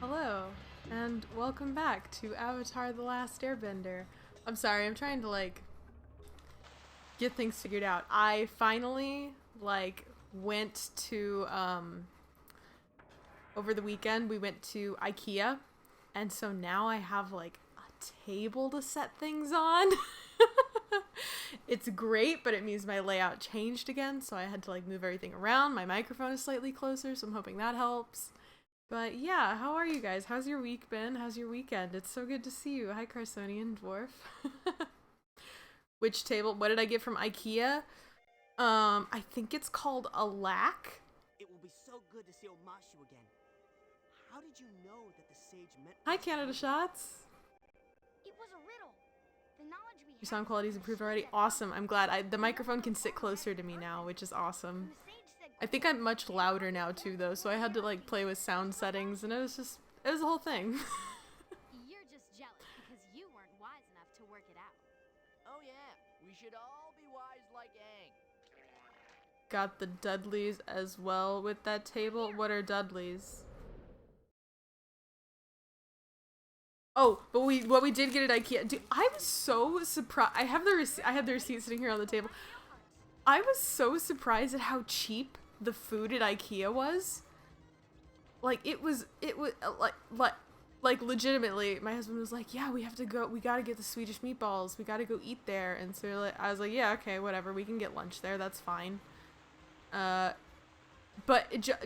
Hello, and welcome back to Avatar: The Last Airbender. I'm sorry, I'm trying to, get things figured out. I finally, went to, over the weekend, we went to IKEA, and so now I have, a table to set things on. It's great, but it means my layout changed again, so I had to, move everything around. My microphone is slightly closer, so I'm hoping that helps. But yeah, how are you guys? How's your week been? How's your weekend? It's so good to see you. Hi, Carsonian Dwarf. Which table? What did I get from IKEA? I think it's called a lack. It will be so good to see o-maze-shu again. How did you know that the sage meant? Hi, Canada Shots. It was a riddle. The knowledge we Your sound quality's improved already. Awesome. I'm glad. The microphone can sit closer to me now, which is awesome. I think I'm much louder now too, though, so I had to play with sound settings, and it was a whole thing. You're just jealous because you weren't wise enough to work it out. Oh yeah, we should all be wise like Aang. Got the Dudleys as well with that table. What are Dudleys? Oh, but what we did get at IKEA. Dude, I was so surprised. I have the receipt sitting here on the table. I was so surprised at how cheap the food at IKEA was. It was legitimately, my husband was like, yeah, we gotta get the Swedish meatballs, we gotta go eat there. And so I was like, yeah, okay, whatever, we can get lunch there, that's fine. But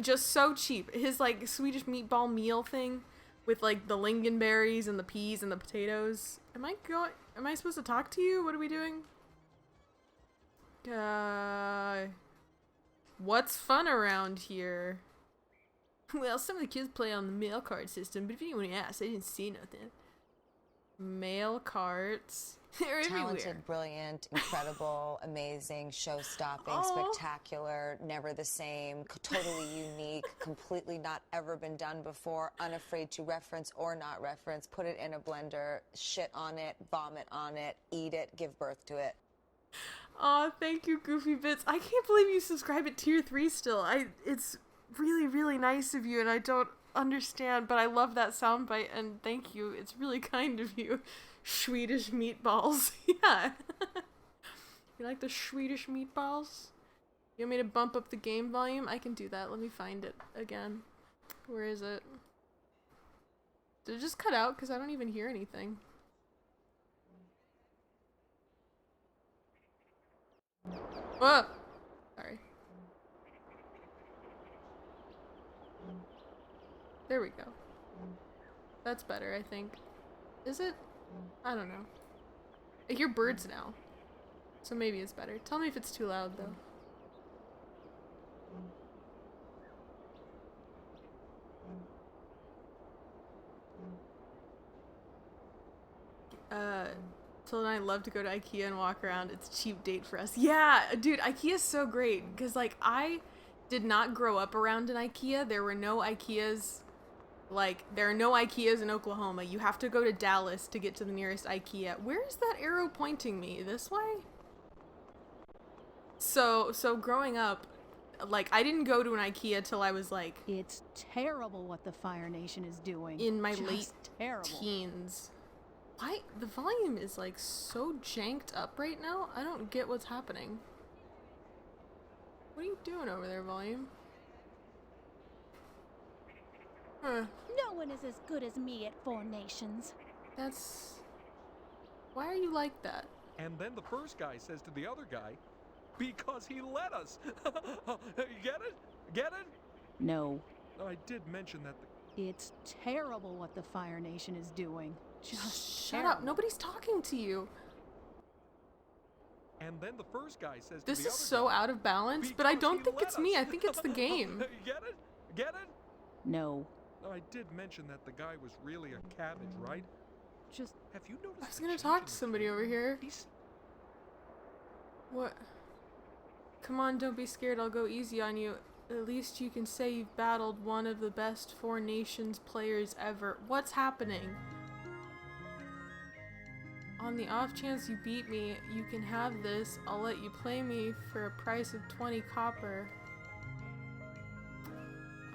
just so cheap. His Swedish meatball meal thing with the lingonberries and the peas and the potatoes. Am I supposed to talk to you? What are we doing? What's fun around here? Well, some of the kids play on the mail card system, but if anyone asks, I didn't see nothing. Mail carts. They're everywhere. Talented, brilliant, incredible, amazing, show-stopping, spectacular, never the same, totally unique, completely not ever been done before, unafraid to reference or not reference, put it in a blender, shit on it, vomit on it, eat it, give birth to it. Aw, thank you, Goofy Bits. I can't believe you subscribe at tier 3 still. It's really, really nice of you, and I don't understand, but I love that soundbite, and thank you. It's really kind of you. Swedish meatballs. Yeah. You like the Swedish meatballs? You want me to bump up the game volume? I can do that. Let me find it again. Where is it? Did it just cut out? Because I don't even hear anything. Whoa! Sorry. There we go. That's better, I think. Is it? I don't know. I hear birds now. So maybe it's better. Tell me if it's too loud, though. Till and I love to go to IKEA and walk around. It's a cheap date for us. Yeah, dude, IKEA's so great. Because, I did not grow up around an IKEA. There were no IKEAs. There are no IKEAs in Oklahoma. You have to go to Dallas to get to the nearest IKEA. Where is that arrow pointing me? This way? So growing up, I didn't go to an IKEA till I was, It's terrible what the Fire Nation is doing. in my Just late terrible. teens. Why? The volume is, so janked up right now. I don't get what's happening. What are you doing over there, volume? Huh. No one is as good as me at Four Nations. That's... Why are you like that? And then the first guy says to the other guy, because he let us. Get it? Get it? No. I did mention that It's terrible what the Fire Nation is doing. Just Shut terrible. up. Nobody's talking to you. And then the first guy says This to the is other so guy, out of balance, but I because don't he think let it's me. us. I think it's the game. Get it? Get it? No. I did mention that the guy was really a cabbage, right? Just Have you noticed? I was the gonna change talk in to the somebody kid? over here. He's What? Come on, don't be scared. I'll go easy on you. At least you can say you've battled one of the best Four Nations players ever. What's happening? On the off chance you beat me, you can have this. I'll let you play me for a price of 20 copper.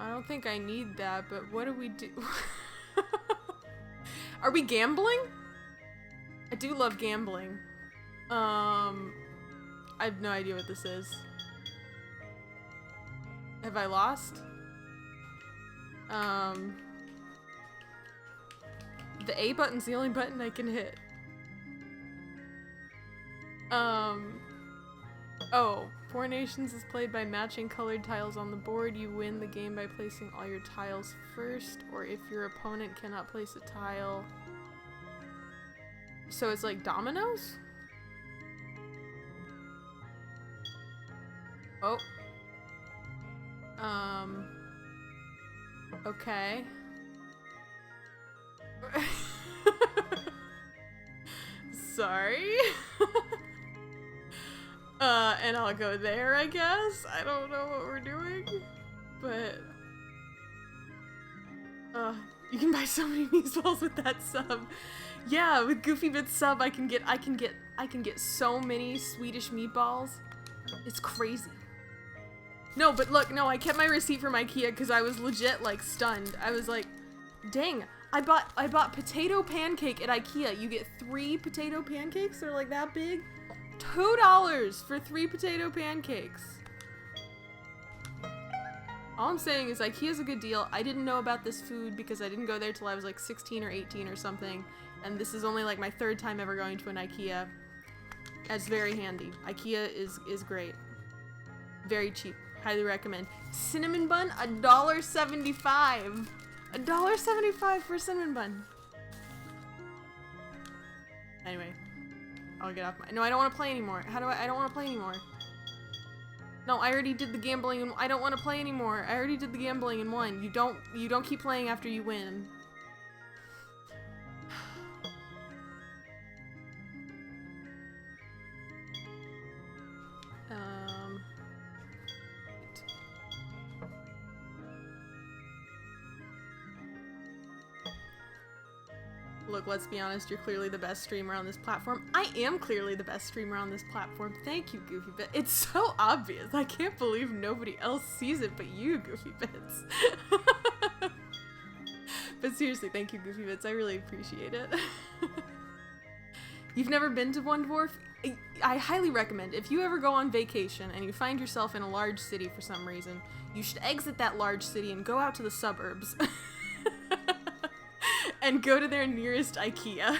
I don't think I need that, but what do we do? Are we gambling? I do love gambling. I have no idea what this is. Have I lost? The A button's the only button I can hit. Oh, Four Nations is played by matching colored tiles on the board. You win the game by placing all your tiles first, or if your opponent cannot place a tile. So it's like dominoes? Oh. Okay. Sorry. And I'll go there, I guess. I don't know what we're doing, but you can buy so many meatballs with that sub. Yeah, with Goofy Bits sub, I can get so many Swedish meatballs. It's crazy. No, but look, no, I kept my receipt from IKEA because I was legit like stunned. I was like, dang, I bought potato pancake at IKEA. You get 3 potato pancakes. They're like that big. $2 for 3 potato pancakes. All I'm saying is IKEA's a good deal. I didn't know about this food because I didn't go there till I was like 16 or 18 or something. And this is only like my 3rd time ever going to an IKEA. That's very handy. IKEA is great. Very cheap. Highly recommend. Cinnamon bun, $1.75. $1.75 for a cinnamon bun. Anyway, I'll get off my. No, I don't want to play anymore. How do I don't want to play anymore. No, I already did the gambling and I don't want to play anymore. I already did the gambling and won. You don't keep playing after you win. Look, let's be honest, you're clearly the best streamer on this platform. I am clearly the best streamer on this platform. Thank you, Goofy Bits. It's so obvious. I can't believe nobody else sees it but you, Goofy Bits. But seriously, thank you, Goofy Bits. I really appreciate it. You've never been to One Dwarf? I highly recommend. If you ever go on vacation and you find yourself in a large city for some reason, you should exit that large city and go out to the suburbs. And go to their nearest IKEA.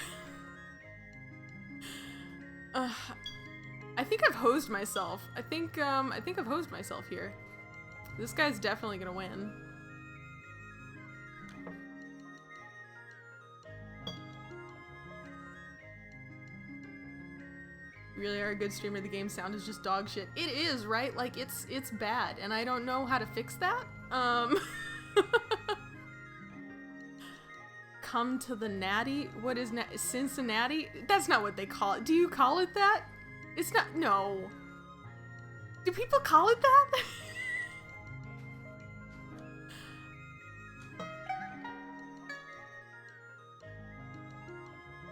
I think I've hosed myself. I think I've hosed myself here. This guy's definitely gonna win. You really are a good streamer. The game sound is just dog shit. It is, right? Like it's bad, and I don't know how to fix that. Come to the natty? What is Cincinnati? That's not what they call it. Do you call it that? It's not. No. Do people call it that?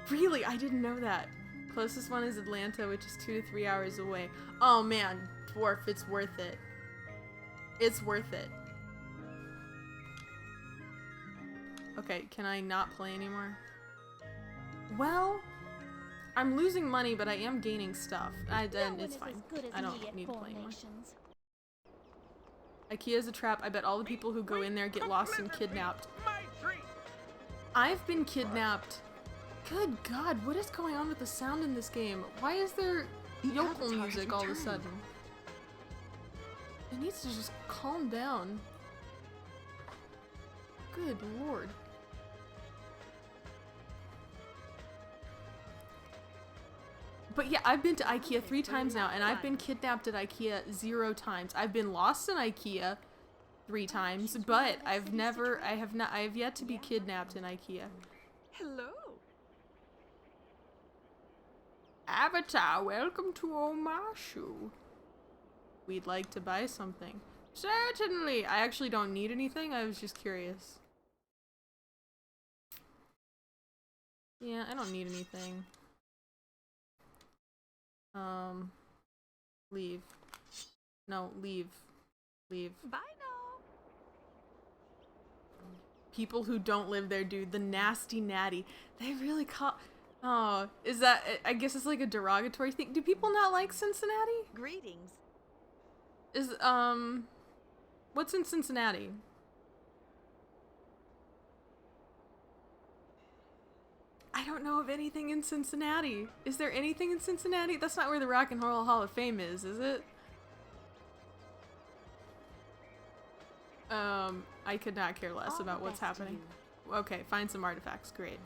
Really? I didn't know that. Closest one is Atlanta, which is 2 to 3 hours away. Oh man, Dwarf, it's worth it. It's worth it. Okay, can I not play anymore? Well, I'm losing money, but I am gaining stuff. It's fine. I don't need to play anymore. IKEA's a trap. I bet all the people who go in there get lost and kidnapped. I've been kidnapped. Good God, what is going on with the sound in this game? Why is there yokel music all of a sudden? It needs to just calm down. Good Lord. But yeah, I've been to IKEA 3 times now, and I've been kidnapped at IKEA 0 times. I've been lost in IKEA 3 times, but I have yet to be kidnapped in IKEA. Hello. Avatar, welcome to o-maze-shu. We'd like to buy something. Certainly. I actually don't need anything. I was just curious. Yeah, I don't need anything. Leave. No, leave. Leave. Bye now. People who don't live there, dude. The nasty natty. They really call. Oh, is that? I guess it's like a derogatory thing. Do people not like Cincinnati? Greetings. Is what's in Cincinnati? I don't know of anything in Cincinnati. Is there anything in Cincinnati? That's not where the Rock and Roll Hall of Fame is it? I could not care less about what's happening. Okay, find some artifacts. Great.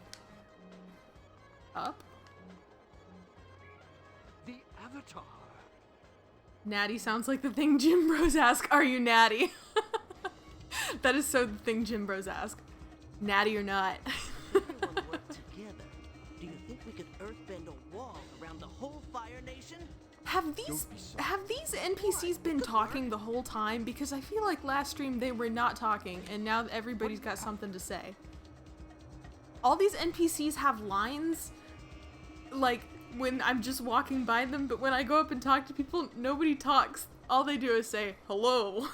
Up? The Avatar. Natty sounds like the thing Gym Bros ask. Are you natty? That is so the thing Gym Bros ask. Natty or not? Everyone work together. Do you think we could earthbend a wall around the whole Fire Nation? Have these NPCs been talking the whole time? Because I feel like last stream they were not talking, and now everybody's got something to say. All these NPCs have lines, like when I'm just walking by them, but when I go up and talk to people, nobody talks. All they do is say, hello.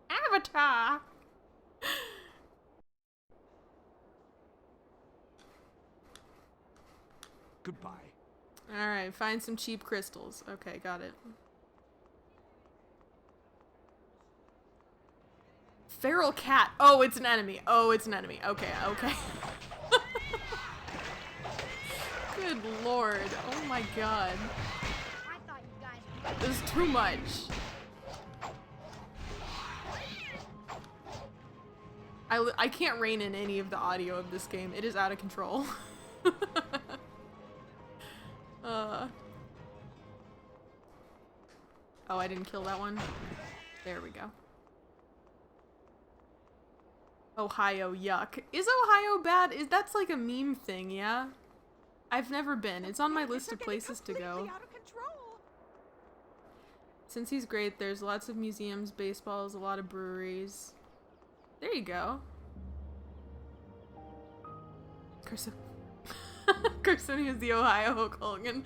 Avatar! Goodbye. Alright, find some cheap crystals. Okay, got it. Feral cat. Oh, it's an enemy. Oh, it's an enemy. Okay, okay. Good lord. Oh my god. I thought you guys were This is too much. I can't rein in any of the audio of this game. It is out of control. Oh, I didn't kill that one. There we go. Ohio, yuck. Is Ohio bad? That's like a meme thing, yeah? I've never been. It's on my list of places to go. Out of control. Since he's great, there's lots of museums, baseballs, a lot of breweries. There you go. Carsonia is the Ohio Hulk Hogan.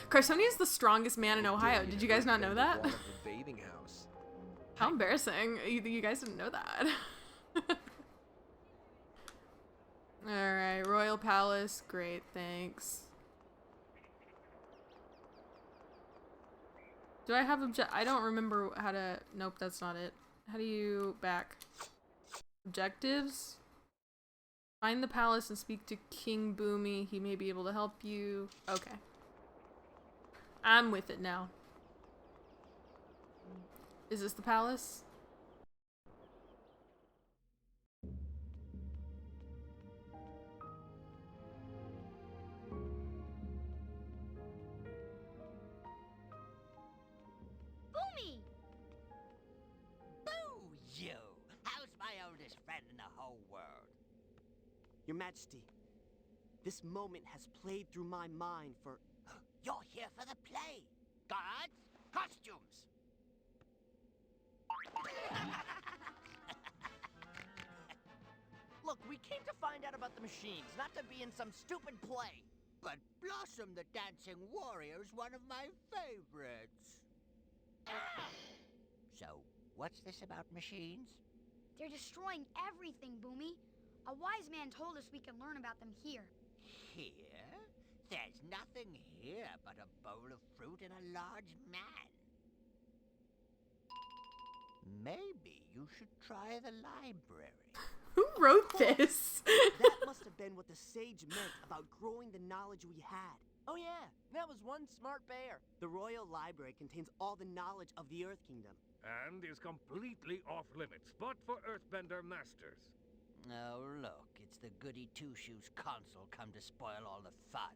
Carsonia is the strongest man in Ohio. Did you guys not know that? Bathing house. How embarrassing. You guys didn't know that. Alright, Royal Palace. Great, thanks. Do I have I don't remember how to... Nope, that's not it. How do you... Back. Objectives? Find the palace and speak to King Boomy. He may be able to help you. Okay. I'm with it now. Is this the palace? Boomy! Boo, you! How's my oldest friend in the whole world? Your Majesty, this moment has played through my mind for... You're here for the play. Guards, costumes. Look, we came to find out about the machines, not to be in some stupid play. But Blossom the Dancing Warrior is one of my favorites. So, what's this about machines? They're destroying everything, Boomy. A wise man told us we can learn about them here. Here? There's nothing here but a bowl of fruit and a large man. Maybe you should try the library. Who wrote this? That must have been what the sage meant about growing the knowledge we had. Oh yeah, that was one smart bear. The Royal Library contains all the knowledge of the Earth Kingdom. And is completely off limits, but for Earthbender masters. Oh, look, it's the Goody Two-Shoes console come to spoil all the fun.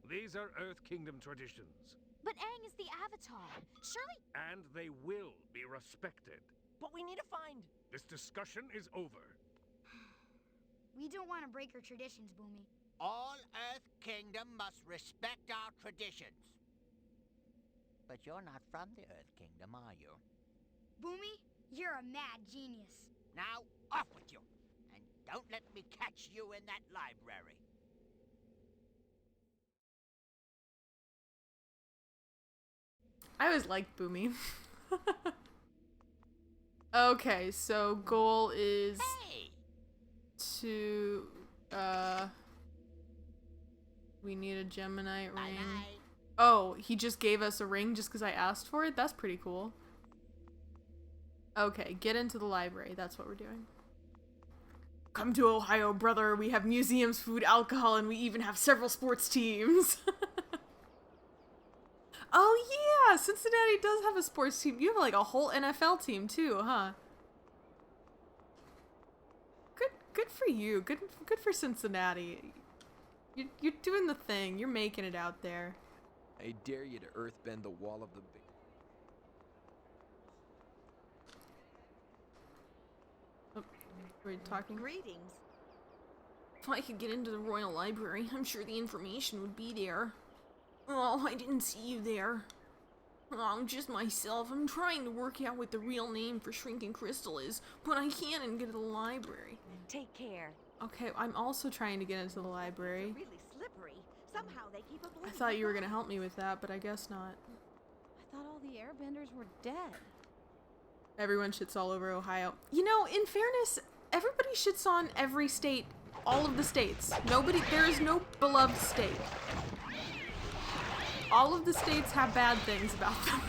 These are Earth Kingdom traditions, But Aang is the Avatar. Surely... and they will be respected. But we need to find... This discussion is over. We don't want to break our traditions, Boomy. All Earth Kingdom must respect our traditions. But you're not from the Earth Kingdom, are you? Boomy, you're a mad genius. Now, off with you! And don't let me catch you in that library. I always liked Boomy. Okay, so goal is Hey! to, we need a Gemini ring. Bye-bye. Oh, he just gave us a ring just because I asked for it? That's pretty cool. Okay, get into the library. That's what we're doing. Come to Ohio, brother. We have museums, food, alcohol, and we even have several sports teams. Oh yeah, Cincinnati does have a sports team. You have like a whole NFL team too, huh? Good for you. Good for Cincinnati. You're doing the thing. You're making it out there. I dare you to earthbend the wall of the Oh, we're talking. Greetings. If I could get into the Royal Library, I'm sure the information would be there. Oh, I didn't see you there. Oh, I'm just myself. I'm trying to work out what the real name for Shrinking Crystal is, but I can't and get to the library. Take care. Okay, I'm also trying to get into the library. Really slippery. Somehow they keep I avoiding thought you were the gonna help me with that, but I guess not. I thought all the airbenders were dead. Everyone shits all over Ohio. You know, in fairness, everybody shits on every state, all of the states. There is no beloved state. All of the states have bad things about them.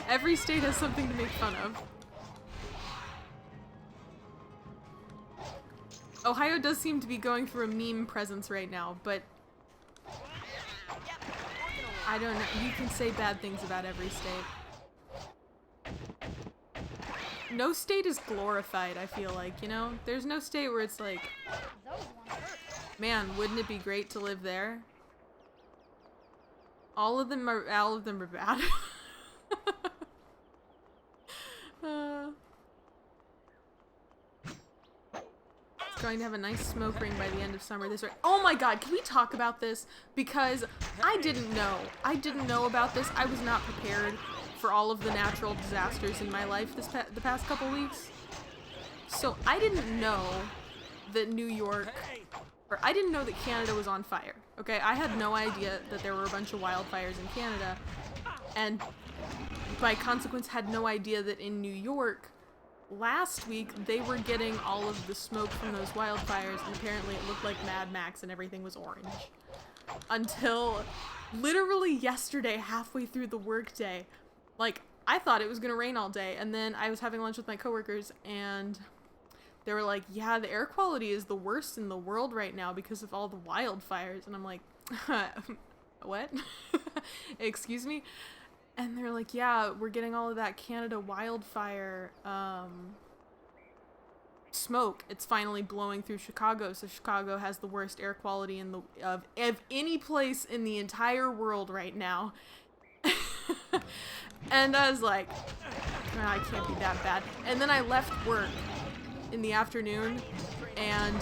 Every state has something to make fun of. Ohio does seem to be going through a meme presence right now, but I don't know. You can say bad things about every state. No state is glorified, I feel like, you know? There's no state where it's like, Those ones hurt. man, wouldn't it be great to live there? All of them are bad. It's going to have a nice smoke ring by the end of summer. Oh my god, can we talk about this? Because I didn't know. I didn't know about this. I was not prepared for all of the natural disasters in my life the past couple weeks. So I didn't know that New York, or I didn't know that Canada was on fire. Okay, I had no idea that there were a bunch of wildfires in Canada, and by consequence had no idea that in New York, last week, they were getting all of the smoke from those wildfires, and apparently it looked like Mad Max and everything was orange. Until literally yesterday, halfway through the workday, like, I thought it was gonna rain all day, and then I was having lunch with my coworkers, and they were like, yeah, the air quality is the worst in the world right now because of all the wildfires. And I'm like, what? Excuse me? And they're like, yeah, we're getting all of that Canada wildfire smoke. It's finally blowing through Chicago, so Chicago has the worst air quality of any place in the entire world right now. And I was like, nah, it can't be that bad. And then I left work in the afternoon, and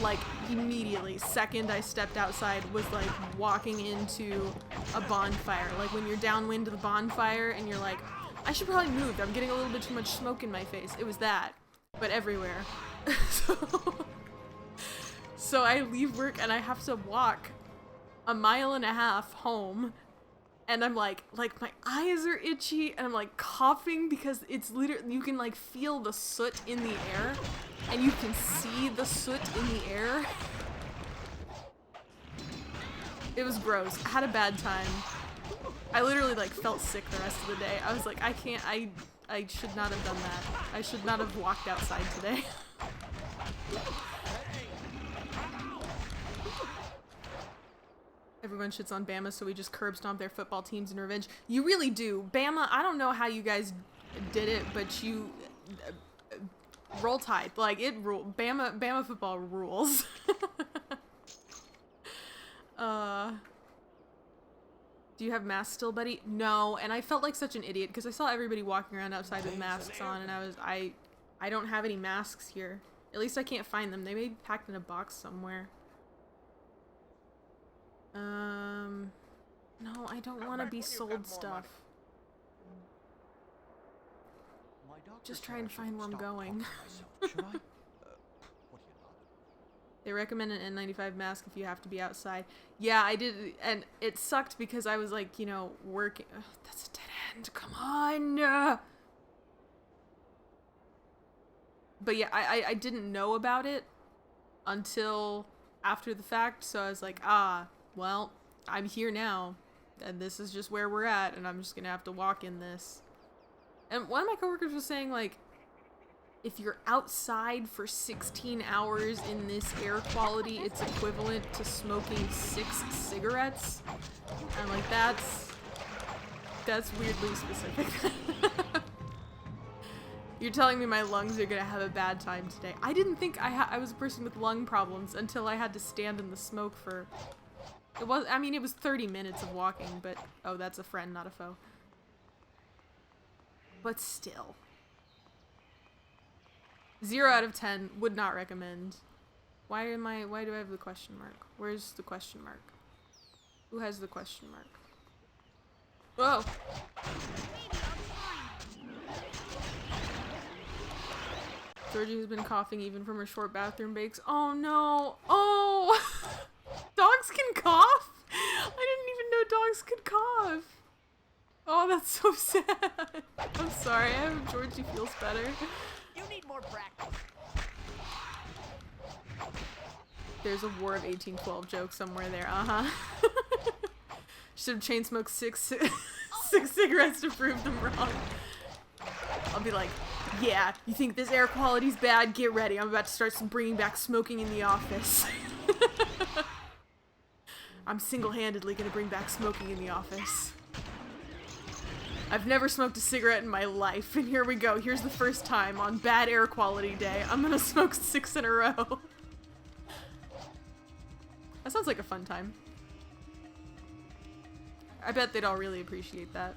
like immediately, second I stepped outside, was like walking into a bonfire. Like when you're downwind of the bonfire and you're like, I should probably move, I'm getting a little bit too much smoke in my face. It was that, but everywhere. So I leave work and I have to walk 1.5 miles home, and I'm like my eyes are itchy, and I'm like coughing because it's literally, you can like feel the soot in the air, and you can see the soot in the air. It was gross. I had a bad time. I literally like felt sick the rest of the day. I was like, I should not have done that. I should not have walked outside today. Everyone shits on Bama, so we just curb stomp their football teams in revenge. You really do. Bama, I don't know how you guys did it, but you roll tide. Like, it Bama football rules. Do you have masks still, buddy? No, and I felt like such an idiot because I saw everybody walking around outside with masks on, and I don't have any masks here. At least I can't find them. They may be packed in a box somewhere. No, I don't want to be sold stuff. Just trying to find where I'm going. They recommend an N95 mask if you have to be outside. Yeah, I did, and it sucked because I was like, you know, working. Ugh, that's a dead end. Come on. But yeah, I didn't know about it until after the fact, so I was like, ah, well, I'm here now, and this is just where we're at, and I'm just gonna have to walk in this. And one of my coworkers was saying, like, if you're outside for 16 hours in this air quality, it's equivalent to smoking 6 cigarettes. And I'm like, that's weirdly specific. You're telling me my lungs are gonna have a bad time today. I didn't think I was a person with lung problems until I had to stand in the smoke for... It was 30 minutes of walking, but... Oh, that's a friend, not a foe. But still. 0 out of 10, would not recommend. Why do I have the question mark? Where's the question mark? Who has the question mark? Whoa! Georgie has been coughing even from her short bathroom breaks. Oh no! Oh! Dogs can cough? I didn't even know dogs could cough. Oh, that's so sad. I'm sorry, I hope Georgie feels better. You need more practice. There's a War of 1812 joke somewhere there, Should have chain smoked six cigarettes to prove them wrong. I'll be like, yeah, you think this air quality's bad? Get ready, I'm about to start bringing back smoking in the office. I'm single-handedly gonna bring back smoking in the office. I've never smoked a cigarette in my life, and here we go. Here's the first time on bad air quality day. I'm gonna smoke 6 in a row. That sounds like a fun time. I bet they'd all really appreciate that.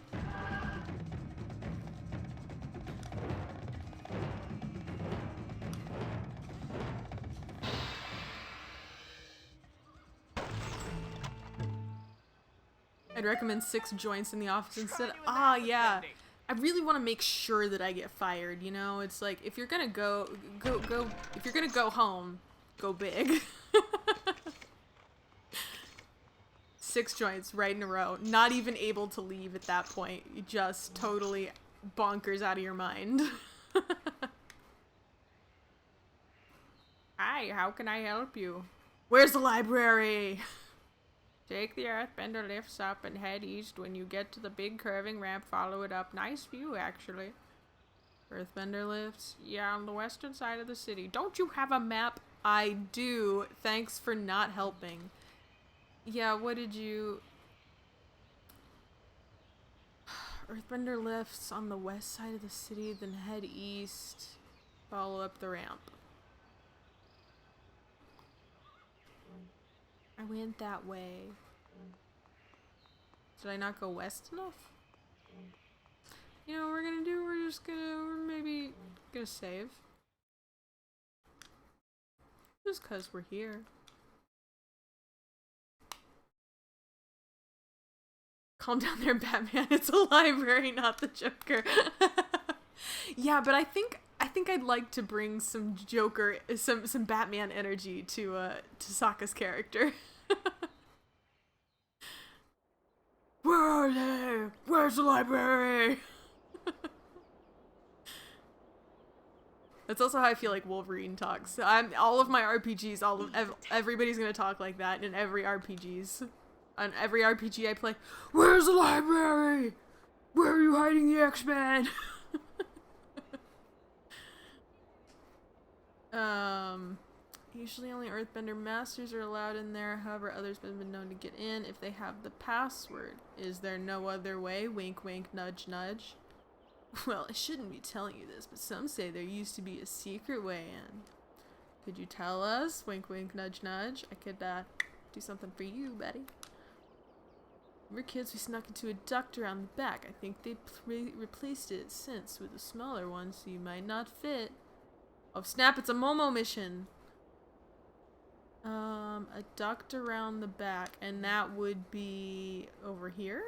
I'd recommend 6 joints in the office instead. Ah, yeah. I really want to make sure that I get fired, you know? It's like, if you're gonna go if you're gonna go home, go big. 6 joints right in a row. Not even able to leave at that point. You just totally bonkers out of your mind. Hi, how can I help you? Where's the library? Take the earthbender lifts up and head east. When you get to the big curving ramp, follow it up. Nice view, actually. Earthbender lifts? Yeah, on the western side of the city. Don't you have a map? I do. Thanks for not helping. Yeah, what did you... Earthbender lifts on the west side of the city, then head east. Follow up the ramp. I went that way. Did I not go west enough? You know what we're gonna do? We're maybe gonna save. Just cause we're here. Calm down there, Batman. It's a library, not the Joker. Yeah, but I think I'd like to bring some Joker, some Batman energy to Sokka's character. Where are they? Where's the library? That's also how I feel like Wolverine talks. All of my RPGs, everybody's gonna talk like that in every RPGs. On every RPG I play, where's the library? Where are you hiding the X-Men? Usually only Earthbender Masters are allowed in there. However, others have been known to get in if they have the password. Is there no other way? Wink, wink, nudge, nudge. Well, I shouldn't be telling you this, but some say there used to be a secret way in. Could you tell us? Wink, wink, nudge, nudge. I could, do something for you, buddy. We're kids, we snuck into a duct around the back. I think they replaced it since with a smaller one, so you might not fit. Oh snap, it's a Momo mission! A duct around the back, and that would be over here?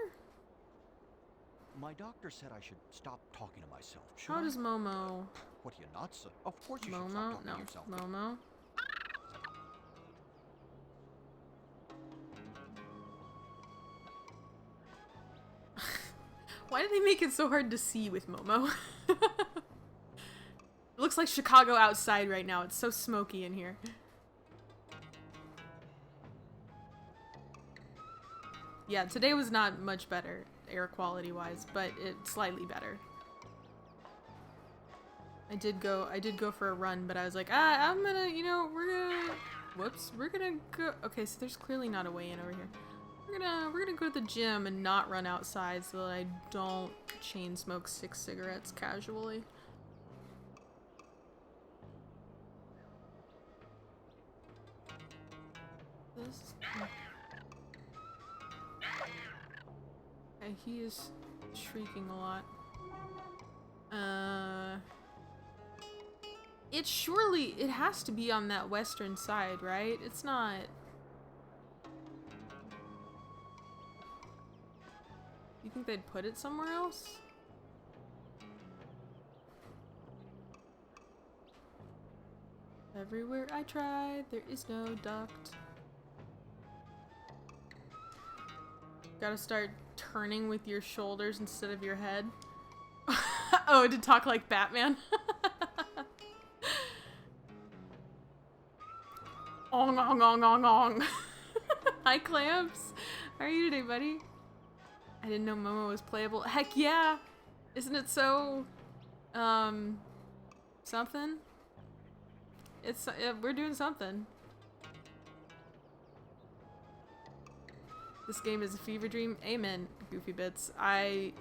My doctor said I should stop talking to myself. How does Momo? What do you not say? Of course you should stop Momo? talking No. to yourself. Momo? Why did they make it so hard to see with Momo? It looks like Chicago outside right now. It's so smoky in here. Yeah, today was not much better, air quality wise, but it's slightly better. I did go for a run, but I was like, I'm gonna, you know, we're gonna go. Okay, so there's clearly not a way in over here. We're gonna go to the gym and not run outside so that I don't chain smoke 6 cigarettes casually. This. Okay, he is shrieking a lot. It has to be on that western side, right? It's not. You think they'd put it somewhere else? Everywhere I tried, there is no duct. Gotta start turning with your shoulders instead of your head. Oh, to talk like Batman. Ong, ong, ong, ong, ong. Hi, Clamps. How are you today, buddy? I didn't know Momo was playable. Heck yeah! Isn't it so, something? It's, we're doing something. This game is a fever dream. Amen, Goofy Bits. I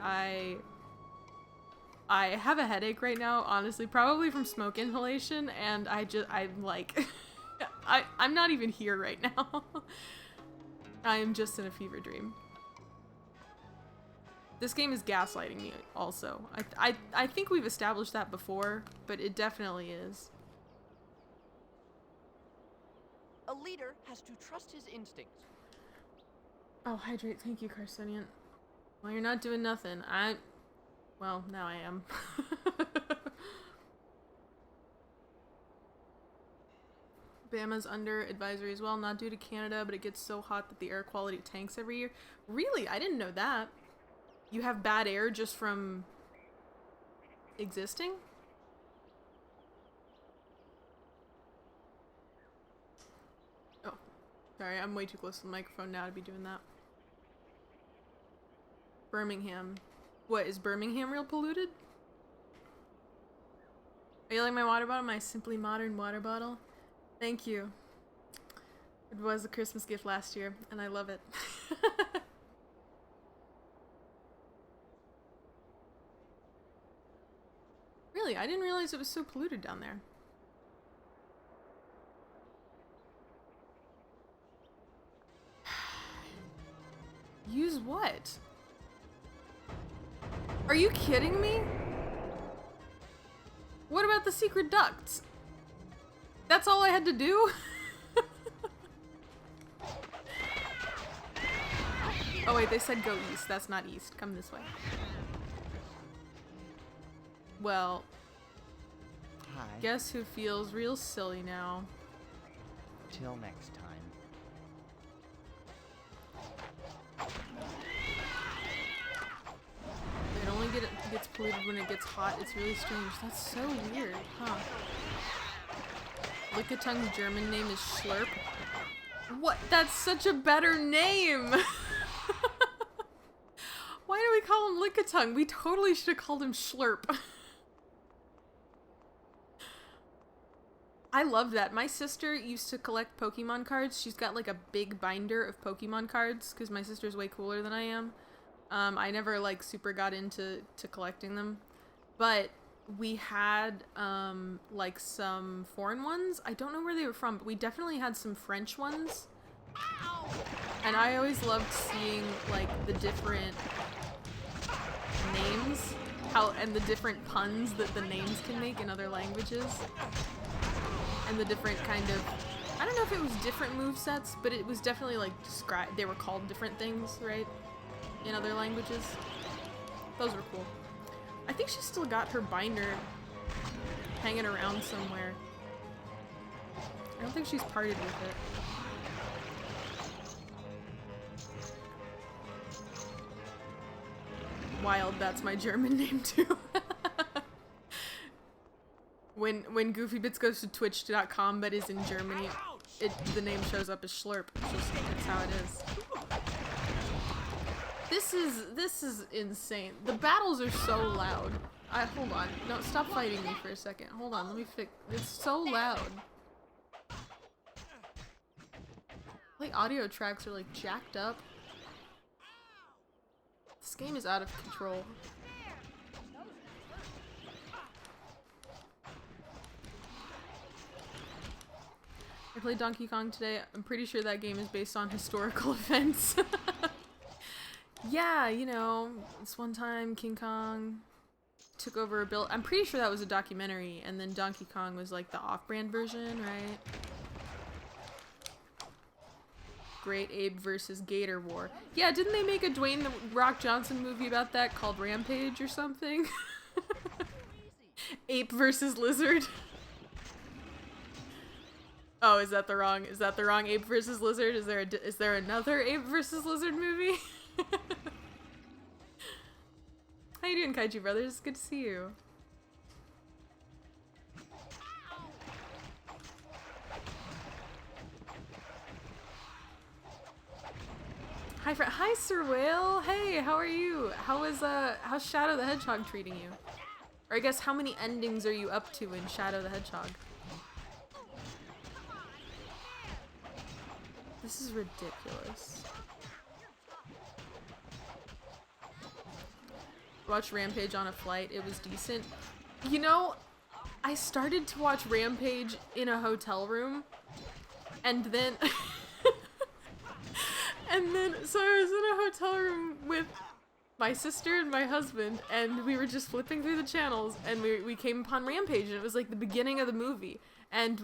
have a headache right now, honestly, probably from smoke inhalation, and I'm like, I'm not even here right now. I am just in a fever dream. This game is gaslighting me also. I think we've established that before, but it definitely is. A leader has to trust his instincts. Oh, hydrate. Thank you, Carsonian. Well, you're not doing nothing. Well, now I am. Bama's under advisory as well, not due to Canada, but it gets so hot that the air quality tanks every year. Really? I didn't know that. You have bad air just from existing? Oh, sorry, I'm way too close to the microphone now to be doing that. Birmingham. What, is Birmingham real polluted? Are you like my water bottle? My Simply Modern water bottle? Thank you. It was a Christmas gift last year, and I love it. Really? I didn't realize it was so polluted down there. Use what? Are you kidding me? What about the secret ducts? That's all I had to do? Oh wait, they said go east. That's not east. Come this way. Well, Hi. Guess who feels real silly now? Till next time. It only gets polluted when it gets hot. It's really strange. That's so weird, huh? Lickitung German name is Schlurp. What? That's such a better name! Why do we call him Lickitung? We totally should have called him Schlurp. I love that. My sister used to collect Pokemon cards. She's got like a big binder of Pokemon cards because my sister's way cooler than I am. I never like super got into collecting them, but we had like some foreign ones. I don't know where they were from, but we definitely had some French ones. And I always loved seeing like the different names, and the different puns that the names can make in other languages. And the different kind of, I don't know if it was different movesets, but it was definitely like described, they were called different things, right? In other languages. Those were cool. I think she still got her binder hanging around somewhere. I don't think she's parted with it. Wild, that's my German name too. When Goofy Bits goes to twitch.com but is in Germany, the name shows up as Schlurp. That's how it is. This is insane. The battles are so loud. Hold on. No, stop fighting me for a second. Hold on, let me fix. It's so loud. Like audio tracks are like jacked up. This game is out of control. I played Donkey Kong today. I'm pretty sure that game is based on historical events. Yeah, you know, this one time King Kong took over a build. I'm pretty sure that was a documentary, and then Donkey Kong was like the off-brand version, right? Great Ape versus Gator War. Yeah, didn't they make a Dwayne The Rock Johnson movie about that called Rampage or something? Ape versus Lizard. Oh, is that the wrong Ape versus Lizard? Is there another Ape versus Lizard movie? How you doing, Kaiju Brothers? Good to see you. Hi, Sir Whale. Hey, how are you? How's Shadow the Hedgehog treating you? Or I guess how many endings are you up to in Shadow the Hedgehog? This is ridiculous. Watch Rampage on a flight. It was decent. You know, I started to watch Rampage in a hotel room, and then so I was in a hotel room with my sister and my husband, and we were just flipping through the channels, and we came upon Rampage, and it was like the beginning of the movie, and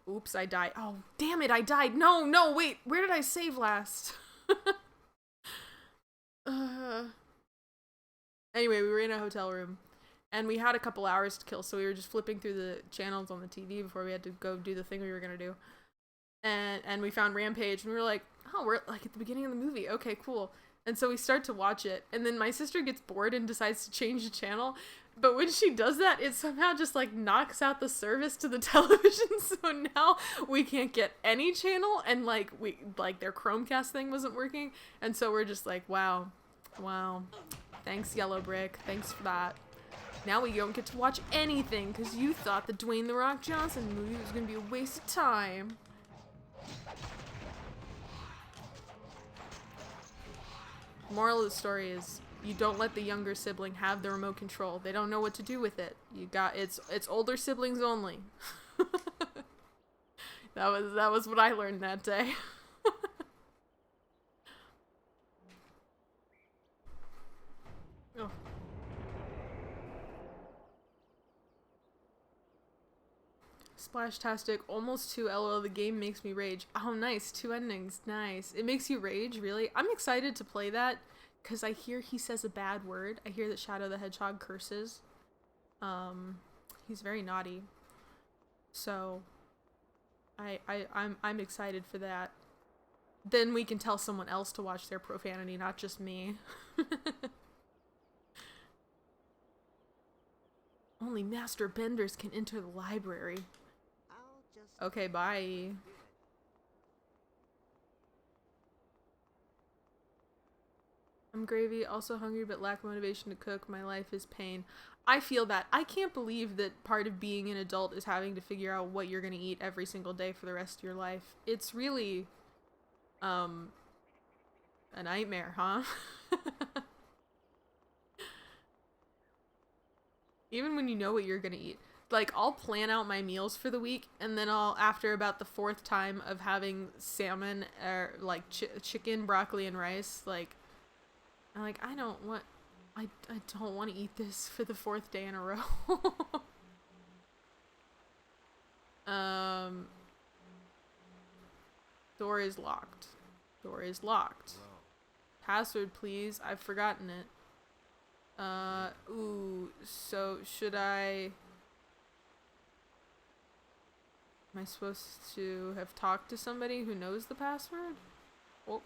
oops, I died. Oh, damn it, I died. No, wait, where did I save last? Anyway, we were in a hotel room, and we had a couple hours to kill, so we were just flipping through the channels on the TV before we had to go do the thing we were gonna do. And we found Rampage, and we were like, oh, we're like at the beginning of the movie. Okay, cool. And so we start to watch it, and then my sister gets bored and decides to change the channel. But when she does that, it somehow just like knocks out the service to the television, so now we can't get any channel, and like their Chromecast thing wasn't working, and so we're just like, wow. Thanks, Yellow Brick. Thanks for that. Now we don't get to watch anything because you thought the Dwayne The Rock Johnson movie was going to be a waste of time. Moral of the story is you don't let the younger sibling have the remote control. They don't know what to do with it. It's older siblings only. That was what I learned that day. Oh. Splashtastic, almost 2 LOL, the game makes me rage. Oh, nice, 2 endings, nice. It makes you rage, really? I'm excited to play that, because I hear he says a bad word. I hear that Shadow the Hedgehog curses. He's very naughty. So, I'm excited for that. Then we can tell someone else to watch their profanity, not just me. Only master benders can enter the library. Okay, bye. I'm gravy, also hungry but lack motivation to cook. My life is pain. I feel that. I can't believe that part of being an adult is having to figure out what you're gonna eat every single day for the rest of your life. It's really, a nightmare, huh? Even when you know what you're gonna eat. Like, I'll plan out my meals for the week, and then after about the 4th time of having salmon, or, like, chicken, broccoli, and rice, like, I'm like, I don't want to eat this for the 4th day in a row. Door is locked. Door is locked. Password, please. I've forgotten it. Ooh, so should I... Am I supposed to have talked to somebody who knows the password? Oh.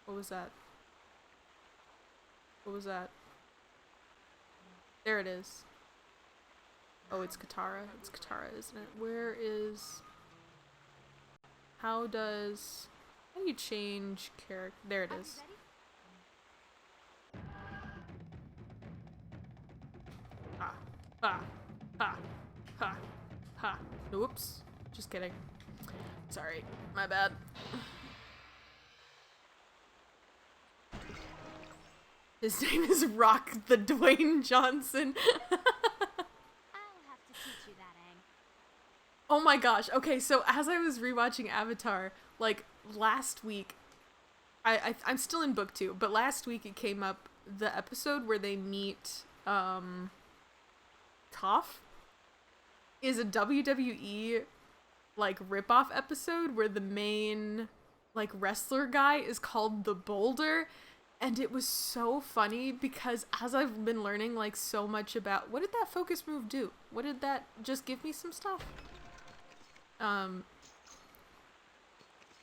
What was that? What was that? There it is. Oh, it's Katara. It's Katara, isn't it? Where is... How do you change character? There it is. Ha. Ha. Ha. Ha. Ha. Oops. Just kidding. Sorry. My bad. His name is Rock the Dwayne Johnson. Oh my gosh. Okay, so as I was rewatching Avatar, like last week, I'm still in book 2, but last week it came up, the episode where they meet Toph is a WWE like rip-off episode where the main like wrestler guy is called the Boulder, and it was so funny because as I've been learning like so much about what did that focus move do? What did that just give me some stuff?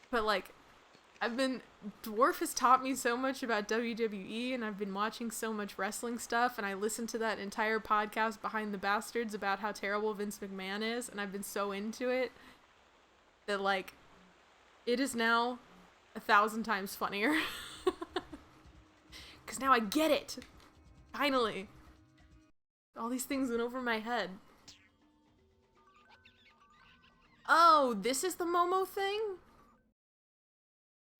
But like Dwarf has taught me so much about WWE, and I've been watching so much wrestling stuff, and I listened to that entire podcast Behind the Bastards about how terrible Vince McMahon is, and I've been so into it that like it is now 1,000 times funnier. Cause now I get it. Finally. All these things went over my head. Oh, this is the Momo thing?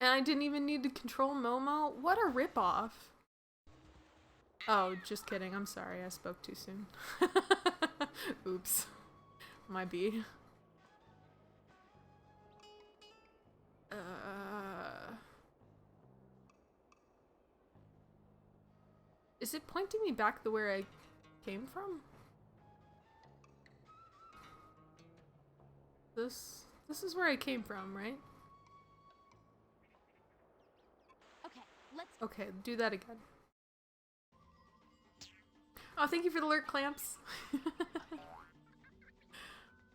And I didn't even need to control Momo? What a ripoff. Oh, just kidding. I'm sorry. I spoke too soon. Oops. My B. Is it pointing me back the where I came from? This is where I came from, right? Okay, do that again. Oh, thank you for the alert, Clamps.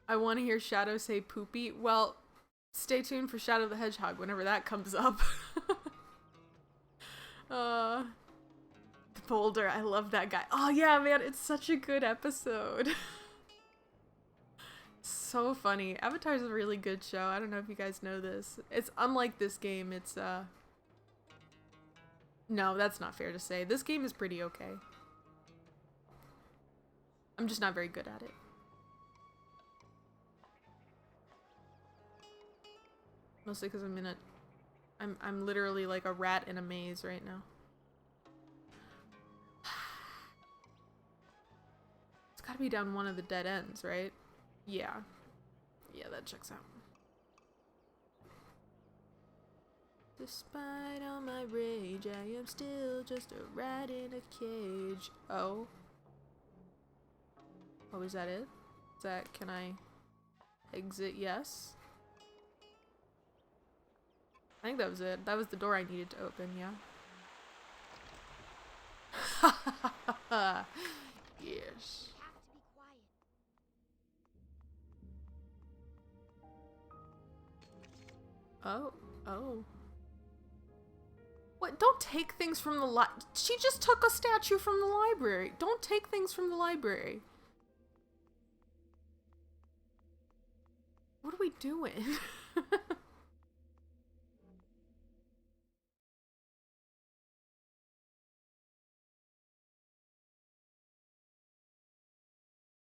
I want to hear Shadow say poopy. Well, stay tuned for Shadow the Hedgehog whenever that comes up. The Boulder, I love that guy. Oh yeah, man, it's such a good episode. So funny. Avatar's a really good show. I don't know if you guys know this. It's unlike this game. It's no, that's not fair to say. This game is pretty okay. I'm just not very good at it. Mostly because I'm literally like a rat in a maze right now. It's gotta be down one of the dead ends, right? Yeah. Yeah, that checks out. Despite all my rage, I am still just a rat in a cage. Oh. Oh, is that it? Is that, can I exit? Yes. I think that was it. That was the door I needed to open, yeah. Yes. Oh, oh. What? Don't take things from the She just took a statue from the library. Don't take things from the library. What are we doing?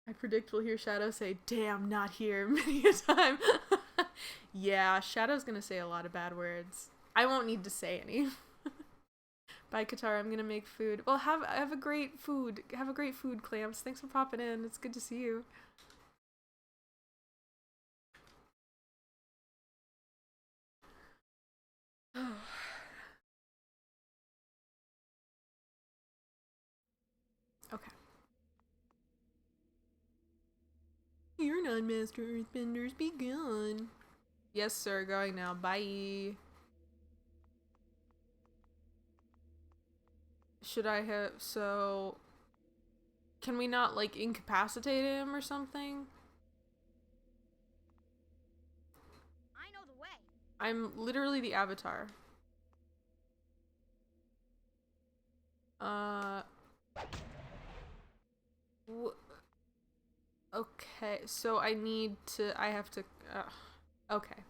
I predict we'll hear Shadow say, "Damn, not here," many a time. Yeah, Shadow's gonna say a lot of bad words. I won't need to say any. Bye, Katara. I'm gonna make food. Well, have a great food. Have a great food, Clamps. Thanks for popping in. It's good to see you. Okay. You're not Master Earthbenders. Be gone. Yes, sir. Going now. Bye. Should I have... So... Can we not, like, incapacitate him or something? I know the way. I'm literally the Avatar. Okay, so I have to, okay.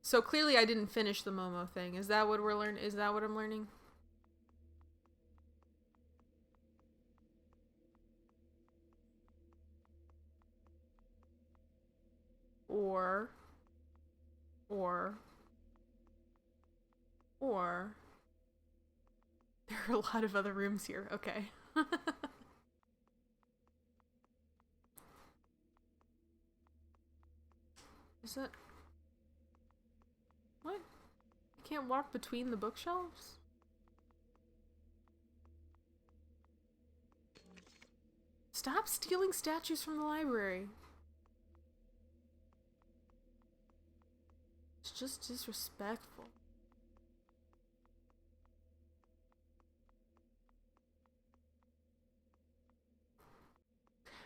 So clearly I didn't finish the Momo thing. Is that what I'm learning? Or there are a lot of other rooms here. Okay. Is that... What? I can't walk between the bookshelves? Stop stealing statues from the library. It's just disrespectful.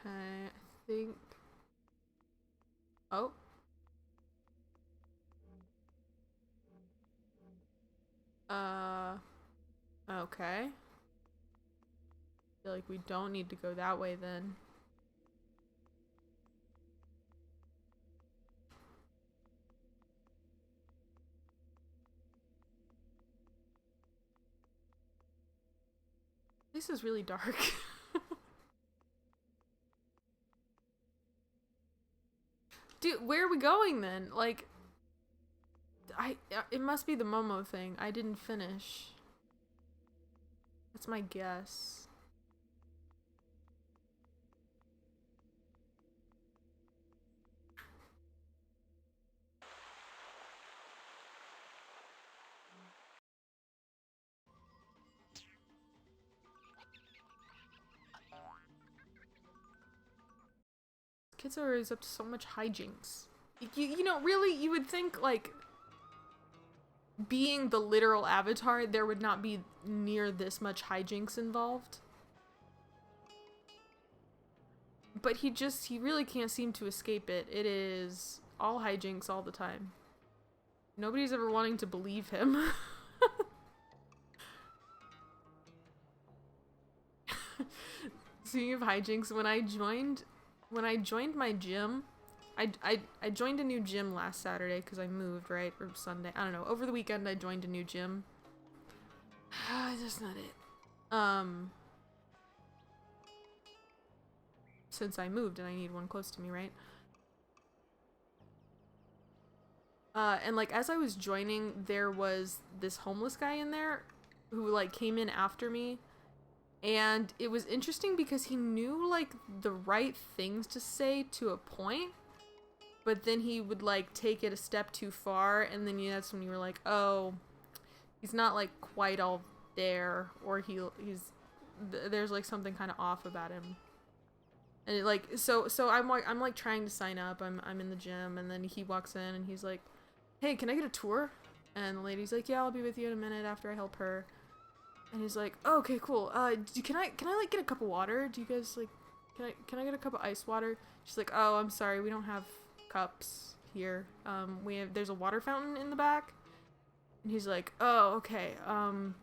Okay, I think... Oh. Okay. I feel like we don't need to go that way then. This is really dark. Dude, where are we going then? Like, it must be the Momo thing. I didn't finish. That's my guess. Kids are always up to so much hijinks. You know, really, you would think, like, being the literal avatar, there would not be near this much hijinks involved. But he really can't seem to escape it. It is all hijinks all the time. Nobody's ever wanting to believe him. Speaking of hijinks, when I joined my gym, I joined a new gym last Saturday because I moved, right? Or Sunday. I don't know. Over the weekend, I joined a new gym. That's not it. Since I moved and I need one close to me, right? And like as I was joining, there was this homeless guy in there who like came in after me. And it was interesting because he knew like the right things to say to a point. But then he would like take it a step too far, and then that's when you were like, oh, he's not like quite all there, or there's like something kind of off about him. And it, like so I'm like trying to sign up. I'm in the gym, and then he walks in and he's like, hey, can I get a tour? And the lady's like, yeah, I'll be with you in a minute after I help her. And he's like, oh, okay, cool. Can I like get a cup of water? Do you guys like can I get a cup of ice water? She's like, oh, I'm sorry, we don't have cups here. There's a water fountain in the back. And he's like, oh, okay. Can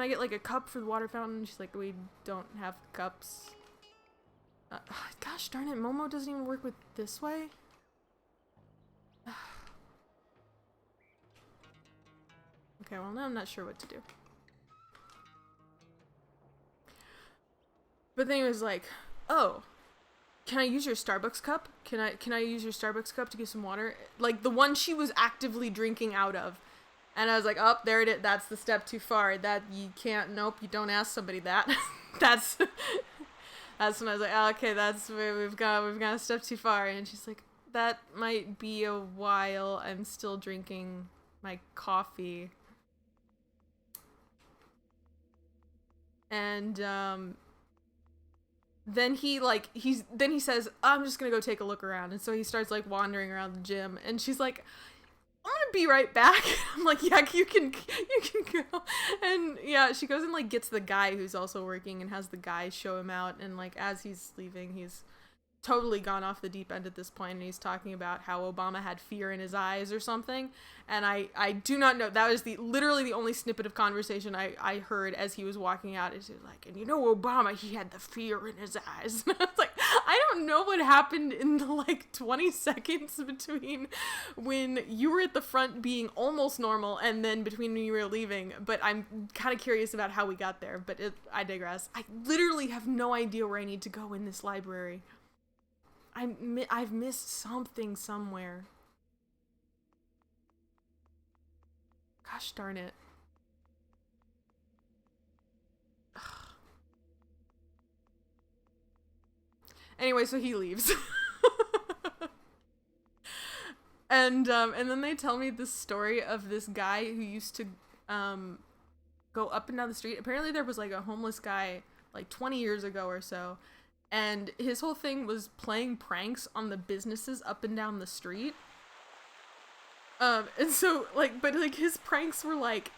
I get like a cup for the water fountain? She's like, we don't have cups. Gosh darn it, Momo doesn't even work with this way. Okay, well now I'm not sure what to do. But then he was like, oh, can I use your Starbucks cup? Can I use your Starbucks cup to get some water? Like the one she was actively drinking out of. And I was like, oh, there it is. That's the step too far. That you can't, nope, you don't ask somebody that. That's when I was like, oh, okay, that's where we've got a step too far. And she's like, that might be a while. I'm still drinking my coffee. And then he says, I'm just gonna go take a look around. And so he starts like wandering around the gym, and she's like, I'm gonna be right back. I'm like, yeah, you can go. And yeah, she goes and like gets the guy who's also working and has the guy show him out. And like as he's leaving, he's totally gone off the deep end at this point, and he's talking about how Obama had fear in his eyes or something, and I do not know, that was literally the only snippet of conversation I heard as he was walking out. Is like, and you know, Obama, he had the fear in his eyes. And I was like, I don't know what happened in the like 20 seconds between when you were at the front being almost normal and then between when you were leaving, but I'm kind of curious about how we got there, but I digress. I literally have no idea where I need to go in this library. I've missed something somewhere. Gosh darn it. Ugh. Anyway, so he leaves. And then they tell me this story of this guy who used to go up and down the street. Apparently there was like a homeless guy like 20 years ago or so. And his whole thing was playing pranks on the businesses up and down the street. And so, like, but, like, his pranks were, like,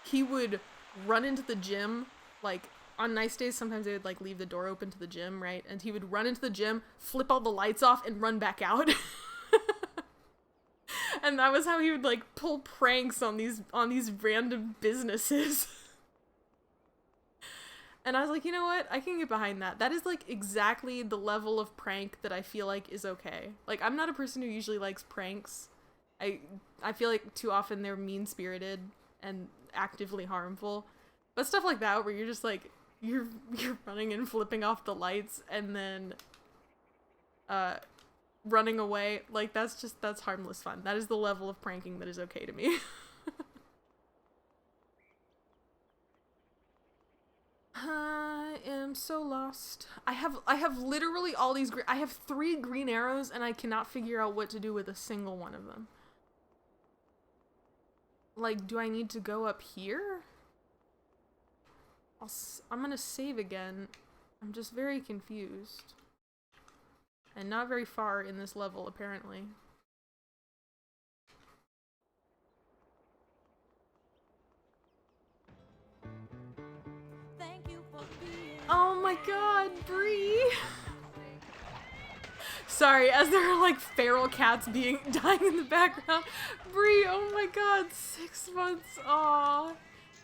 he would run into the gym, like, on nice days, sometimes they would, like, leave the door open to the gym, right? And he would run into the gym, flip all the lights off, and run back out. And that was how he would, like, pull pranks on these random businesses. And I was like, you know what? I can get behind that. That is, like, exactly the level of prank that I feel like is okay. Like, I'm not a person who usually likes pranks. I feel like too often they're mean-spirited and actively harmful. But stuff like that, where you're just, like, you're running and flipping off the lights and then running away, like, that's harmless fun. That is the level of pranking that is okay to me. I am so lost. I have literally all these I have 3 green arrows and I cannot figure out what to do with a single one of them. Like, do I need to go up here? I'm gonna save again. I'm just very confused. And not very far in this level, apparently. Oh my god, Bree! Sorry, as there are like feral cats dying in the background. Bree, oh my god, 6 months, aw.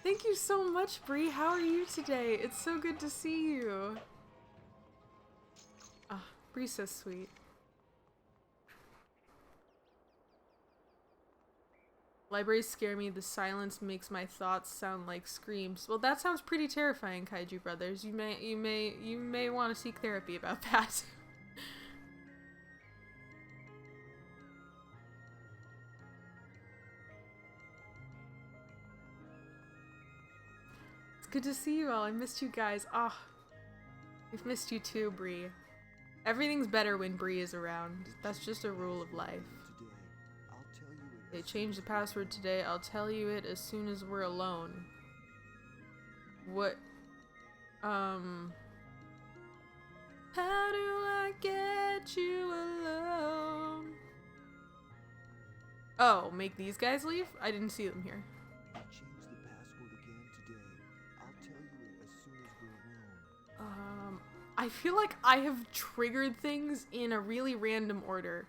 Thank you so much, Bree. How are you today? It's so good to see you. Ah, Bree's so sweet. Libraries scare me. The silence makes my thoughts sound like screams. Well, that sounds pretty terrifying, Kaiju Brothers. You may want to seek therapy about that. It's good to see you all. I missed you guys. Ah, we've missed you too, Bree. Everything's better when Bree is around. That's just a rule of life. They changed the password today. I'll tell you it as soon as we're alone. What? How do I get you alone? Oh, make these guys leave? I didn't see them here. Change the password again today. I'll tell you it as soon as we're alone. I feel like I have triggered things in a really random order.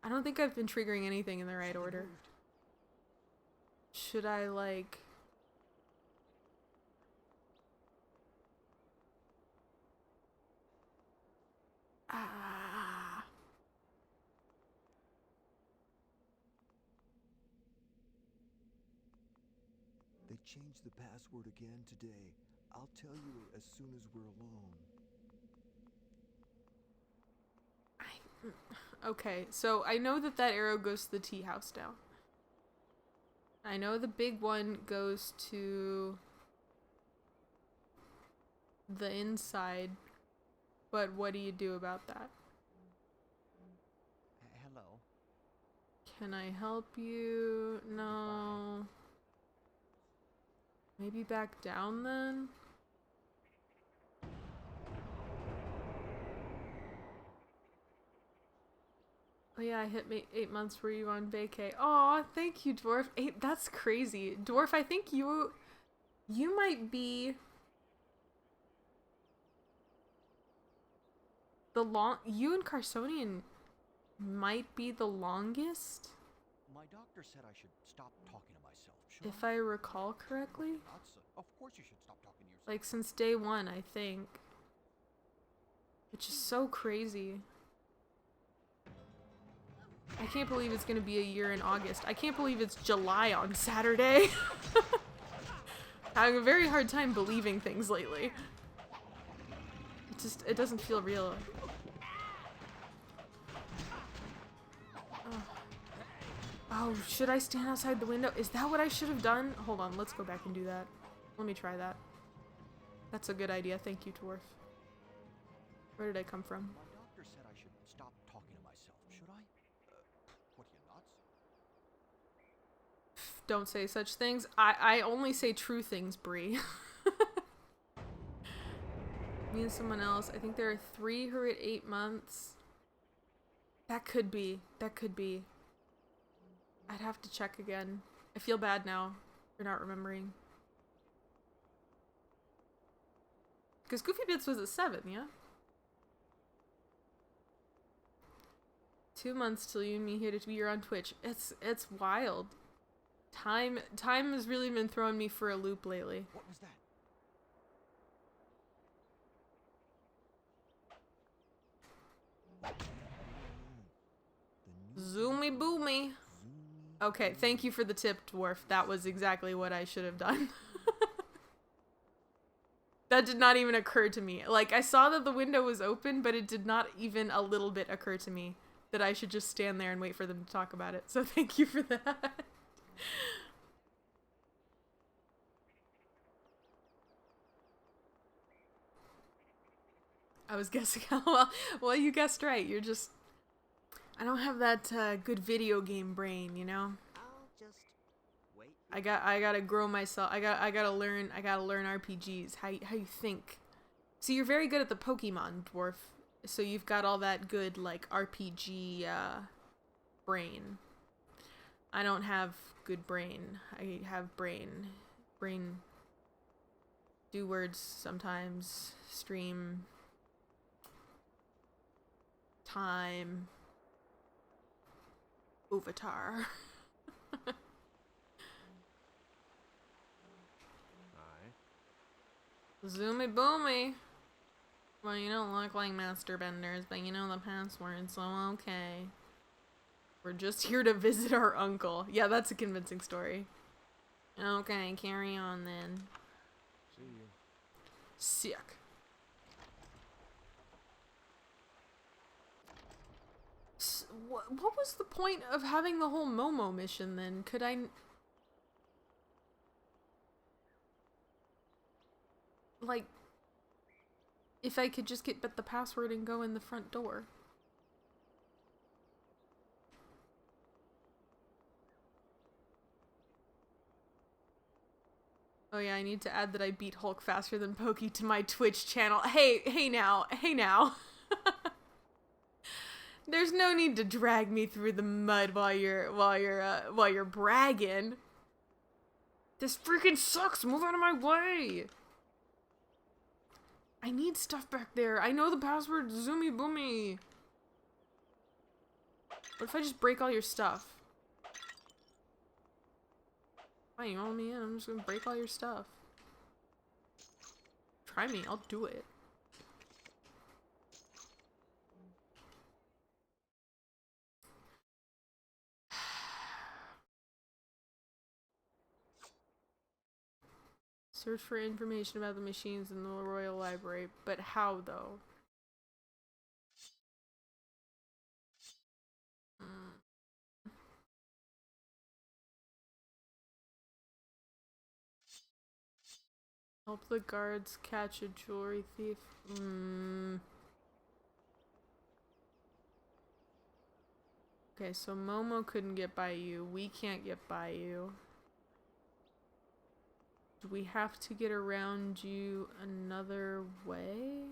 I don't think I've been triggering anything in the right order. Should I, like... Ah. They changed the password again today. I'll tell you it as soon as we're alone. Okay, so I know that arrow goes to the tea house now. I know the big one goes to the inside, but what do you do about that? Hello. Can I help you? No. Maybe back down then? Oh yeah, I hit 8 months. Were you on vacay? Aw, thank you, Dwarf. 8, that's crazy. Dwarf, I think you might be... You and Carsonian might be the longest, My doctor said I should stop talking to myself. Should if I recall correctly. Nuts. Of course you should stop talking to yourself. Like since day one, I think. Which is so crazy. I can't believe it's gonna be a year in August. I can't believe it's July on Saturday. Having a very hard time believing things lately. It doesn't feel real. Oh, should I stand outside the window? Is that what I should have done? Hold on, let's go back and do that. Let me try that. That's a good idea. Thank you, Dwarf. Where did I come from? My doctor said I should stop talking to myself. Should I? What, you nuts? Don't say such things. I only say true things, Bree. Me and someone else. I think there are 3 who are at 8 months. That could be. That could be. I'd have to check again. I feel bad now for not remembering. Because Goofy Bits was at 7, yeah? 2 months till you and me hit a year on Twitch. It's wild. Time has really been throwing me for a loop lately. What was that? Zoomy boomy. Okay, thank you for the tip, Dwarf. That was exactly what I should have done. That did not even occur to me. Like, I saw that the window was open, but it did not even a little bit occur to me that I should just stand there and wait for them to talk about it. So thank you for that. I was guessing well, you guessed right. You're just... I don't have that good video game brain, you know? I'll just wait. I gotta grow myself. I gotta learn RPGs. How you think. See, you're very good at the Pokemon, Dwarf. So you've got all that good, like, RPG brain. I don't have good brain. I have brain. Do words sometimes. Stream. Time. Avatar. Zoomy boomy. Well, you don't look like Master Benders, but you know the password, so okay. We're just here to visit our uncle. Yeah, that's a convincing story. Okay, carry on then. See you. Sick. What was the point of having the whole Momo mission then? Could I... Like... If I could just get the password and go in the front door. Oh yeah, I need to add that I beat Hulk faster than Poky to my Twitch channel. Hey now. There's no need to drag me through the mud while you're bragging. This freaking sucks. Move out of my way. I need stuff back there. I know the password. Zoomy boomy. What if I just break all your stuff? Fine, you want me in? I'm just gonna break all your stuff. Try me. I'll do it. Search for information about the machines in the Royal Library, but how though? Help the guards catch a jewelry thief. Okay, so Momo couldn't get by you. We can't get by you. Do we have to get around you another way?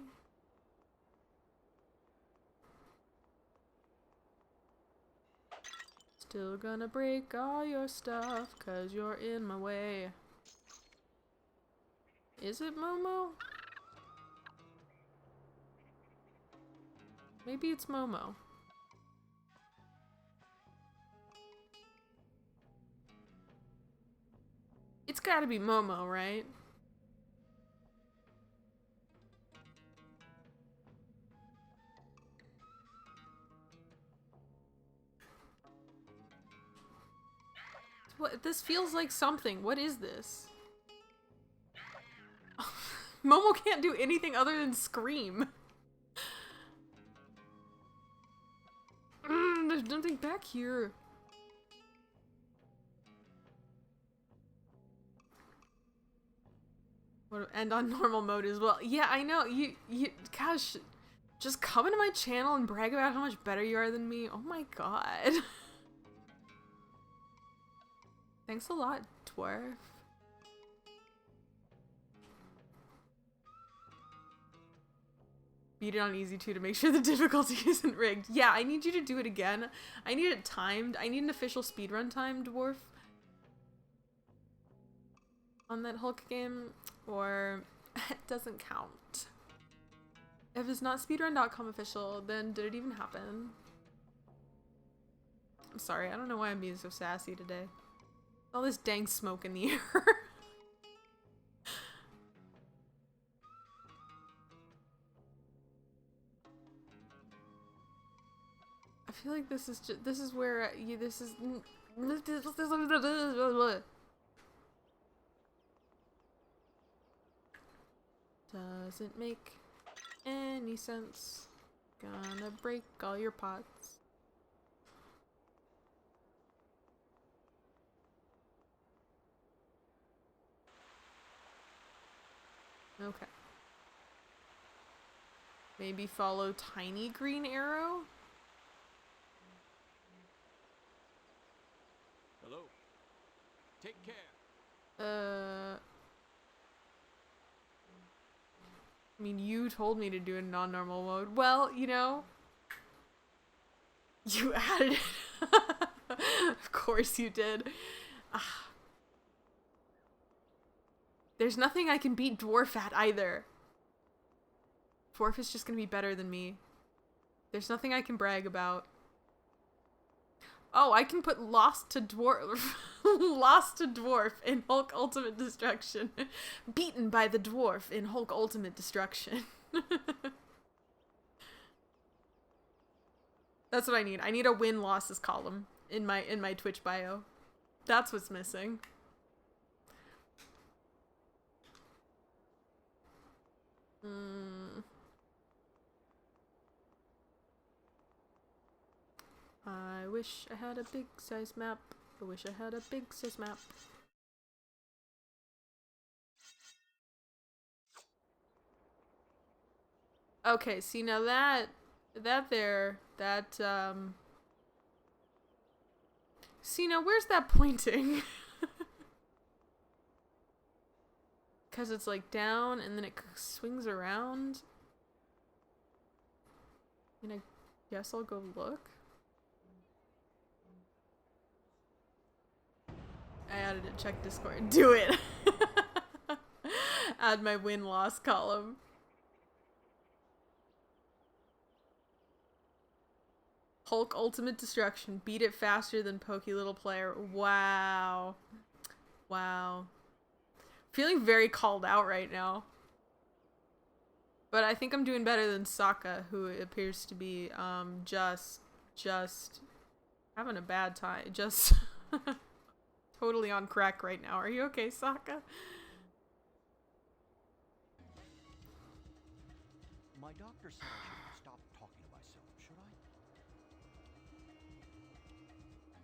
Still gonna break all your stuff 'cause you're in my way. Is it Momo? Maybe it's Momo. It's gotta be Momo, right? What? This feels like something. What is this? Momo can't do anything other than scream. There's nothing back here. And on normal mode as well. Yeah, I know. You, gosh, just come into my channel and brag about how much better you are than me. Oh my god. Thanks a lot, dwarf. Beat it on easy too to make sure the difficulty isn't rigged. Yeah, I need you to do it again. I need it timed. I need an official speedrun time, dwarf. On that Hulk game, or it doesn't count. If it's not speedrun.com official, then did it even happen? I'm sorry, I don't know why I'm being so sassy today. All this dang smoke in the air. I feel like this is just, this is where this is doesn't make any sense. Gonna break all your pots. Okay. Maybe follow tiny green arrow? Hello. Take care. I mean, you told me to do it in non-normal mode. Well, you know, you added it. Of course you did. There's nothing I can beat Dwarf at either. Dwarf is just gonna be better than me. There's nothing I can brag about. Oh, I can put Lost to Dwarf Lost to Dwarf in Hulk Ultimate Destruction. Beaten by the Dwarf in Hulk Ultimate Destruction. That's what I need. I need a win-losses column in my Twitch bio. That's what's missing. I wish I had a big size map. I wish I had a big size map. Okay, see now that see now where's that pointing? Cause it's like down and then it swings around. And I guess I'll go look. I added it, check Discord. Do it! Add my win-loss column. Hulk Ultimate Destruction. Beat it faster than Poky Little Player. Wow. Wow. Feeling very called out right now. But I think I'm doing better than Sokka, who appears to be just having a bad time. Just totally on crack right now. Are you okay, Sokka? My doctor said I should stop talking to myself. Should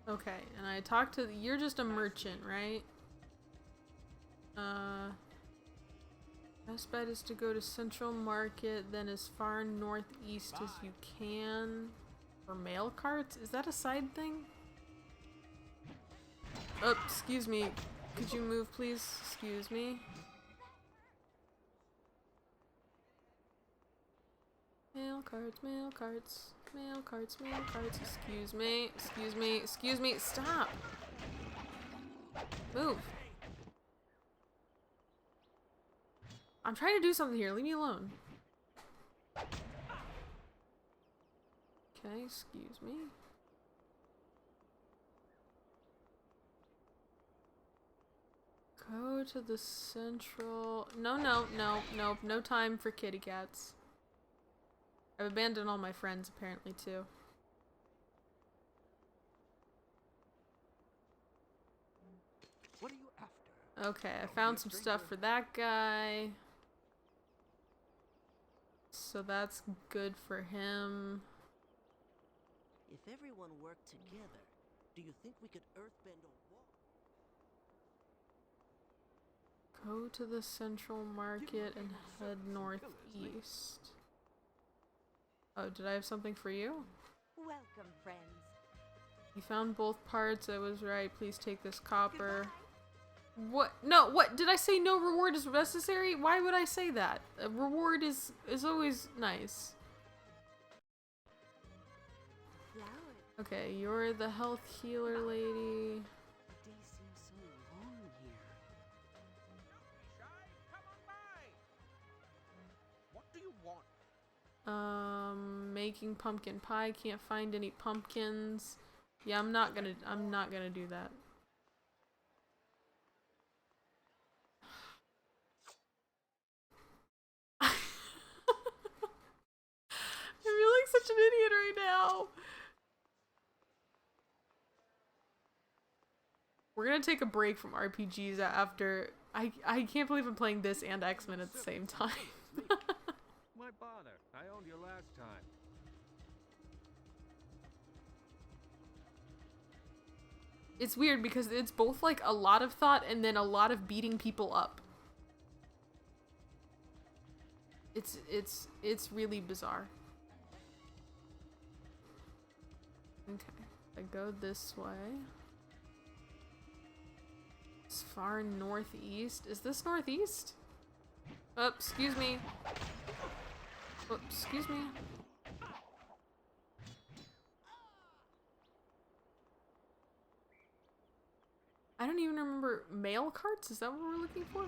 I? Okay, and I talked to you're just a merchant, right? Best bet is to go to Central Market, then as far northeast as you can. For mail carts? Is that a side thing? Oh, excuse me. Could you move, please? Excuse me. Mail carts, mail carts, mail carts, mail carts. Excuse me, excuse me, excuse me. Stop! Move. I'm trying to do something here. Leave me alone. Okay, excuse me. Go to the central... No time for kitty cats. I've abandoned all my friends, apparently, too. What are you after? Okay, I found some stuff for that guy. So that's good for him. If everyone worked together, do you think we could earthbend a wall? Go to the central market and head northeast. Oh, did I have something for you? Welcome, friends. You found both parts. I was right. Please take this copper. What? No, what? Did I say no reward is necessary? Why would I say that? A reward is always nice. Flowers. Okay, you're the health healer lady. The day seems so long here. Come on by. What do you want? Making pumpkin pie. Can't find any pumpkins. Yeah, I'm not gonna do that. I feel like such an idiot right now. We're gonna take a break from RPGs after. I can't believe I'm playing this and X-Men at the same time. My bother. I owned you last time. It's weird because it's both like a lot of thought and then a lot of beating people up. It's really bizarre. Okay, I go this way. It's far northeast. Is this northeast? Oh, excuse me. Oh, excuse me. I don't even remember mail carts? Is that what we're looking for?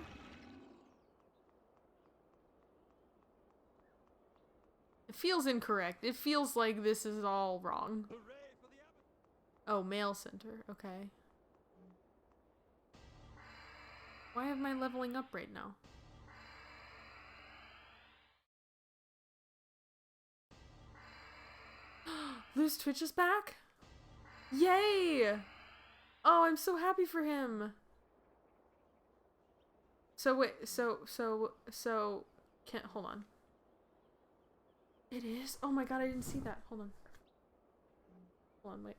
It feels incorrect. It feels like this is all wrong. Oh, mail center. Okay. Why am I leveling up right now? Lose Twitch is back? Yay! Oh, I'm so happy for him. So wait, so can't hold on. It is? Oh my god, I didn't see that. Hold on. Hold on, wait.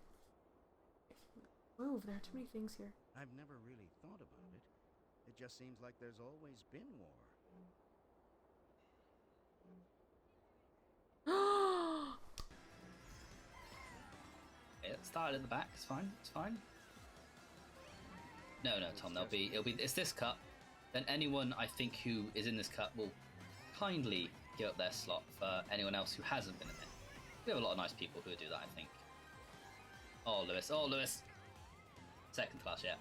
Move, there are too many things here. I've never really thought about it. It just seems like there's always been war. It started at the back, it's fine, it's fine. No, Tom, it's this cup. Then anyone I think who is in this cup will kindly give up their slot for anyone else who hasn't been in it. We have a lot of nice people who do that, I think. Oh, Lewis. Second class, yeah.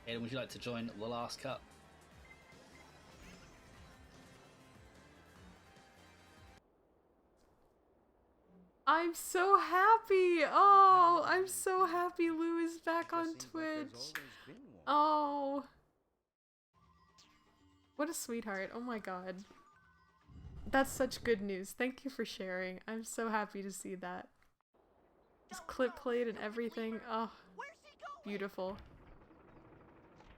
Aiden, would you like to join the last cup? I'm so happy! Oh, I'm so happy Lou is back on Twitch. Oh. What a sweetheart. Oh my god. That's such good news. Thank you for sharing. I'm so happy to see that. His clip played and everything. Oh, beautiful.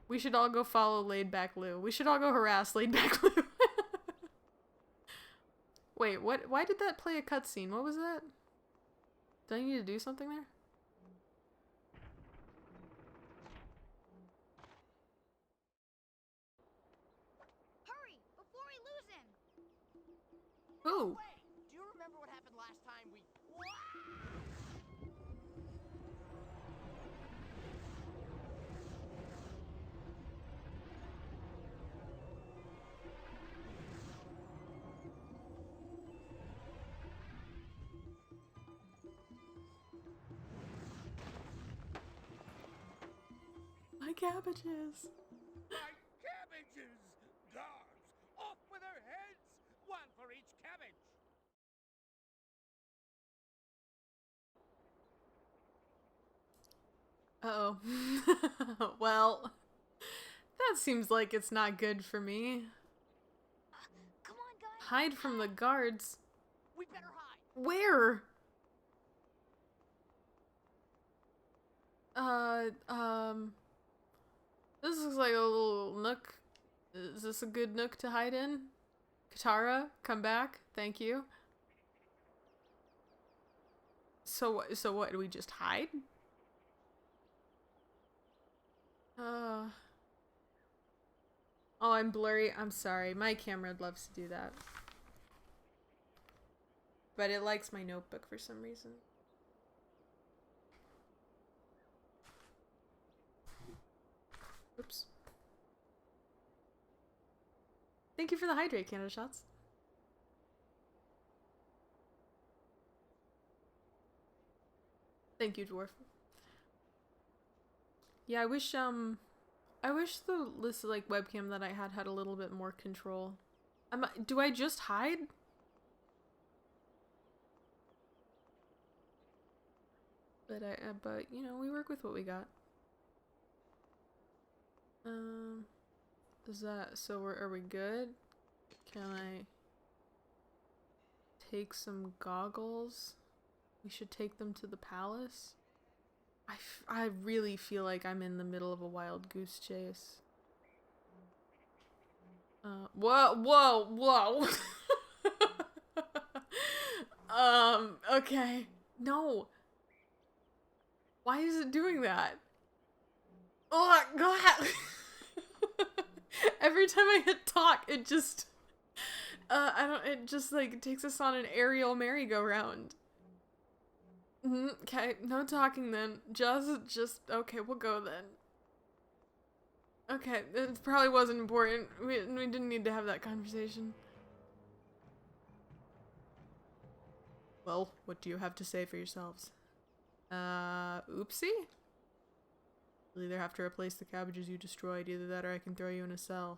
We should all go follow Laid Back Lou. We should all go harass Laid Back Lou. Wait, what? Why did that play a cutscene? What was that? Do I need to do something there? Hurry, before we lose him. Who? Wait, do you remember what happened last time we... My cabbages. My cabbages! Guards, off with their heads! One for each cabbage! Uh-oh. Well, that seems like it's not good for me. Come on, guys. Hide from the guards. We better hide. Where? This looks like a little nook. Is this a good nook to hide in? Katara, come back. Thank you. So what, do we just hide? Oh, I'm blurry. I'm sorry. My camera loves to do that. But it likes my notebook for some reason. Oops. Thank you for the hydrate, Canada Shots. Thank you, Dwarf. Yeah, I wish the list like webcam that I had a little bit more control. Do I just hide? But you know, we work with what we got. Are we good? Can I take some goggles? We should take them to the palace. I really feel like I'm in the middle of a wild goose chase. Whoa. Okay. No. Why is it doing that? Oh god. Every time I hit talk, it just it just like takes us on an aerial merry-go-round. Okay, no talking then. Just okay, we'll go then. Okay, it probably wasn't important. We didn't need to have that conversation. Well, what do you have to say for yourselves? Oopsie? You'll either have to replace the cabbages you destroyed, either that or I can throw you in a cell.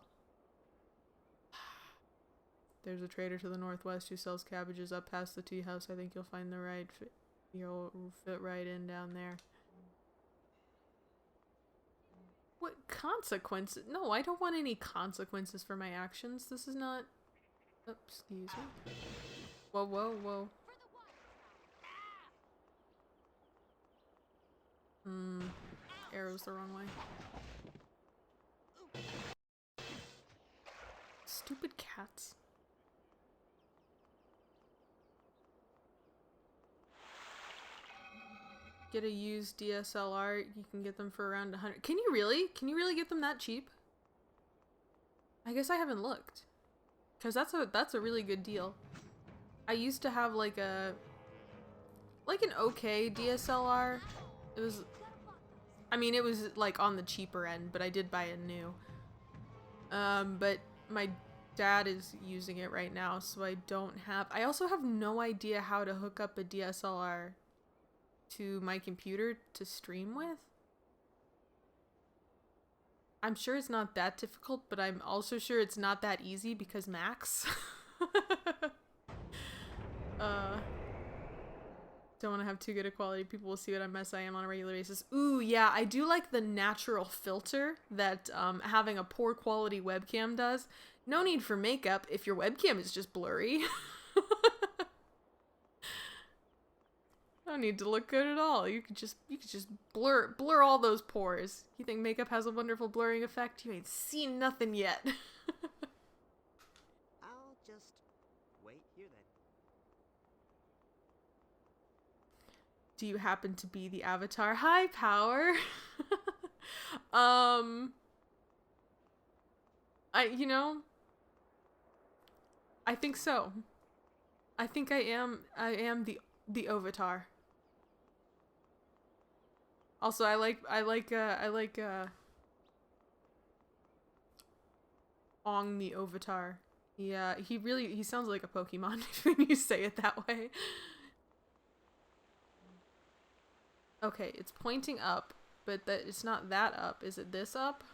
There's a trader to the northwest who sells cabbages up past the tea house. I think you'll find the right fit. You'll fit right in down there. What consequences? No, I don't want any consequences for my actions. This is not... Oh, excuse me. Whoa. Arrow's the wrong way. Stupid cats. Get a used DSLR. You can get them for around 100. Can you really? Can you really get them that cheap? I guess I haven't looked. Cause that's a really good deal. I used to have like an okay DSLR. It was like on the cheaper end, but I did buy it new. But my dad is using it right now, so I also have no idea how to hook up a DSLR to my computer to stream with. I'm sure it's not that difficult, but I'm also sure it's not that easy because Max. Don't want to have too good a quality. People will see what a mess I am on a regular basis. Ooh, yeah, I do like the natural filter that having a poor quality webcam does. No need for makeup if your webcam is just blurry. No need to look good at all. You could just blur all those pores. You think makeup has a wonderful blurring effect? You ain't seen nothing yet. I'll just wait here then. Do you happen to be the avatar? Hi, Power. I think so. I think I am the avatar. Also, I like Ong the Avatar. Yeah, he sounds like a Pokemon when you say it that way. Okay, it's pointing up, but it's not that up. Is it this up?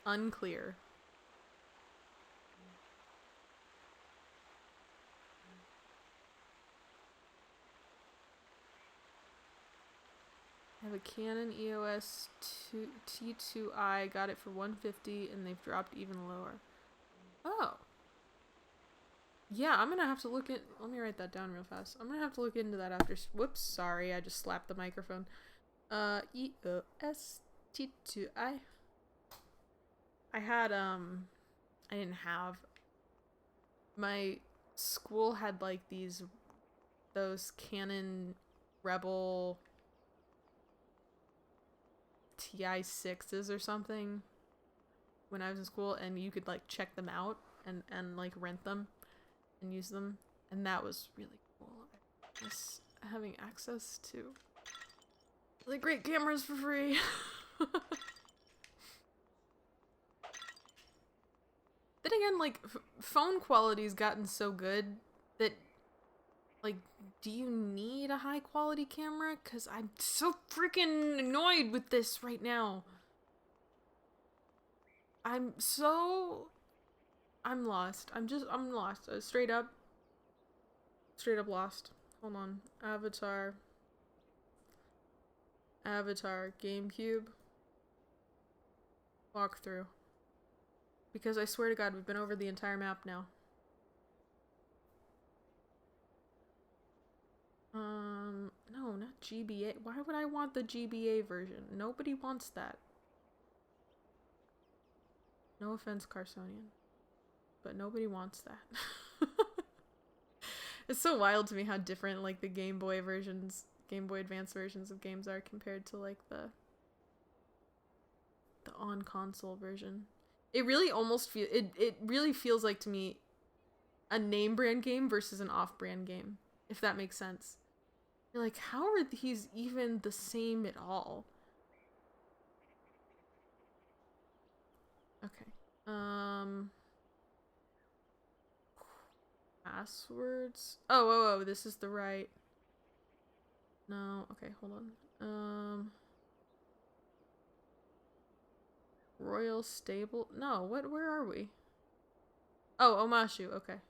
Unclear. have a Canon EOS T2i, got it for $150, and they've dropped even lower. Oh. Yeah, I'm gonna have to look at. Let me write that down real fast. I'm gonna have to look into that after. Whoops, sorry, I just slapped the microphone. EOS T2i. I had I didn't have. My school had like those Canon Rebel TI6s or something when I was in school, and you could like check them out and like rent them and use them, and that was really cool. Just having access to really great cameras for free. Then again, like, phone quality's gotten so good that, like, do you need a high quality camera? Cause I'm so freaking annoyed with this right now. I'm lost. I'm lost. Straight up lost. Hold on. Avatar, GameCube, walkthrough. Because I swear to God, we've been over the entire map now. No, not GBA. Why would I want the GBA version? Nobody wants that. No offense, Carsonian. But nobody wants that. It's so wild to me how different, like, the Game Boy Advance versions of games are compared to, like, the on-console version. It really almost it really feels like to me a name brand game versus an off-brand game, if that makes sense. You're like, how are these even the same at all? Okay. Passwords. Oh, this is the right. No, okay, hold on. Royal Stable. No, where are we? Oh, o-maze-shu, okay.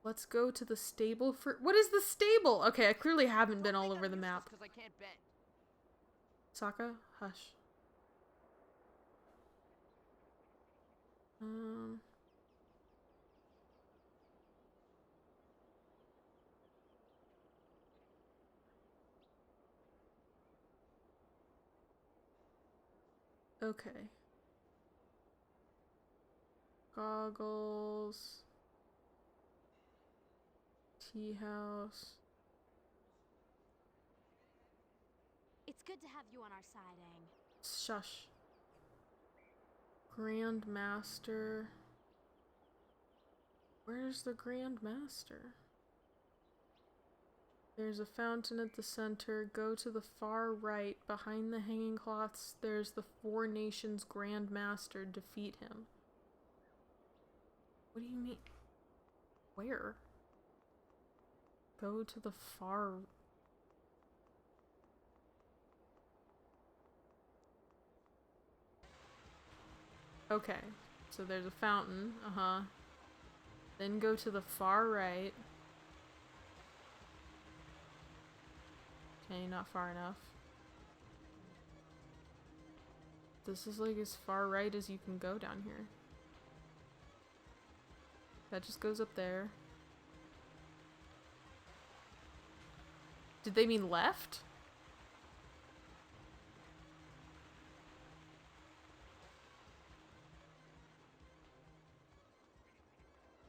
Let's go to the stable for. What is the stable? Okay, I clearly haven't been all over the map. I can't bet. Sokka, hush. Okay. Goggles. Tea house. It's good to have you on our side, Aang. Shush. Grand Master. Where's the Grand Master? There's a fountain at the center. Go to the far right. Behind the hanging cloths, there's the Four Nations Grand Master. Defeat him. What do you mean? Where? Go to the far... Okay. So there's a fountain. Uh-huh. Then go to the far right. Okay, not far enough. This is like as far right as you can go down here. That just goes up there. Did they mean left?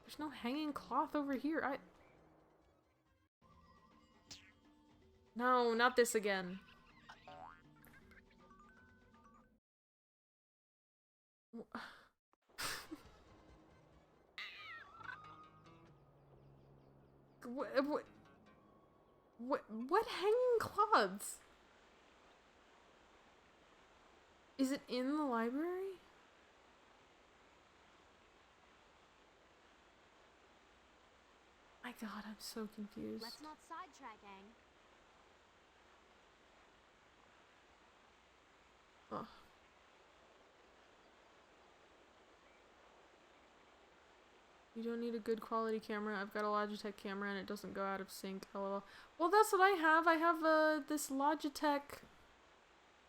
There's no hanging cloth over here. No, not this again. What hanging cloths? Is it in the library? My God, I'm so confused. Let's not sidetrack, Aang. Ugh. You don't need a good quality camera. I've got a Logitech camera and it doesn't go out of sync. LOL. Well, that's what I have. I have this Logitech.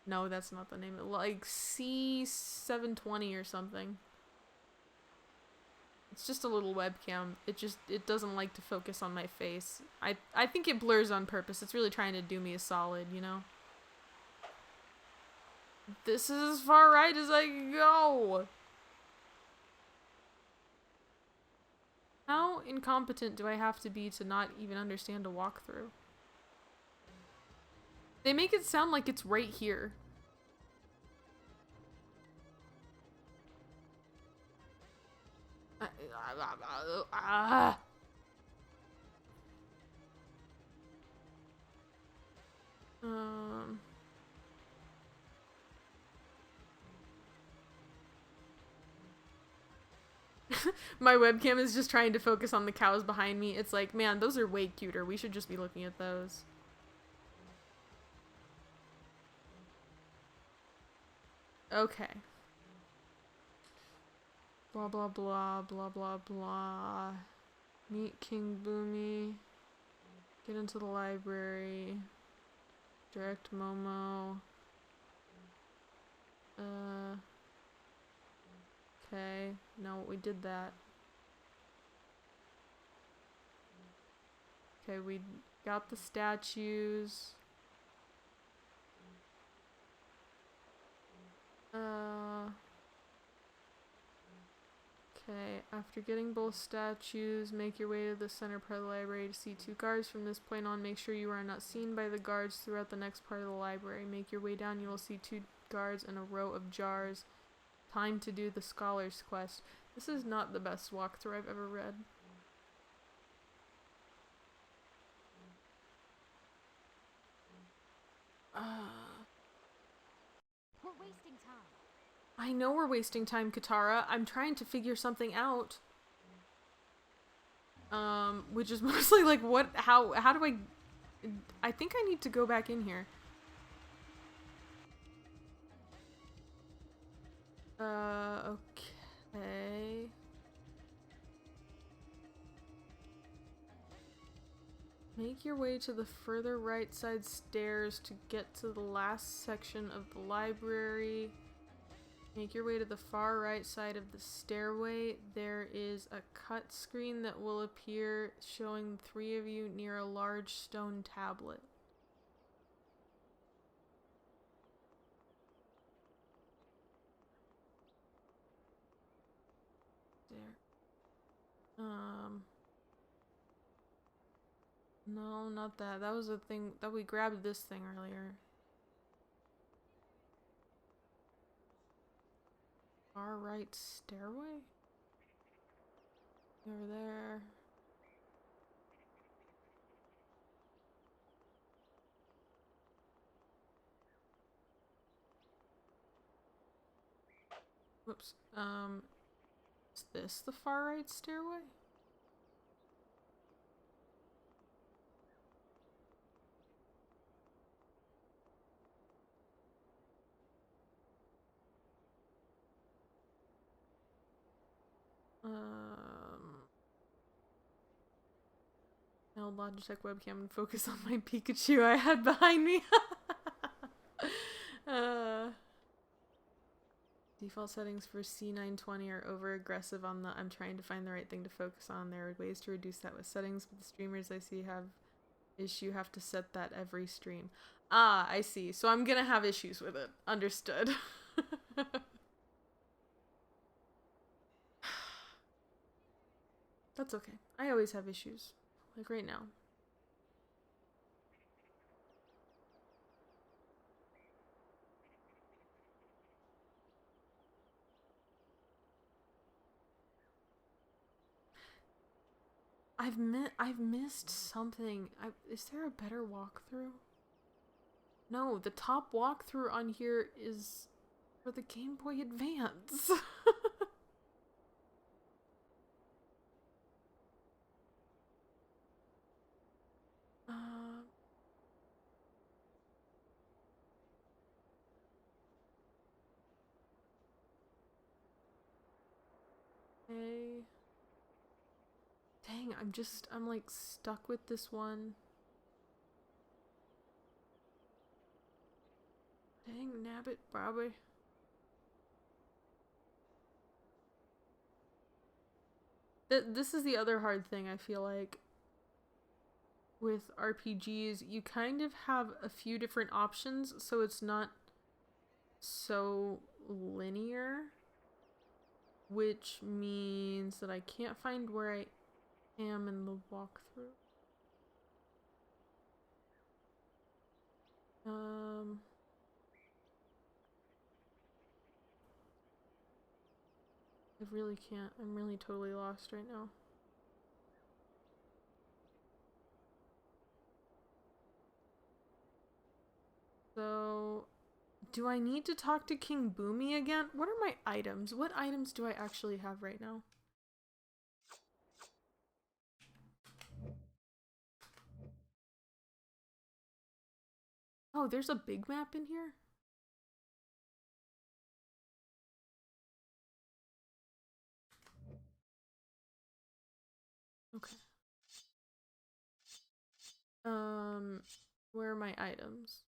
No, that's not the name. Like C720 or something. It's just a little webcam. It doesn't like to focus on my face. I think it blurs on purpose. It's really trying to do me a solid, you know? This is as far right as I can go. How incompetent do I have to be to not even understand a walkthrough? They make it sound like it's right here. My webcam is just trying to focus on the cows behind me. It's like, man, those are way cuter. We should just be looking at those. Okay. Blah, blah, blah, blah, blah, blah. Meet King Boomy. Get into the library. Direct Momo. Okay. No, we did that. Okay, we got the statues. Okay, after getting both statues, make your way to the center part of the library to see 2 guards. From this point on, make sure you are not seen by the guards throughout the next part of the library. Make your way down, you will see 2 guards and a row of jars. Time to do the Scholar's Quest. This is not the best walkthrough I've ever read. We're wasting time. I know we're wasting time, Katara. I'm trying to figure something out. Which is mostly like how do I think I need to go back in here. Okay. Make your way to the further right side stairs to get to the last section of the library. Make your way to the far right side of the stairway. There is a cut screen that will appear showing 3 of you near a large stone tablet. There. No, not that. That was the thing that we grabbed this thing earlier. Far right stairway? Over there. Whoops. Is this the far right stairway? Now Logitech webcam and focus on my Pikachu I had behind me. Default settings for C920 are over aggressive on the I'm trying to find the right thing to focus on. There are ways to reduce that with settings, but the streamers I see have have to set that every stream. Ah, I see. So I'm gonna have issues with it. Understood. That's okay. I always have issues. Like right now. I've missed something. Is there a better walkthrough? No, the top walkthrough on here is for the Game Boy Advance. Okay. Dang, I'm like stuck with this one. Dang, nabbit, Bobby. This is the other hard thing, I feel like. With RPGs, you kind of have a few different options, so it's not so linear. Which means that I can't find where I am in the walkthrough. I really can't. I'm really totally lost right now. So, do I need to talk to King Boomy again? What are my items? What items do I actually have right now? Oh, there's a big map in here? Okay. Where are my items?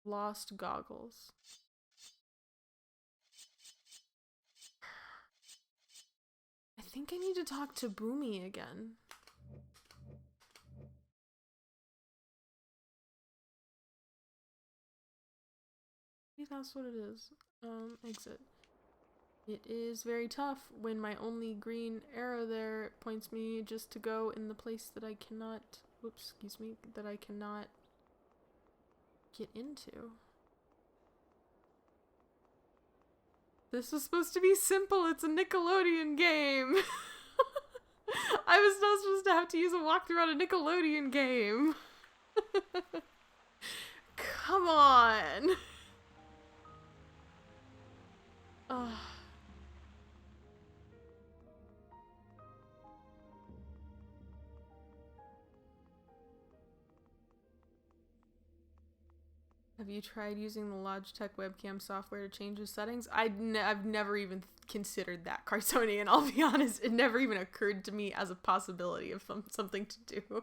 Lost goggles. I think I need to talk to Boomy again. Maybe that's what it is. Exit. It is very tough when my only green arrow there points me just to go in the place that I cannot, whoops, excuse me, that I cannot get into. This was supposed to be simple, it's a Nickelodeon game! I was not supposed to have to use a walkthrough on a Nickelodeon game! Come on! Ugh. Have you tried using the Logitech webcam software to change the settings? I've never even considered that, Cartonian, I'll be honest. It never even occurred to me as a possibility of something to do.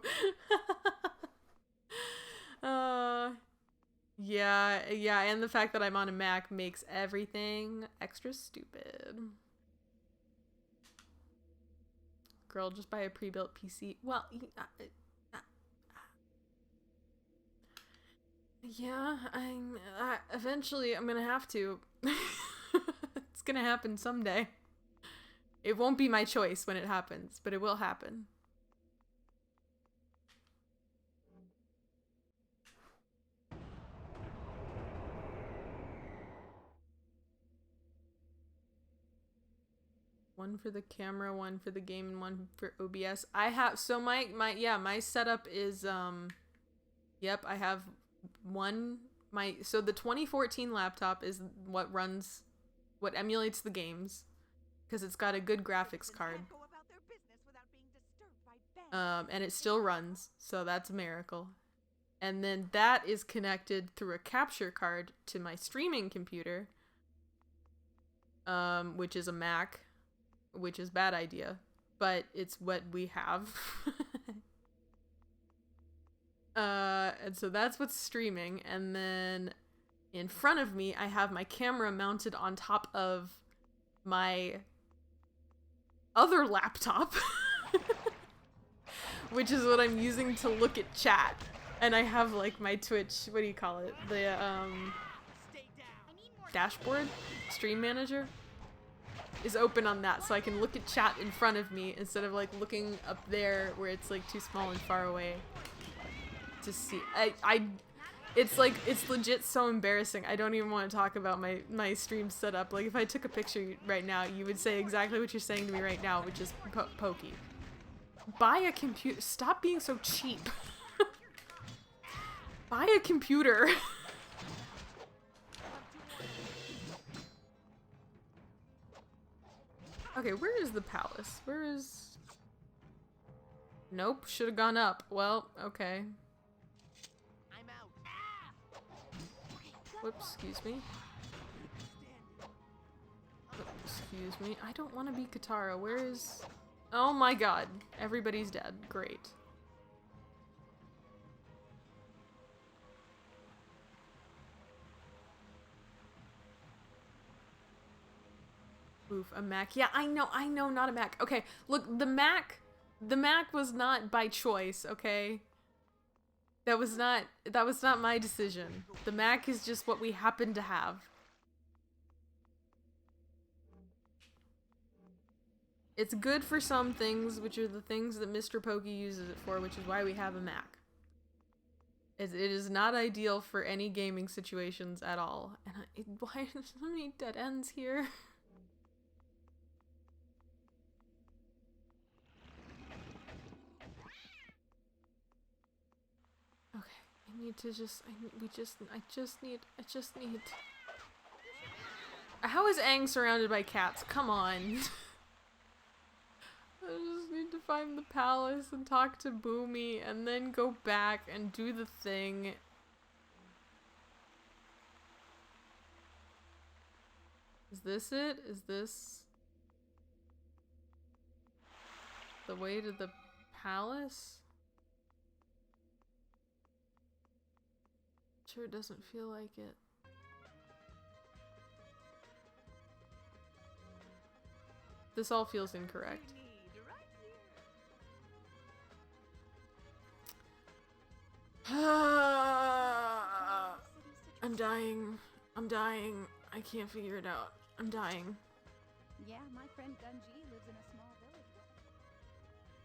Yeah, and the fact that I'm on a Mac makes everything extra stupid. Girl, just buy a pre-built PC. Well, yeah, eventually I'm gonna have to. It's gonna happen someday. It won't be my choice when it happens, but it will happen. One for the camera, one for the game, and one for OBS. I have, so my setup is, yep, I have one, so the 2014 laptop is what emulates the games, because it's got a good graphics card. And it still runs, so that's a miracle. And then that is connected through a capture card to my streaming computer, which is a Mac, which is a bad idea, but it's what we have. And so that's what's streaming, and then in front of me I have my camera mounted on top of my other laptop, which is what I'm using to look at chat. And I have like my Twitch, what do you call it? The dashboard? Stream manager? Is open on that, so I can look at chat in front of me instead of like looking up there where it's like too small and far away to see. It's like, it's legit so embarrassing. I don't even want to talk about my stream setup. Like if I took a picture right now, you would say exactly what you're saying to me right now, which is Poky. Buy a computer. Stop being so cheap. Buy a computer. Okay, where is the palace? Where is... Nope, should have gone up. Well, okay. I'm out. Whoops, excuse me. confuse me. I don't want to be Katara. Where is... Oh my god. Everybody's dead. Great. Oof, a Mac. Yeah, I know, not a Mac. Okay, look, the Mac was not by choice, okay? That was not my decision. The Mac is just what we happen to have. It's good for some things, which are the things that Mr. Poky uses it for, which is why we have a Mac. It is not ideal for any gaming situations at all. And why are there so many dead ends here? Okay, I need to just, I just need. How is Aang surrounded by cats? Come on. I just need to find the palace and talk to Boomy and then go back and do the thing. Is this it? Is this the way to the palace? Sure doesn't feel like it. This all feels incorrect. I'm dying. I'm dying. I can't figure it out. I'm dying. Yeah, my friend Gunji lives in a small village.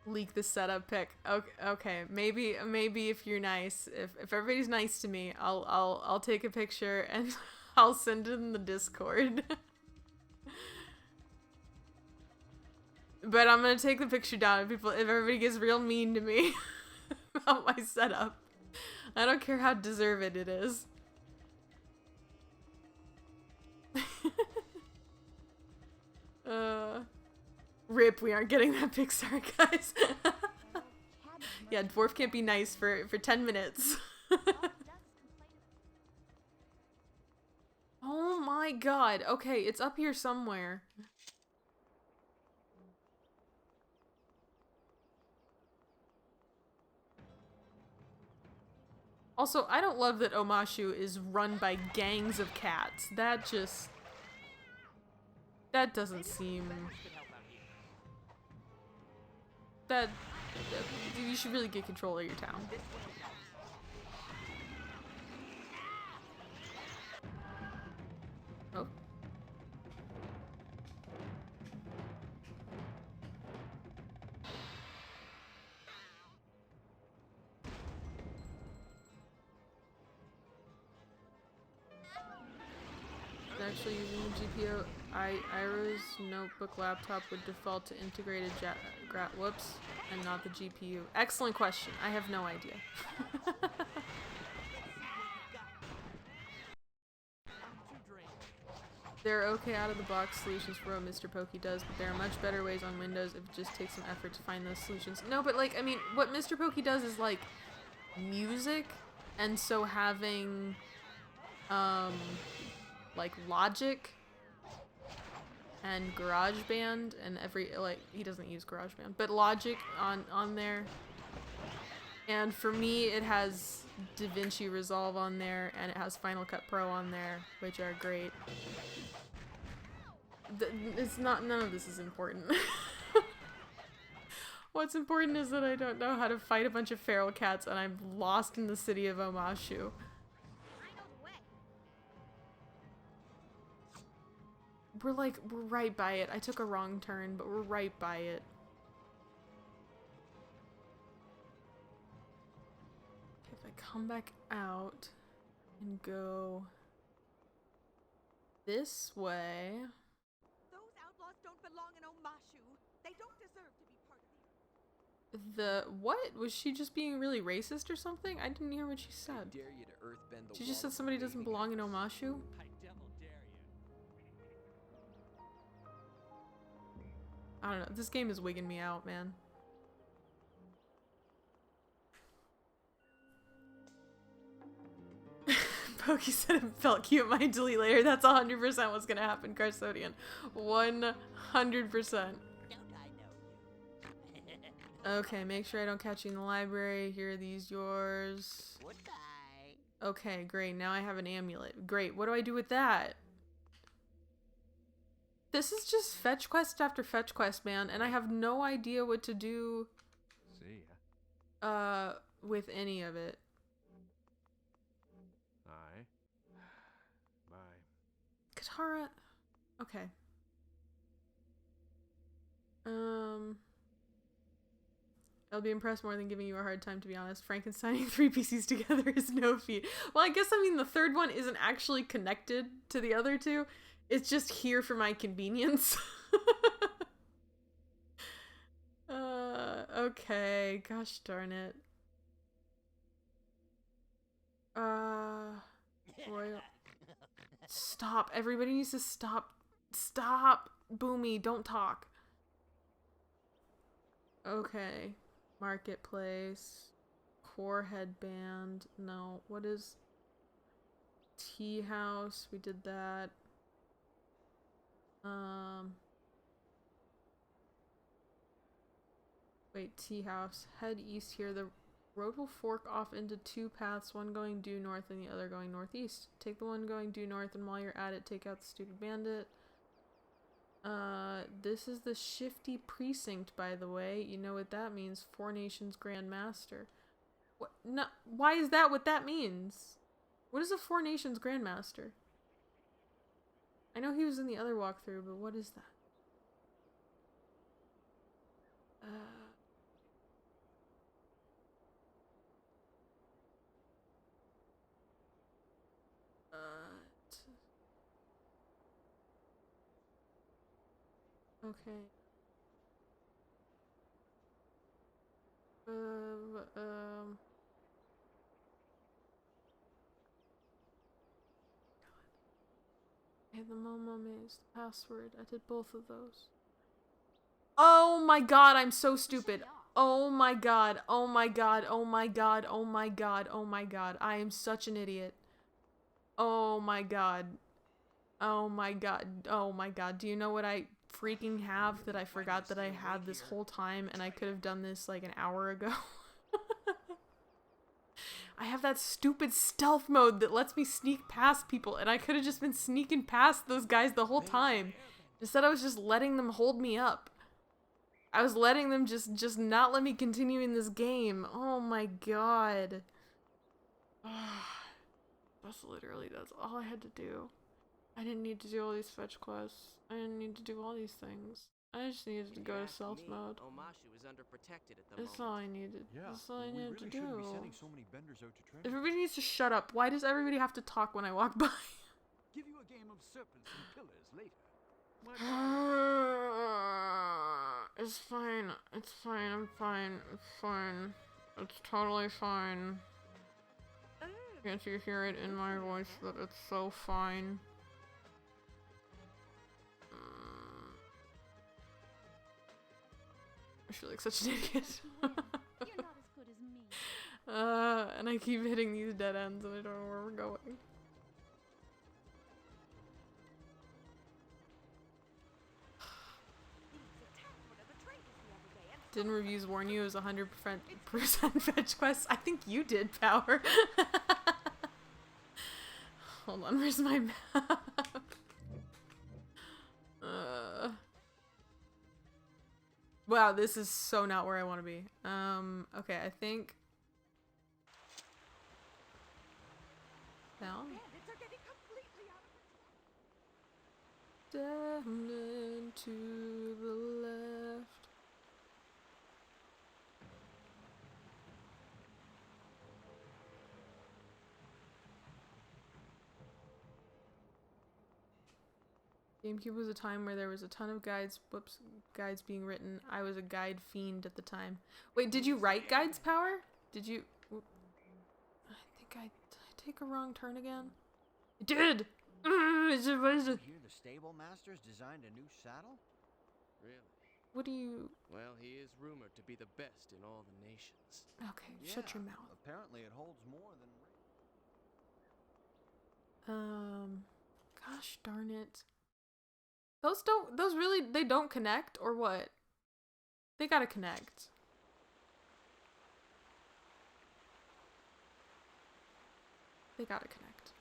Leak the setup pic. Okay. Maybe if you're nice, if everybody's nice to me, I'll take a picture and I'll send it in the Discord. But I'm gonna take the picture down if everybody gets real mean to me about my setup. I don't care how deserved it is. Rip, we aren't getting that Pixar, guys. Yeah, Dwarf can't be nice for 10 minutes. Oh my god. Okay, it's up here somewhere. Also, I don't love that o-maze-shu is run by gangs of cats. That doesn't seem... You should really get control of your town. Oh. Actually using the GPU, Iroh's notebook laptop would default to integrated whoops, and not the GPU. Excellent question. I have no idea. There are okay out-of-the-box solutions for what Mr. Poky does, but there are much better ways on Windows if it just takes some effort to find those solutions. No, but like, I mean, what Mr. Poky does is like music, and so having like Logic and GarageBand and he doesn't use GarageBand, but Logic on there. And for me, it has DaVinci Resolve on there, and it has Final Cut Pro on there, which are great. None of this is important. What's important is that I don't know how to fight a bunch of feral cats, and I'm lost in the city of o-maze-shu. We're right by it. I took a wrong turn, but we're right by it. Okay, if I come back out and go this way. Those outlaws don't belong in o-maze-shu. They don't deserve to be part of What? Was she just being really racist or something? I didn't hear what she said. I dare you to earthbend the She just said somebody doesn't belong in o-maze-shu? I don't know. This game is wigging me out, man. Poky said it felt cute. Might delete later. That's 100% what's gonna happen, Carsodian. 100%. Okay, make sure I don't catch you in the library. Here are these yours. Goodbye. Okay, great. Now I have an amulet. Great. What do I do with that? This is just fetch quest after fetch quest, man, and I have no idea what to do. See ya. With any of it. Aye. Bye. Katara. Okay. I'll be impressed more than giving you a hard time, to be honest. Frankensteining 3 PCs together is no feat. Well, I guess, I mean, the third one isn't actually connected to the other two. It's just here for my convenience. Okay. Gosh darn it. Royal. Stop. Everybody needs to stop. Stop. Boomy, don't talk. Okay. Marketplace. Core headband. No. What is... Tea house. We did that. Wait, tea house. Head east here. The road will fork off into 2 paths, one going due north and the other going northeast. Take the one going due north, and while you're at it, take out the stupid bandit. This is the Shifty Precinct, by the way. You know what that means. 4 Nations Grand Master. What? No, why is that what that means? What is a 4 Nations Grand Master? I know he was in the other walkthrough, but what is that? Okay. Okay, the Momo Maze, the password. I did both of those. Oh my god, I'm so stupid. Oh my god, oh my god, oh my god, oh my god, oh my god. I am such an idiot. Oh my god. Oh my god, oh my god. Do you know what I freaking have that I forgot that I had this whole time, and I could have done this like an hour ago? I have that stupid stealth mode that lets me sneak past people, and I could have just been sneaking past those guys the whole time. Instead, I was just letting them hold me up. I was letting them just not let me continue in this game. Oh my god. That's all I had to do. I didn't need to do all these fetch quests. I didn't need to do all these things. I just needed to go to stealth mode. o-mashu is underprotected at the That's all I needed. Yeah, That's all I needed to do. Shouldn't be sending so many benders out to train. Everybody needs to shut up. Why does everybody have to talk when I walk by? Give you a game of serpents and pillars later. It's fine. It's fine. I'm fine. It's fine. It's totally fine. Can't you hear it in my voice that it's so fine? I feel like such an idiot. You're not as good as me. And I keep hitting these dead ends and I don't know where we're going. Didn't reviews warn you it was 100% fetch quests? I think you did, Power. Hold on, where's my map? Wow, this is so not where I want to be. Okay, I think... Down? Down and to the left. GameCube was a time where there was a ton of guides being written. I was a guide fiend at the time. Wait, did you write guides, Power? Did you... I think I take a wrong turn again? I did! Hear the stable master's designed a new saddle? Really? What do you... Well, he is rumored to be the best in all the nations. Okay, shut your mouth. Apparently it holds more than... Gosh darn it. Those really, they don't connect, or what? They gotta connect. They gotta connect.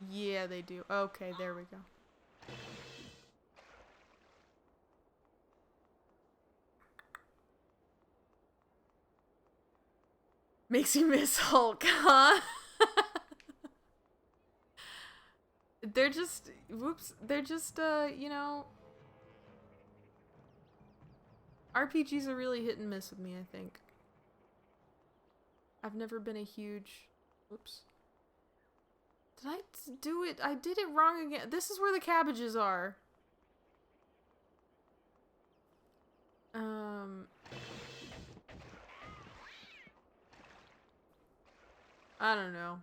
Yeah, they do. Okay, there we go. Makes you miss Hulk, huh? They're just, whoops, they're just, you know, RPGs are really hit and miss with me, I think. I've never been a huge, whoops. Did I do it? I did it wrong again. This is where the cabbages are. I don't know.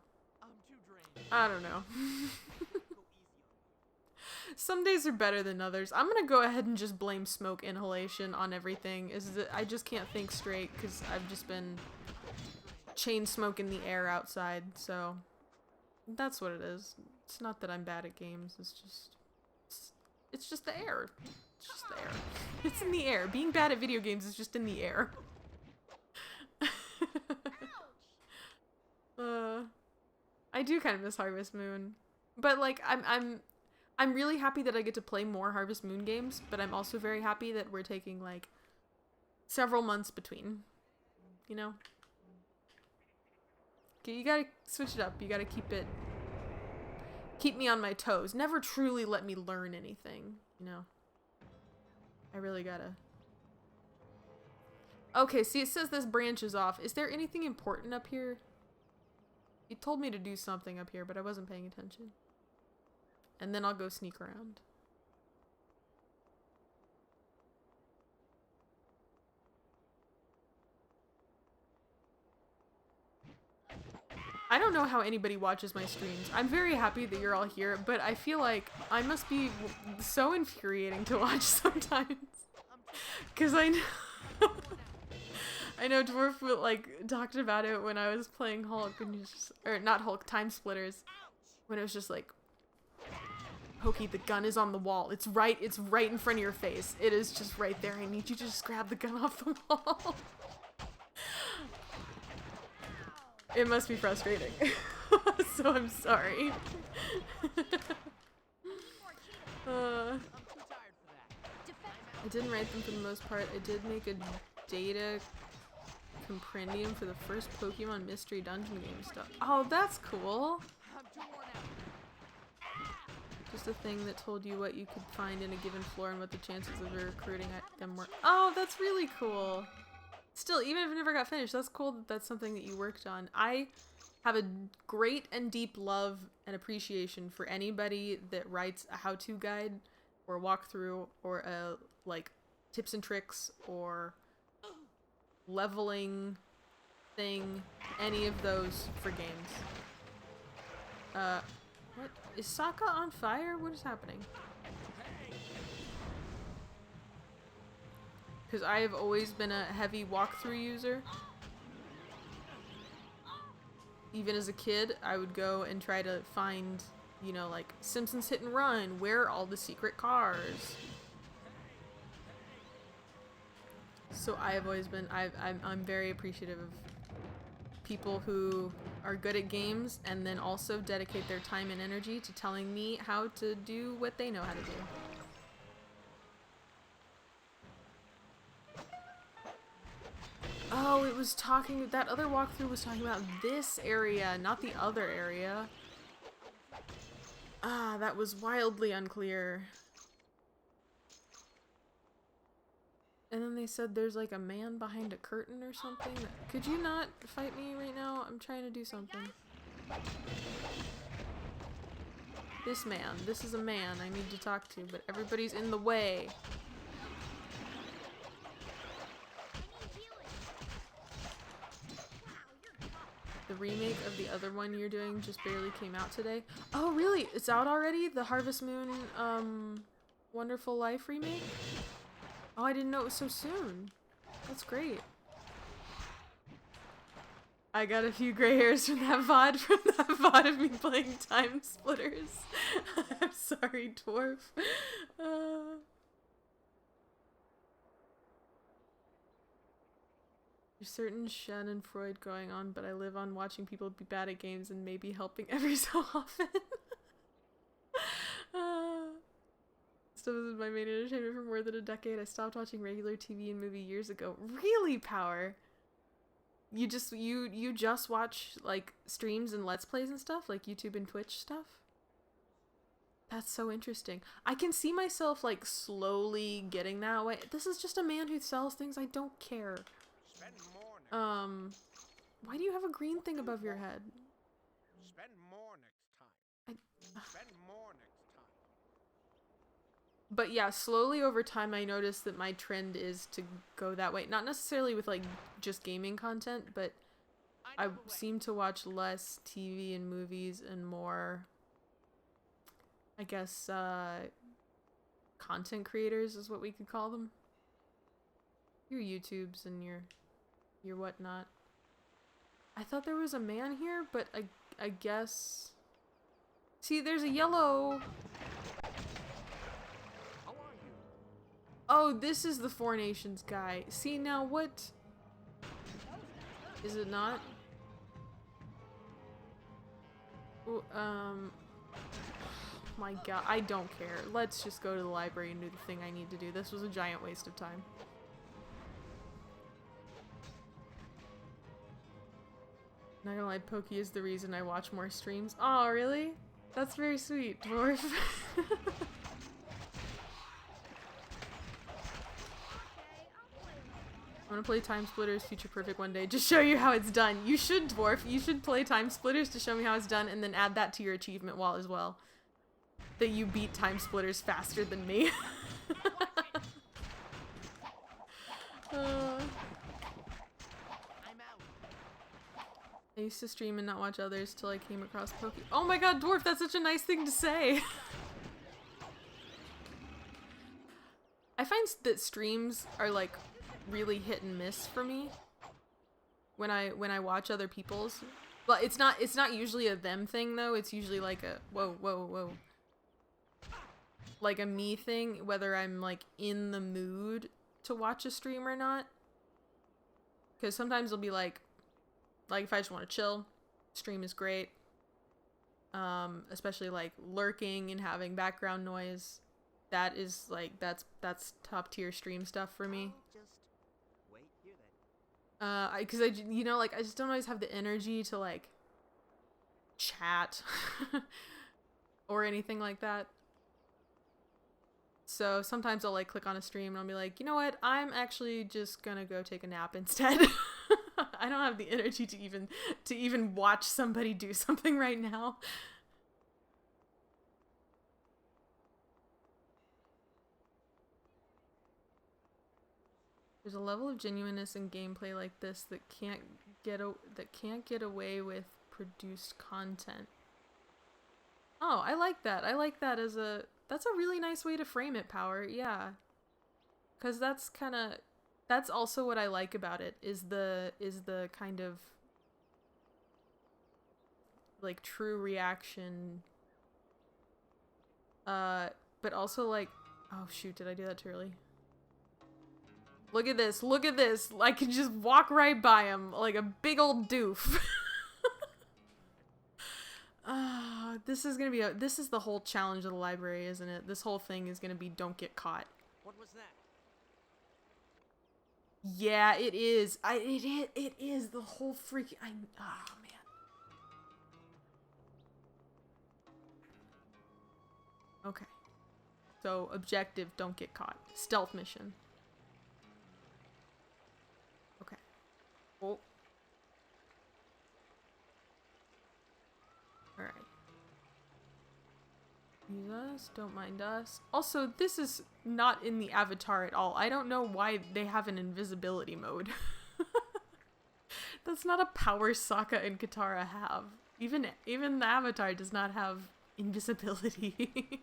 I don't know. Some days are better than others. I'm gonna go ahead and just blame smoke inhalation on everything. I just can't think straight because I've just been chain smoking the air outside, so that's what it is. It's not that I'm bad at games, it's just the air. It's just the air. It's in the air. Being bad at video games is just in the air. I do kind of miss Harvest Moon. But like I'm really happy that I get to play more Harvest Moon games, but I'm also very happy that we're taking like several months between. You know? Okay, you gotta switch it up. You gotta keep me on my toes. Never truly let me learn anything, you know? I really gotta. Okay, see, it says this branch is off. Is there anything important up here? He told me to do something up here, but I wasn't paying attention. And then I'll go sneak around. I don't know how anybody watches my streams. I'm very happy that you're all here, but I feel like I must be so infuriating to watch sometimes. Because I know... I know Dwarf like talked about it when I was playing Hulk, and he's just, or not Hulk, Time Splitters, when it was just like, Poky, the gun is on the wall. It's right in front of your face. It is just right there. I need you to just grab the gun off the wall. It must be frustrating. So I'm sorry. I didn't write them for the most part. I did make a data compendium for the first Pokemon Mystery Dungeon game stuff. Oh, that's cool. Just a thing that told you what you could find in a given floor and what the chances of recruiting them were. Oh, that's really cool. Still, even if it never got finished, that's cool that that's something that you worked on. I have a great and deep love and appreciation for anybody that writes a how-to guide or a walkthrough or a, like, tips and tricks or leveling thing, any of those for games. What? Is Sokka on fire? What is happening? Because I have always been a heavy walkthrough user. Even as a kid, I would go and try to find, you know, like, Simpsons Hit and Run, where are all the secret cars? So I have always been, I'm very appreciative of people who are good at games and then also dedicate their time and energy to telling me how to do what they know how to do. Oh, it was talking, that other walkthrough was talking about this area, not the other area. Ah, that was wildly unclear. And then they said there's like a man behind a curtain or something. Could you not fight me right now? I'm trying to do something. This man. This is a man I need to talk to, but everybody's in the way. The remake of the other one you're doing just barely came out today. Oh, really? It's out already? The Harvest Moon, Wonderful Life remake? Oh, I didn't know it was so soon. That's great. I got a few gray hairs from that VOD of me playing Time Splitters. I'm sorry, dwarf. There's certain Schadenfreude going on, but I live on watching people be bad at games and maybe helping every so often. Stuff is my main entertainment for more than a decade. I stopped watching regular TV and movie years ago. Really, Power? You just watch like streams and let's plays and stuff, like YouTube and Twitch stuff? That's so interesting. I can see myself like slowly getting that way. This is just a man who sells things. I don't care. Why do you have a green thing above your head? Spend more next time. Spend more next time. But yeah, slowly over time I noticed that my trend is to go that way. Not necessarily with like just gaming content, but I seem to watch less TV and movies and more, I guess, content creators is what we could call them. Your YouTubes and your whatnot. I thought there was a man here, but I guess... See, there's a yellow... Oh, this is the Four Nations guy. See, now what... Is it not? Ooh, my god, I don't care. Let's just go to the library and do the thing I need to do. This was a giant waste of time. Not gonna lie, Poky is the reason I watch more streams. Oh, really? That's very sweet, dwarf. I'm gonna play Time Splitters Future Perfect one day. Just show you how it's done. You should, dwarf. You should play Time Splitters to show me how it's done, and then add that to your achievement wall as well. That you beat Time Splitters faster than me. I used to stream and not watch others till I came across Poky. Oh my god, dwarf, that's such a nice thing to say. I find that streams are like really hit and miss for me when I watch other people's. But it's not usually a them thing though. It's usually like a whoa. Like a me thing, whether I'm like in the mood to watch a stream or not. Because sometimes it'll be like if I just want to chill, stream is great. Especially like lurking and having background noise. That is like, that's top tier stream stuff for me. Because I just don't always have the energy to like chat or anything like that. So sometimes I'll like click on a stream and I'll be like, you know what? I'm actually just gonna go take a nap instead. I don't have the energy to even watch somebody do something right now. There's a level of genuineness in gameplay like this that can't get away with produced content. Oh, I like that. I like that as that's a really nice way to frame it, Power. Yeah. 'Cause that's also what I like about it, is the kind of like true reaction. But also like, oh shoot, did I do that too early? Look at this, look at this. I can just walk right by him like a big old doof. This is gonna be this is the whole challenge of the library, isn't it? This whole thing is gonna be don't get caught. What was that? Yeah, it is. It is the whole freaking. Oh man. Okay. So objective, don't get caught. Stealth mission. Okay. Oh. All right. Use us, don't mind us. Also, this is not in the avatar at all. I don't know why they have an invisibility mode. That's not a power Sokka and Katara have. Even the avatar does not have invisibility.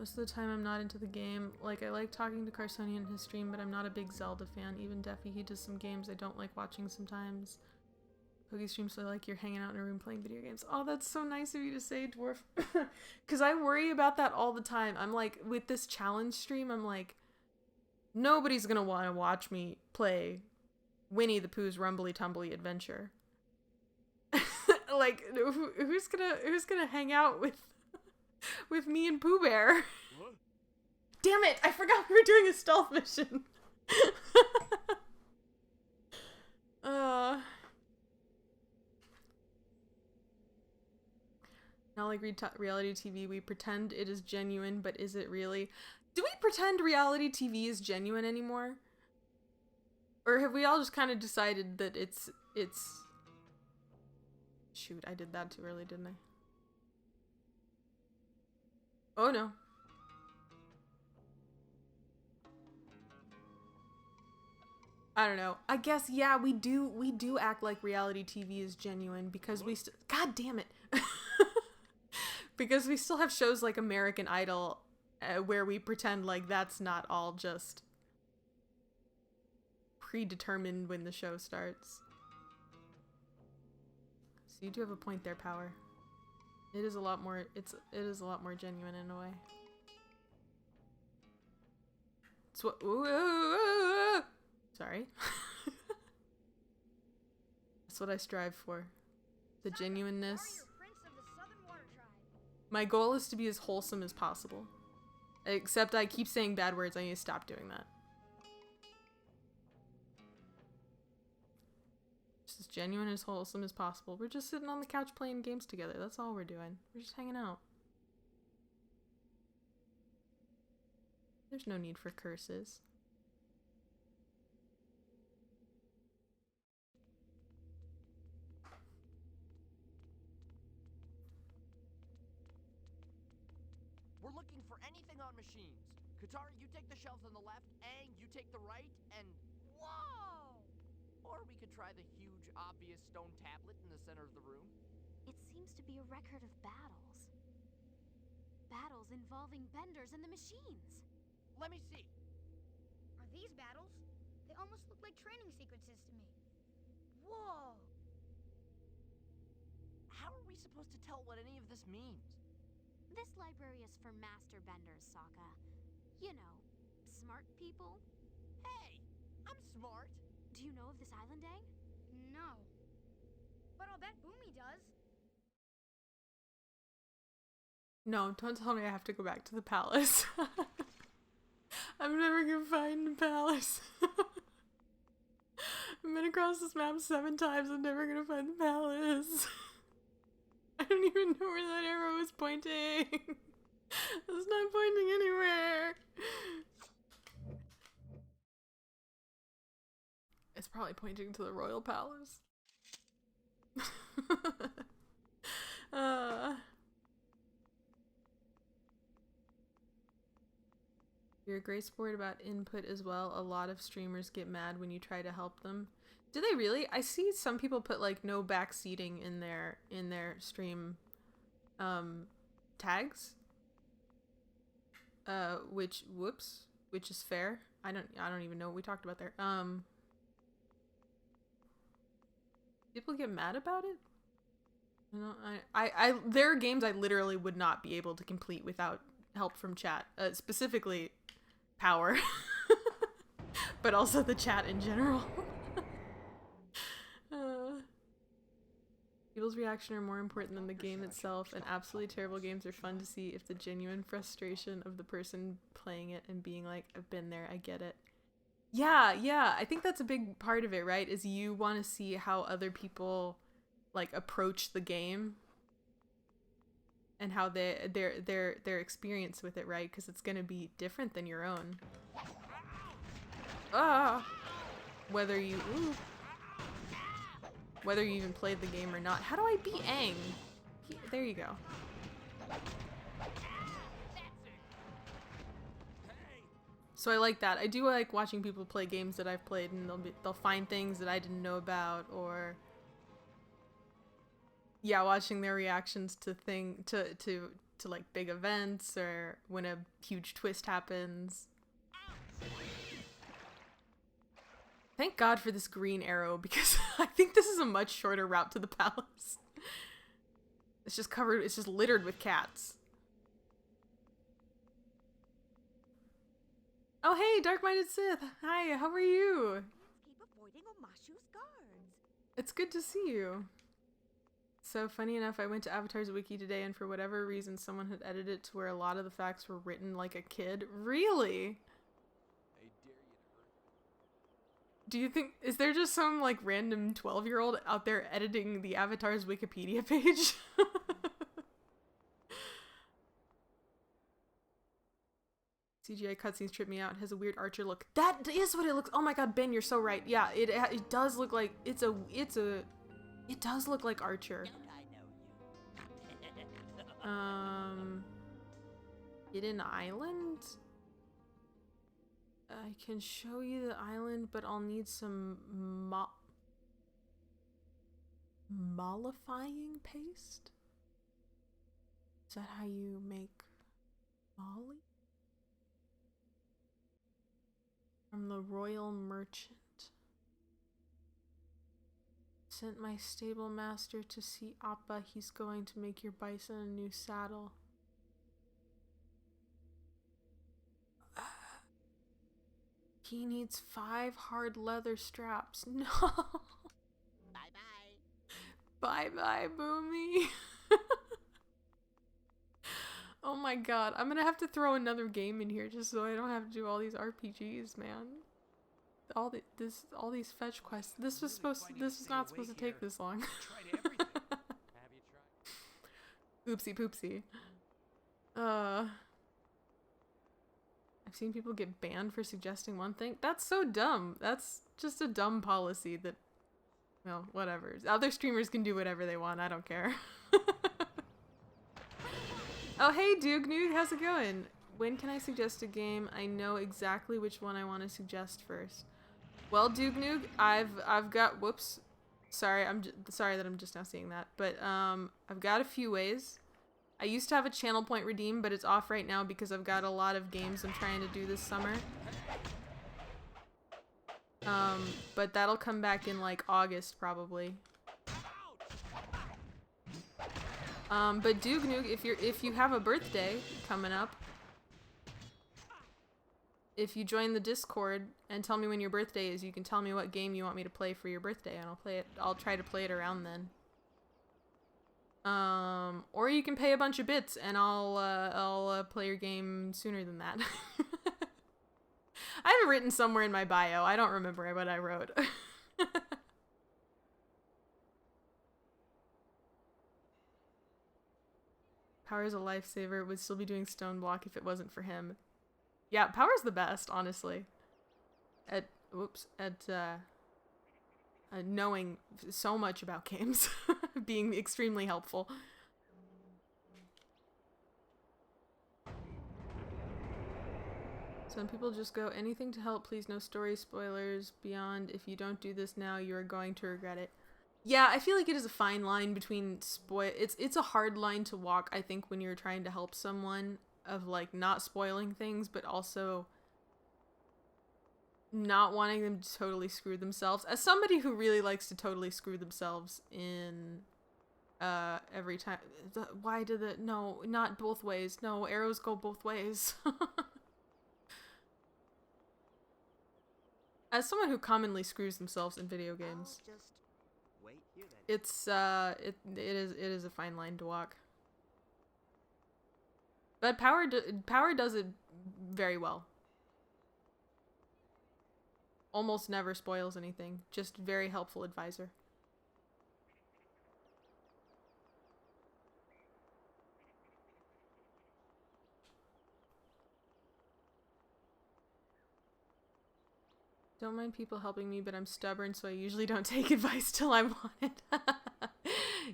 Most of the time I'm not into the game. Like, I like talking to Carsonian in his stream, but I'm not a big Zelda fan. Even Deffy, he does some games I don't like watching sometimes. Poky streams, so like you're hanging out in a room playing video games. Oh, that's so nice of you to say, Dwarf. Because I worry about that all the time. I'm like, with this challenge stream, I'm like, nobody's gonna want to watch me play Winnie the Pooh's Rumbly Tumbly Adventure. Like, who's gonna hang out with me and Pooh Bear? What? Damn it! I forgot we were doing a stealth mission. Not like reality TV, we pretend it is genuine, but is it really? Do we pretend reality TV is genuine anymore? Or have we all just kind of decided that it's... Shoot, I did that too early, didn't I? Oh no. I don't know. I guess, yeah, we do act like reality TV is genuine because we God damn it. Because we still have shows like American Idol where we pretend like that's not all just predetermined when the show starts. So you do have a point there, Power. It is a lot more, it is a lot more genuine in a way. It's what, sorry. That's what I strive for. The genuineness. My goal is to be as wholesome as possible. Except I keep saying bad words, I need to stop doing that. Just as genuine as wholesome as possible. We're just sitting on the couch playing games together, that's all we're doing. We're just hanging out. There's no need for curses. We're looking for anything on machines. Katara, you take the shelves on the left, Aang, you take the right, and... Whoa! Or we could try the huge, obvious stone tablet in the center of the room. It seems to be a record of battles. Battles involving benders and the machines. Let me see. Are these battles? They almost look like training sequences to me. Whoa! How are we supposed to tell what any of this means? This library is for master benders, Sokka. You know, smart people. Hey, I'm smart. Do you know of this island, Aang? No. But I'll bet Boomy does. No, don't tell me I have to go back to the palace. I'm never gonna find the palace. I've been across this map 7 times, I'm never gonna find the palace. I don't even know where that arrow is pointing. It's not pointing anywhere. It's probably pointing to the royal palace. You're a great sport about input as well. A lot of streamers get mad when you try to help them. Do they really? I see some people put like no back seating in their stream tags. Which is fair. I don't even know what we talked about there. People get mad about it? There are games I literally would not be able to complete without help from chat. Specifically Power. But also the chat in general. People's reaction are more important than the game itself, and absolutely terrible games are fun to see if the genuine frustration of the person playing it and being like, I've been there, I get it. Yeah, I think that's a big part of it, right? Is you want to see how other people like approach the game and how their experience with it, right? Because it's gonna be different than your own. Whether you even played the game or not. How do I beat Aang? There you go. So I like that. I do like watching people play games that I've played, and they'll find things that I didn't know about, or yeah, watching their reactions to to like big events or when a huge twist happens. Thank God for this green arrow, because I think this is a much shorter route to the palace. It's just littered with cats. Oh hey, Dark-Minded Sith! Hi, how are you? Keep avoiding Omashu's guards. It's good to see you. So funny enough, I went to Avatar's wiki today, and for whatever reason, someone had edited it to where a lot of the facts were written like a kid. Really? Do you think, is there just some like random 12-year-old out there editing the Avatar's Wikipedia page? CGI cutscenes trip me out. It has a weird Archer look. That is what it looks. Oh my god, Ben, you're so right. Yeah, it does look like it does look like Archer. Hidden Island? I can show you the island, but I'll need some mollifying paste? Is that how you make molly? From the Royal Merchant. Sent my stable master to see Appa. He's going to make your bison a new saddle. He needs 5 hard leather straps. No. Bye-bye. Bye-bye, Boomy. Oh my god. I'm gonna have to throw another game in here just so I don't have to do all these RPGs, man. All these fetch quests. This was not supposed to take this long. Oopsie poopsie. I've seen people get banned for suggesting one thing. That's so dumb. That's just a dumb policy that, well, whatever. Other streamers can do whatever they want. I don't care. Oh, hey, Duke Nuke. How's it going? When can I suggest a game? I know exactly which one I want to suggest first. Well, Duke Nuke, I've got, whoops. Sorry, sorry that I'm just now seeing that. But, I've got a few ways. I used to have a channel point redeem, but it's off right now because I've got a lot of games I'm trying to do this summer. But that'll come back in like August probably. But Duke Nuke, if you have a birthday coming up, if you join the Discord and tell me when your birthday is, you can tell me what game you want me to play for your birthday, and I'll play it. I'll try to play it around then. Or you can pay a bunch of bits and I'll play your game sooner than that. I have it written somewhere in my bio. I don't remember what I wrote. Power's a lifesaver. Would still be doing Stone Block if it wasn't for him. Yeah, Power's the best, honestly. At knowing so much about games. Being extremely helpful. Some people just go, anything to help, please, no story spoilers beyond, if you don't do this now, you are going to regret it. Yeah, I feel like it is a fine line between it's a hard line to walk, I think, when you're trying to help someone, of like not spoiling things, but also not wanting them to totally screw themselves. As somebody who really likes to totally screw themselves in every time, no, not both ways. No, arrows go both ways. As someone who commonly screws themselves in video games, it's it is a fine line to walk. But Power does it very well. Almost never spoils anything. Just very helpful advisor. Don't mind people helping me, but I'm stubborn, so I usually don't take advice till I want it.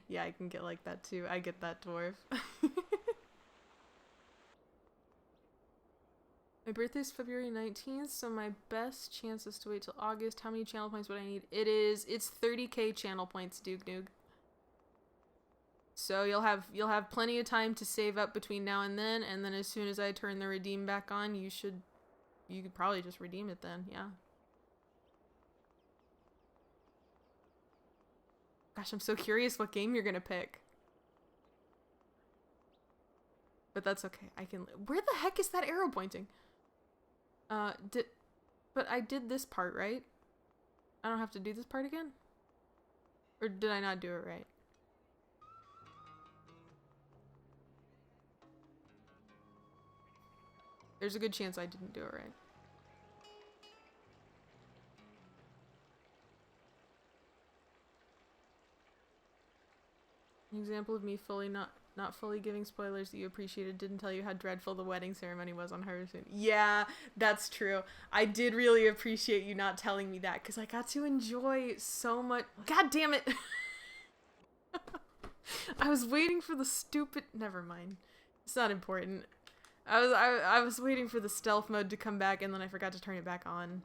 Yeah, I can get like that too. I get that, dwarf. My birthday's February 19th, so my best chance is to wait till August. How many channel points would I need? It's 30k channel points, Duke Nuke. So you'll have plenty of time to save up between now and then as soon as I turn the redeem back on, you could probably just redeem it then, yeah. Gosh, I'm so curious what game you're gonna pick. But that's okay. Where the heck is that arrow pointing? But I did this part, right? I don't have to do this part again? Or did I not do it right? There's a good chance I didn't do it right. An example of me not fully giving spoilers that you appreciated didn't tell you how dreadful the wedding ceremony was on Harvest Moon. Yeah, that's true. I did really appreciate you not telling me that because I got to enjoy so much. God damn it! I was waiting for the stupid. Never mind. It's not important. I was waiting for the stealth mode to come back and then I forgot to turn it back on.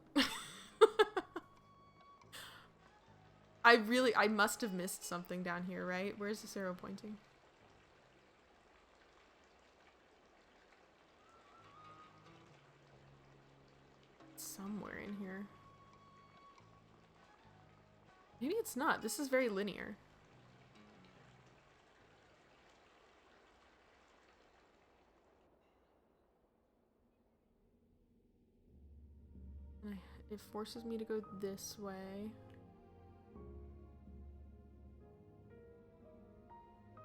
I must have missed something down here, right? Where's this arrow pointing? Somewhere in here. Maybe it's not. This is very linear. It forces me to go this way.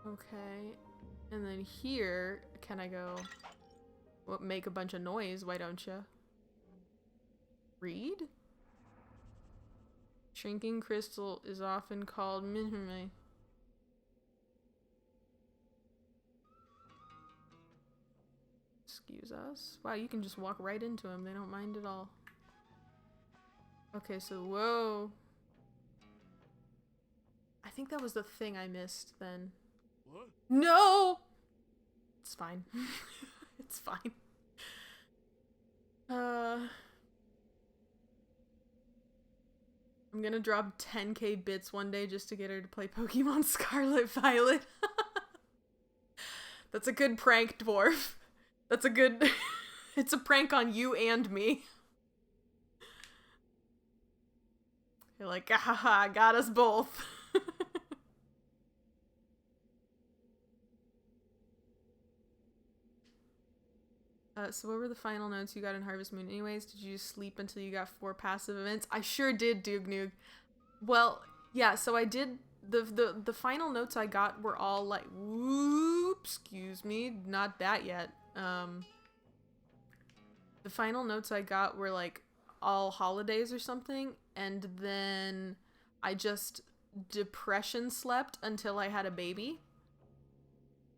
Okay. And then here, can I go... What, make a bunch of noise, why don't you? Read? Shrinking crystal is often called minhame. Excuse us. Wow, you can just walk right into them. They don't mind at all. Okay, so whoa. I think that was the thing I missed then. What? No! It's fine. It's fine. I'm gonna drop 10k bits one day just to get her to play Pokemon Scarlet Violet. That's a good prank, dwarf. That's a good... It's a prank on you and me. You're like, haha, got us both. So what were the final notes you got in Harvest Moon anyways? Did you sleep until you got 4 passive events? I sure did, Doognoog. Well, yeah, so I did... The final notes I got were all like... Whoop, excuse me, not that yet. The final notes I got were like all holidays or something, and then I just depression slept until I had a baby.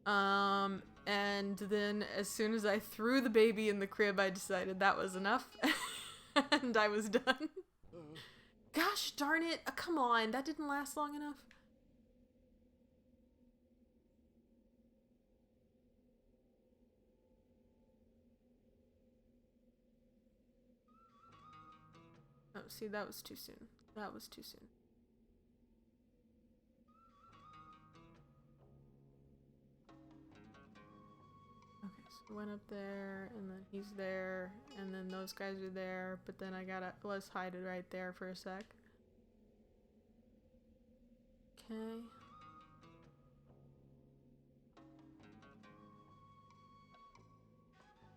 And then as soon as I threw the baby in the crib, I decided that was enough. And I was done. Gosh darn it. Come on. That didn't last long enough. Oh, see, that was too soon. That was too soon. Went up there, and then he's there, and then those guys are there, but then let's hide it right there for a sec. Okay.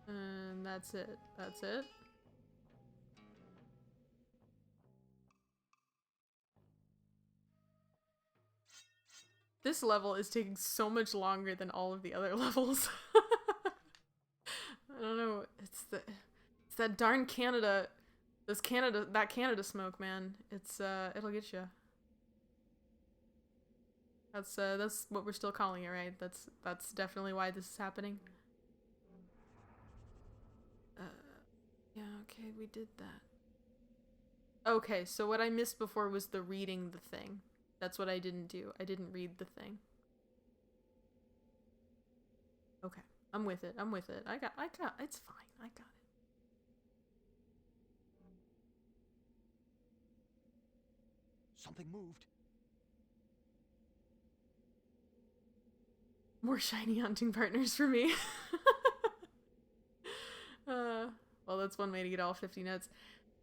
And that's it. That's it. This level is taking so much longer than all of the other levels. I don't know. It's that darn Canada. That Canada smoke, man. It'll get you. That's what we're still calling it, right? That's definitely why this is happening. Yeah, okay, we did that. Okay, so what I missed before was the reading the thing. That's what I didn't do. I didn't read the thing. Okay. I'm with it. I'm with it. I got, it's fine. I got it. Something moved. More shiny hunting partners for me. Well, that's one way to get all 50 notes.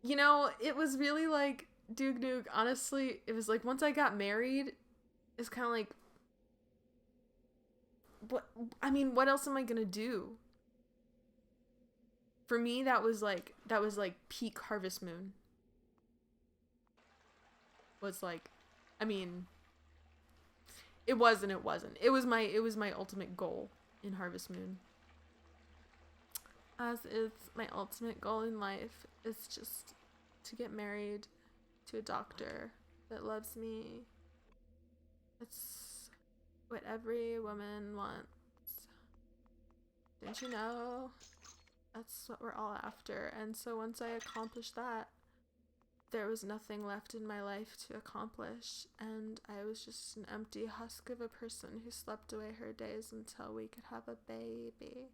You know, it was really like, Duke Nuke, honestly, it was like once I got married, it's kind of like, what else am I gonna do? For me, that was like peak Harvest Moon. Was like, I mean, it was and it wasn't. It was my ultimate goal in Harvest Moon. As is my ultimate goal in life, is just to get married to a doctor that loves me. It's what every woman wants. Didn't you know? That's what we're all after. And so once I accomplished that, there was nothing left in my life to accomplish, and I was just an empty husk of a person who slept away her days until we could have a baby.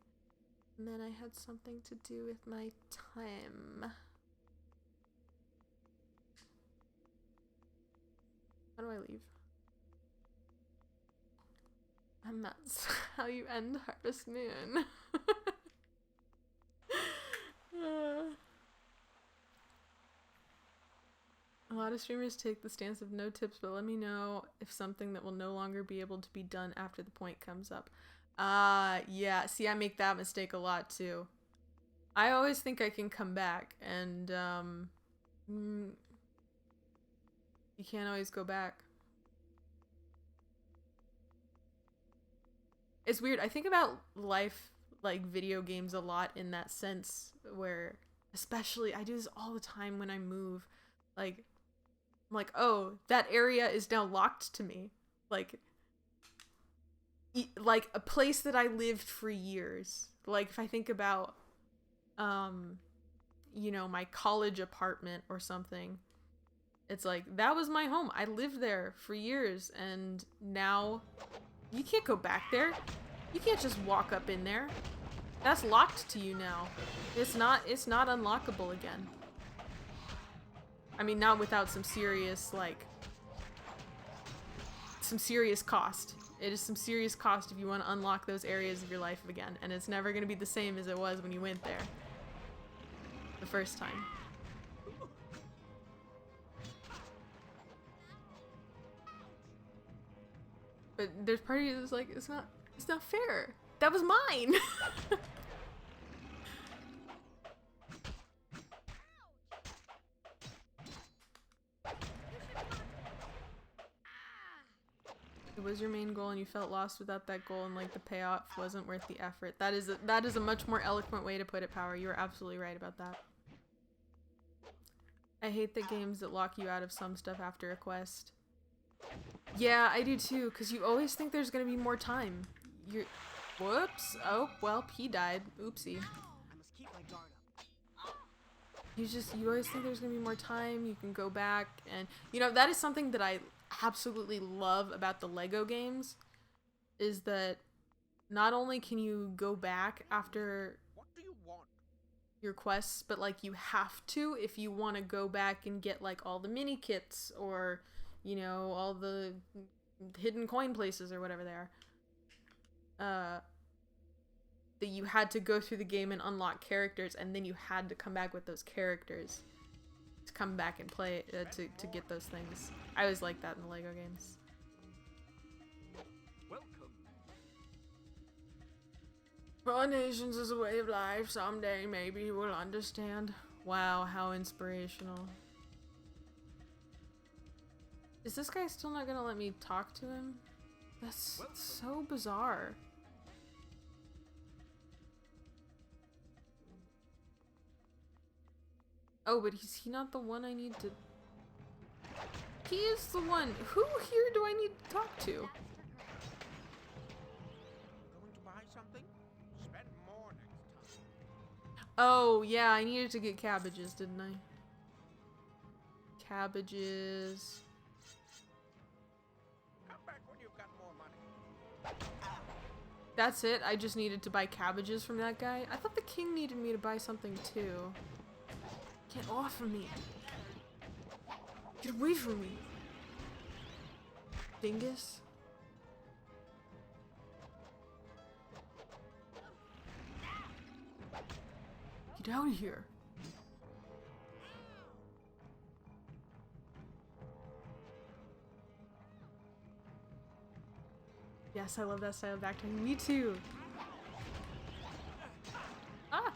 And then I had something to do with my time. How do I leave? And that's how you end Harvest Moon. A lot of streamers take the stance of no tips, but let me know if something that will no longer be able to be done after the point comes up. Yeah, see, I make that mistake a lot too. I always think I can come back, and you can't always go back. It's weird. I think about life, like video games, a lot in that sense, where especially I do this all the time when I move. Like, I'm like, oh, that area is now locked to me. Like a place that I lived for years. Like if I think about, you know, my college apartment or something, it's like, that was my home. I lived there for years, and now you can't go back there. You can't just walk up in there. That's locked to you now. It's not unlockable again. I mean, not without some serious, like, some serious cost. It is some serious cost if you want to unlock those areas of your life again, and it's never going to be the same as it was when you went there the first time. But there's part of you that's like, it's not fair. That was mine. It was your main goal and you felt lost without that goal, and like the payoff wasn't worth the effort. That is a much more eloquent way to put it, Power. You are absolutely right about that. I hate the games that lock you out of some stuff after a quest. Yeah, I do too, because you always think there's gonna be more time. Whoops. Oh, well, he died. Oopsie. I must keep my guard up. You always think there's gonna be more time, you can go back, and you know, that is something that I absolutely love about the Lego games, is that not only can you go back after your quests, but like you have to if you want to go back and get like all the mini kits, or you know, all the hidden coin places or whatever they are. That you had to go through the game and unlock characters, and then you had to come back with those characters to come back and play to get those things. I always like that in the Lego games. Welcome. All nations is a way of life. Someday maybe you will understand. Wow, how inspirational. Is this guy still not gonna let me talk to him? That's so bizarre. Oh, but is he not the one I need to... He is the one. Who here do I need to talk to? Going to buy something? Spend more next time. Oh, yeah, I needed to get cabbages, didn't I? Cabbages. Come back when you've got more money. That's it? I just needed to buy cabbages from that guy? I thought the king needed me to buy something too. Get off of me. Get away from me. Dingus. Get out of here. Yes, I love that style of acting. Me too. Ah!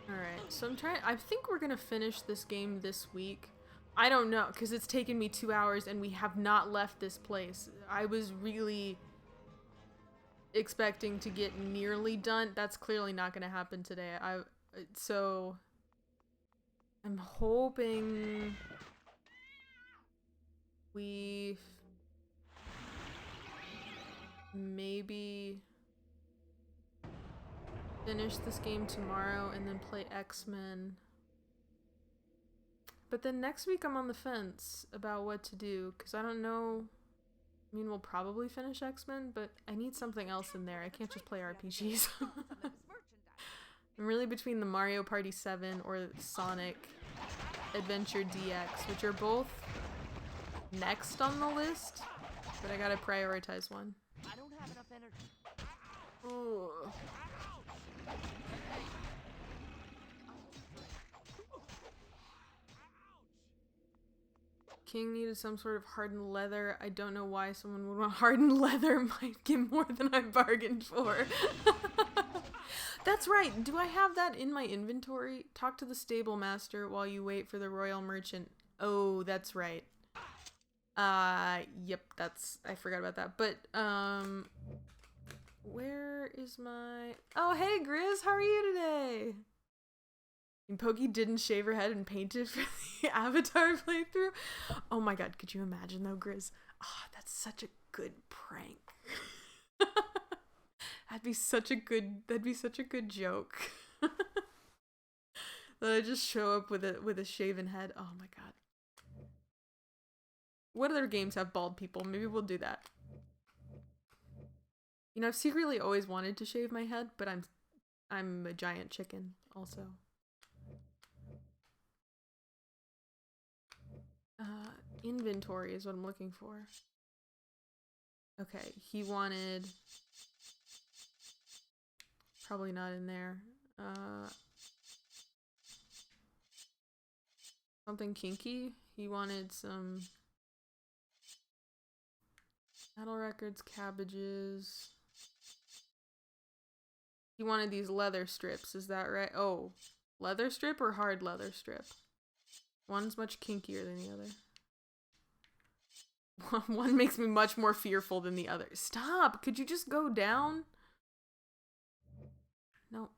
Alright, so I think we're gonna finish this game this week. I don't know, because it's taken me 2 hours and we have not left this place. I was really expecting to get nearly done. That's clearly not gonna happen today. So I'm hoping we maybe finish this game tomorrow and then play X-Men. But then next week I'm on the fence about what to do, because I don't know. I mean, we'll probably finish X-Men, but I need something else in there. I can't just play RPGs. I'm really between the Mario Party 7 or Sonic Adventure DX, which are both next on the list, but I gotta prioritize one. I don't have enough energy. Ugh. King needed some sort of hardened leather. I don't know why someone would want hardened leather. Might get more than I bargained for. That's right. Do I have that in my inventory? Talk to the stable master while you wait for the royal merchant. Oh, that's right. Yep, I forgot about that. But, where is my... Oh, hey, Grizz, how are you today? And Poky didn't shave her head and paint it for the Avatar playthrough. Oh my god, could you imagine though, Grizz? Oh, that's such a good prank. that'd be such a good joke. That I just show up with a shaven head. Oh my god. What other games have bald people? Maybe we'll do that. You know, I've secretly always wanted to shave my head, but I'm a giant chicken also. Inventory is what I'm looking for. Okay, he wanted... Probably not in there. Something kinky. He wanted some... Battle records, cabbages. He wanted these leather strips, is that right? Oh, leather strip or hard leather strip? One's much kinkier than the other. One makes me much more fearful than the other. Stop! Could you just go down? No.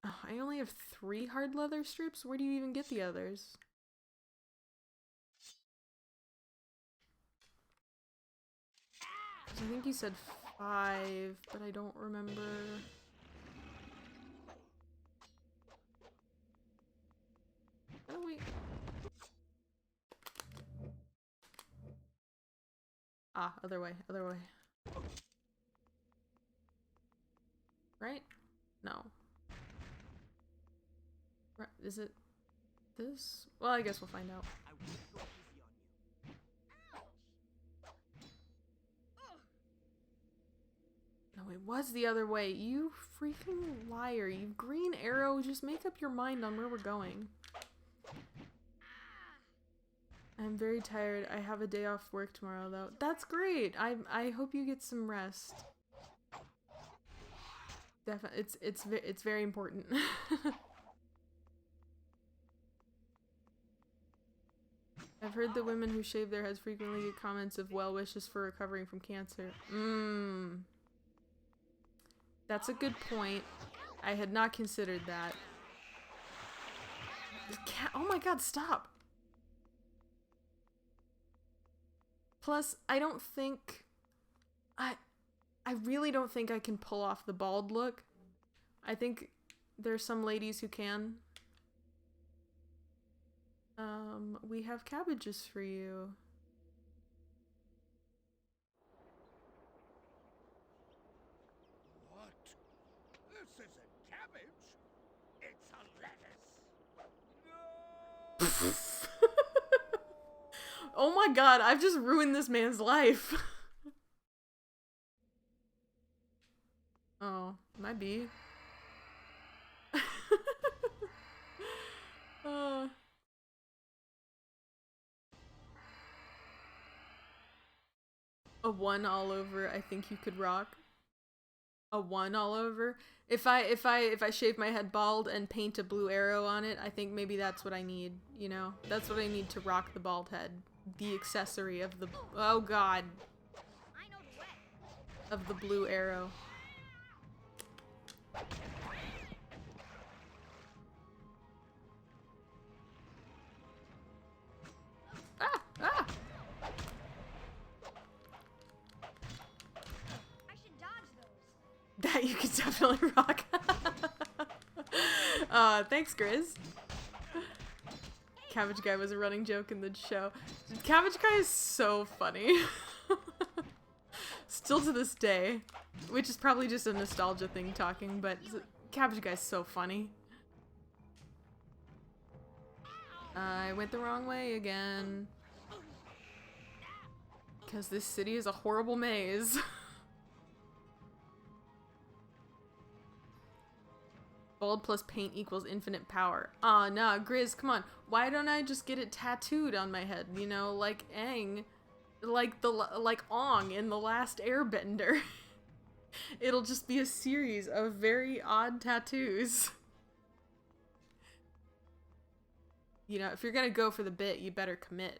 Oh, I only have 3 hard leather strips? Where do you even get the others? I think you said 5, but I don't remember. Oh, wait. Ah, other way, other way. Right? No. Right, is it this? Well, I guess we'll find out. No, it was the other way. You freaking liar. You green arrow. Just make up your mind on where we're going. I'm very tired. I have a day off work tomorrow, though. That's great. I hope you get some rest. Definitely, it's very important. I've heard that women who shave their heads frequently get comments of well wishes for recovering from cancer. That's a good point. I had not considered that. Oh my god, stop! Plus, I don't think... I really don't think I can pull off the bald look. I think there's some ladies who can. We have cabbages for you. What? This isn't cabbage. Oh my god, I've just ruined this man's life. Oh, might be. A 1 all over, I think you could rock. A 1 all over. If I shave my head bald and paint a blue arrow on it, I think maybe that's what I need, you know? That's what I need to rock the bald head. The accessory of the, oh god. Of the blue arrow. Ah! Ah! That you can definitely rock. Thanks, Grizz. Cabbage Guy was a running joke in the show. Cabbage Guy is so funny. Still to this day. Which is probably just a nostalgia thing talking, but Cabbage Guy's so funny. I went the wrong way again. Because this city is a horrible maze. Bald plus paint equals infinite power. Ah, nah, Grizz, come on. Why don't I just get it tattooed on my head? You know, like Aang, like Ong in The Last Airbender. It'll just be a series of very odd tattoos. You know, if you're gonna go for the bit, you better commit.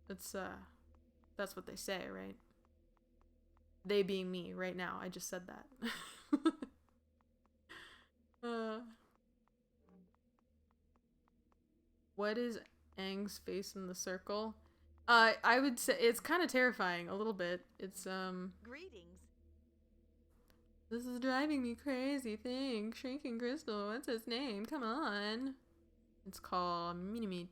That's what they say, right? They being me right now. I just said that. What is Aang's face in the circle? I would say it's kind of terrifying a little bit. It's Greetings. This is driving me crazy thing. Shrinking Crystal. What's his name? Come on. It's called Mini-Me.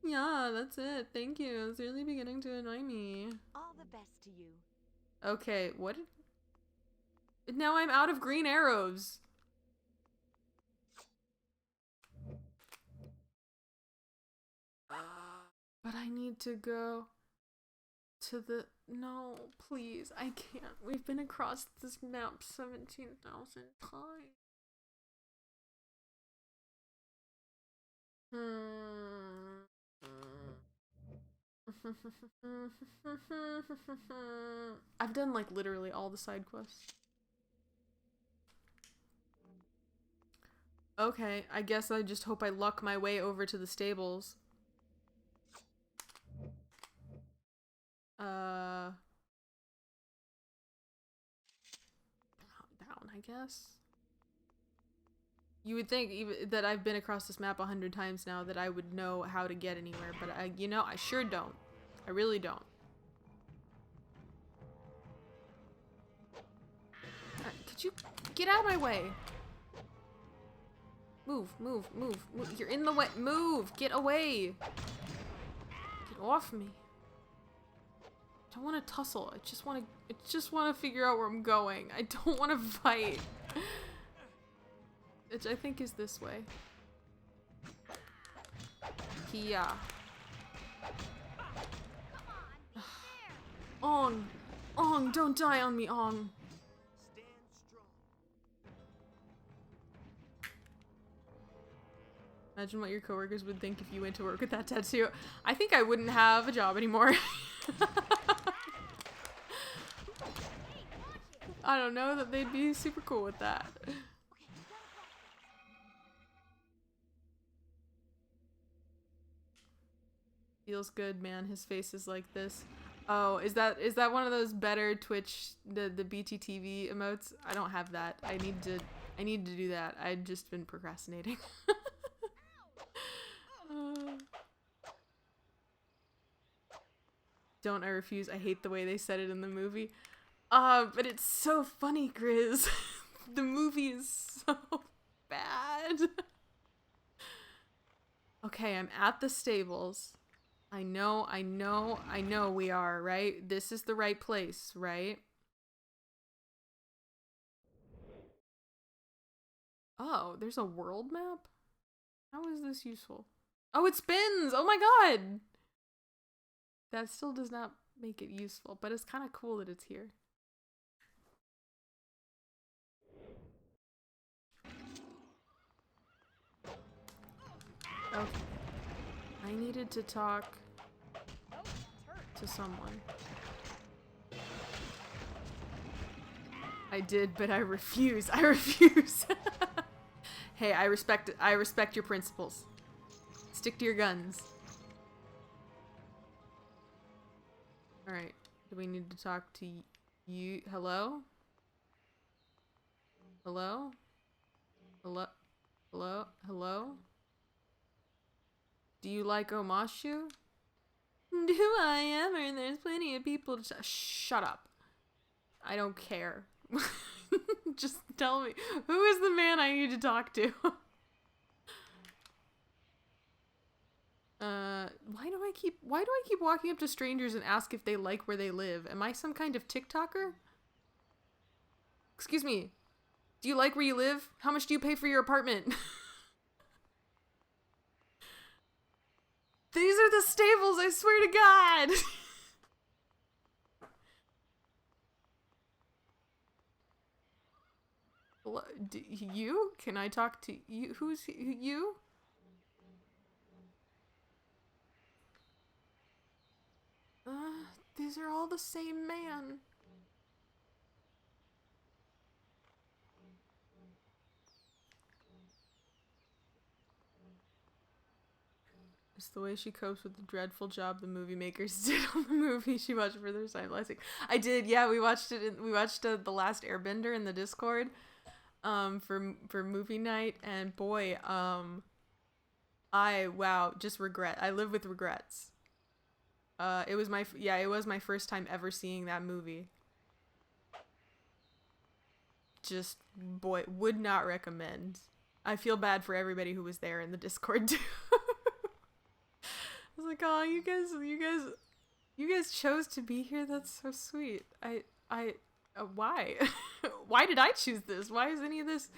Yeah, that's it. Thank you. It's really beginning to annoy me. All the best to you. Okay, what? Now I'm out of green arrows. But I need to go to the... No, please. I can't. We've been across this map 17,000 times. I've done like literally all the side quests. Okay, I guess I just hope I luck my way over to the stables. Down, I guess. You would think even that I've been across this map 100 times now that I would know how to get anywhere, but you know, I sure don't. I really don't. Could you get out of my way? Move, move, move, move. You're in the way. Move! Get away! Get off me. I don't want to tussle. I just want to figure out where I'm going. I don't want to fight. Which I think is this way. Yeah. Ong! Ong, don't die on me, Ong! Imagine what your coworkers would think if you went to work with that tattoo. I think I wouldn't have a job anymore. I don't know that they'd be super cool with that. Feels good, man. His face is like this. Oh, is that one of those better Twitch the BTTV emotes? I don't have that. I need to do that. I've just been procrastinating. Don't I refuse. I hate the way they said it in the movie. But it's so funny, Grizz. The movie is so bad. Okay, I'm at the stables. I know we are, right? This is the right place, right? Oh, there's a world map? How is this useful? Oh, it spins! Oh my god! That still does not make it useful, but it's kind of cool that it's here. Okay. I needed to talk to someone. I did, but I refuse. I refuse. Hey, I respect your principles. Stick to your guns. Alright. Do we need to talk to you? Hello? Hello? Hello? Hello? Hello? Do you like o-maze-shu? Do I ever? There's plenty of people to shut up. I don't care. Just tell me, who is the man I need to talk to? Why do I keep walking up to strangers and ask if they like where they live? Am I some kind of TikToker? Excuse me. Do you like where you live? How much do you pay for your apartment? These are the stables, I swear to God. You? Can I talk to you? Who's you? These are all the same man. It's the way she copes with the dreadful job the movie makers did on the movie she watched for their time last week. I did, yeah. We watched The Last Airbender in the Discord, for movie night, and boy, just regret. I live with regrets. It was my first time ever seeing that movie. Just, boy, would not recommend. I feel bad for everybody who was there in the Discord too. I was like, oh, you guys chose to be here. That's so sweet. Why? Why did I choose this? Why is any of this?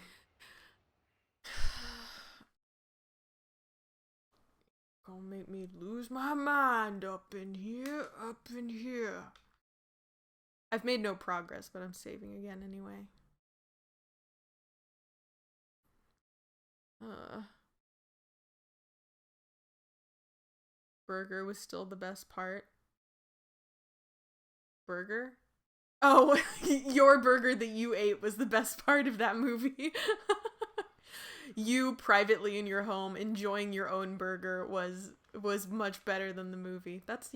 Gonna make me lose my mind up in here. I've made no progress, but I'm saving again anyway. Burger was still the best part. Burger? Oh, your burger that you ate was the best part of that movie. You privately in your home enjoying your own burger was much better than the movie. That's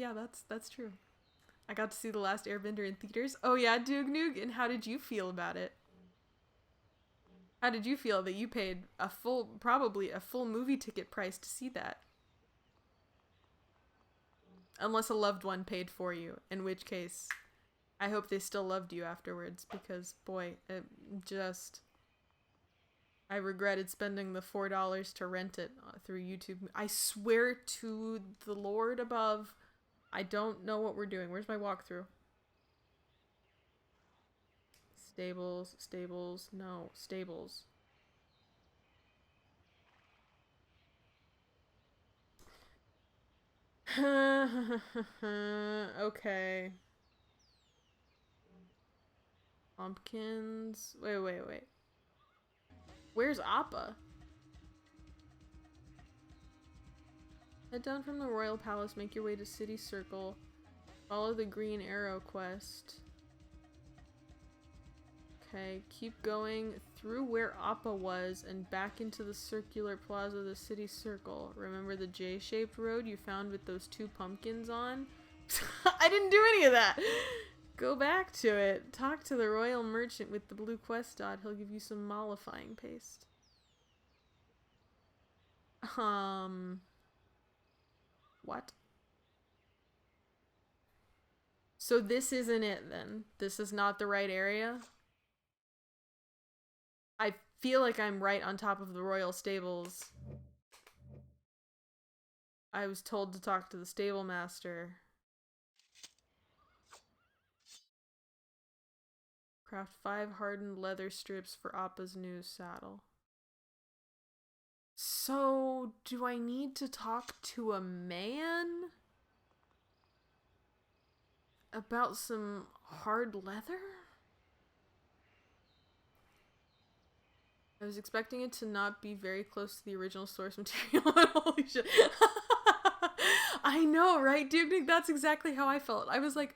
true. I got to see The Last Airbender in theaters. Oh yeah, Doog Noog, and how did you feel about it? How did you feel that you paid probably a full movie ticket price to see that? Unless a loved one paid for you, in which case, I hope they still loved you afterwards, because, boy, I regretted spending the $4 to rent it through YouTube. I swear to the Lord above, I don't know what we're doing. Where's my walkthrough? Stables, no, stables. Okay. Pumpkins. Wait. Where's Appa? Head down from the Royal Palace, make your way to City Circle. Follow the Green Arrow quest. Okay, keep going through where Appa was and back into the circular plaza of the City Circle. Remember the J-shaped road you found with those 2 pumpkins on? I didn't do any of that! Go back to it. Talk to the royal merchant with the blue quest dot. He'll give you some mollifying paste. What? So this isn't it then? This is not the right area? I feel like I'm right on top of the royal stables. I was told to talk to the stable master. Craft 5 hardened leather strips for Appa's new saddle. So, do I need to talk to a man? about some hard leather? I was expecting it to not be very close to the original source material. Holy shit. I know, right, dude? That's exactly how I felt. I was like,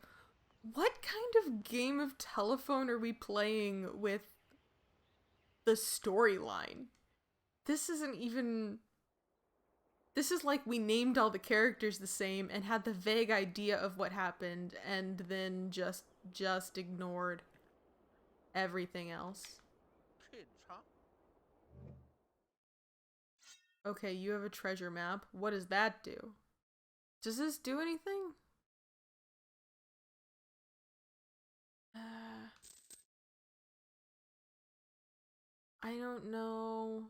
what kind of game of telephone are we playing with the storyline? This isn't even... This is like we named all the characters the same and had the vague idea of what happened and then just ignored everything else. Kids, huh? Okay, you have a treasure map. What does that do? Does this do anything? I don't know.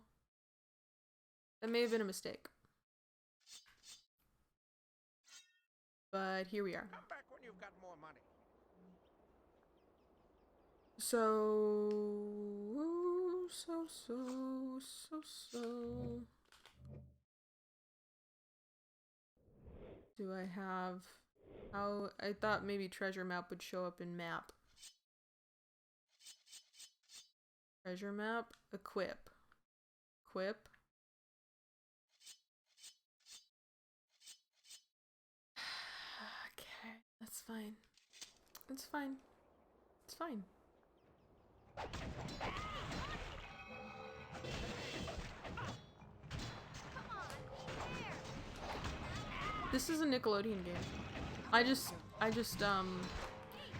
That may have been a mistake. But here we are. Come back when you've got more money. So. Do I have... How... I thought maybe treasure map would show up in map. Treasure map, equip. Equip. Okay, that's fine. It's fine. It's fine. This is a Nickelodeon game.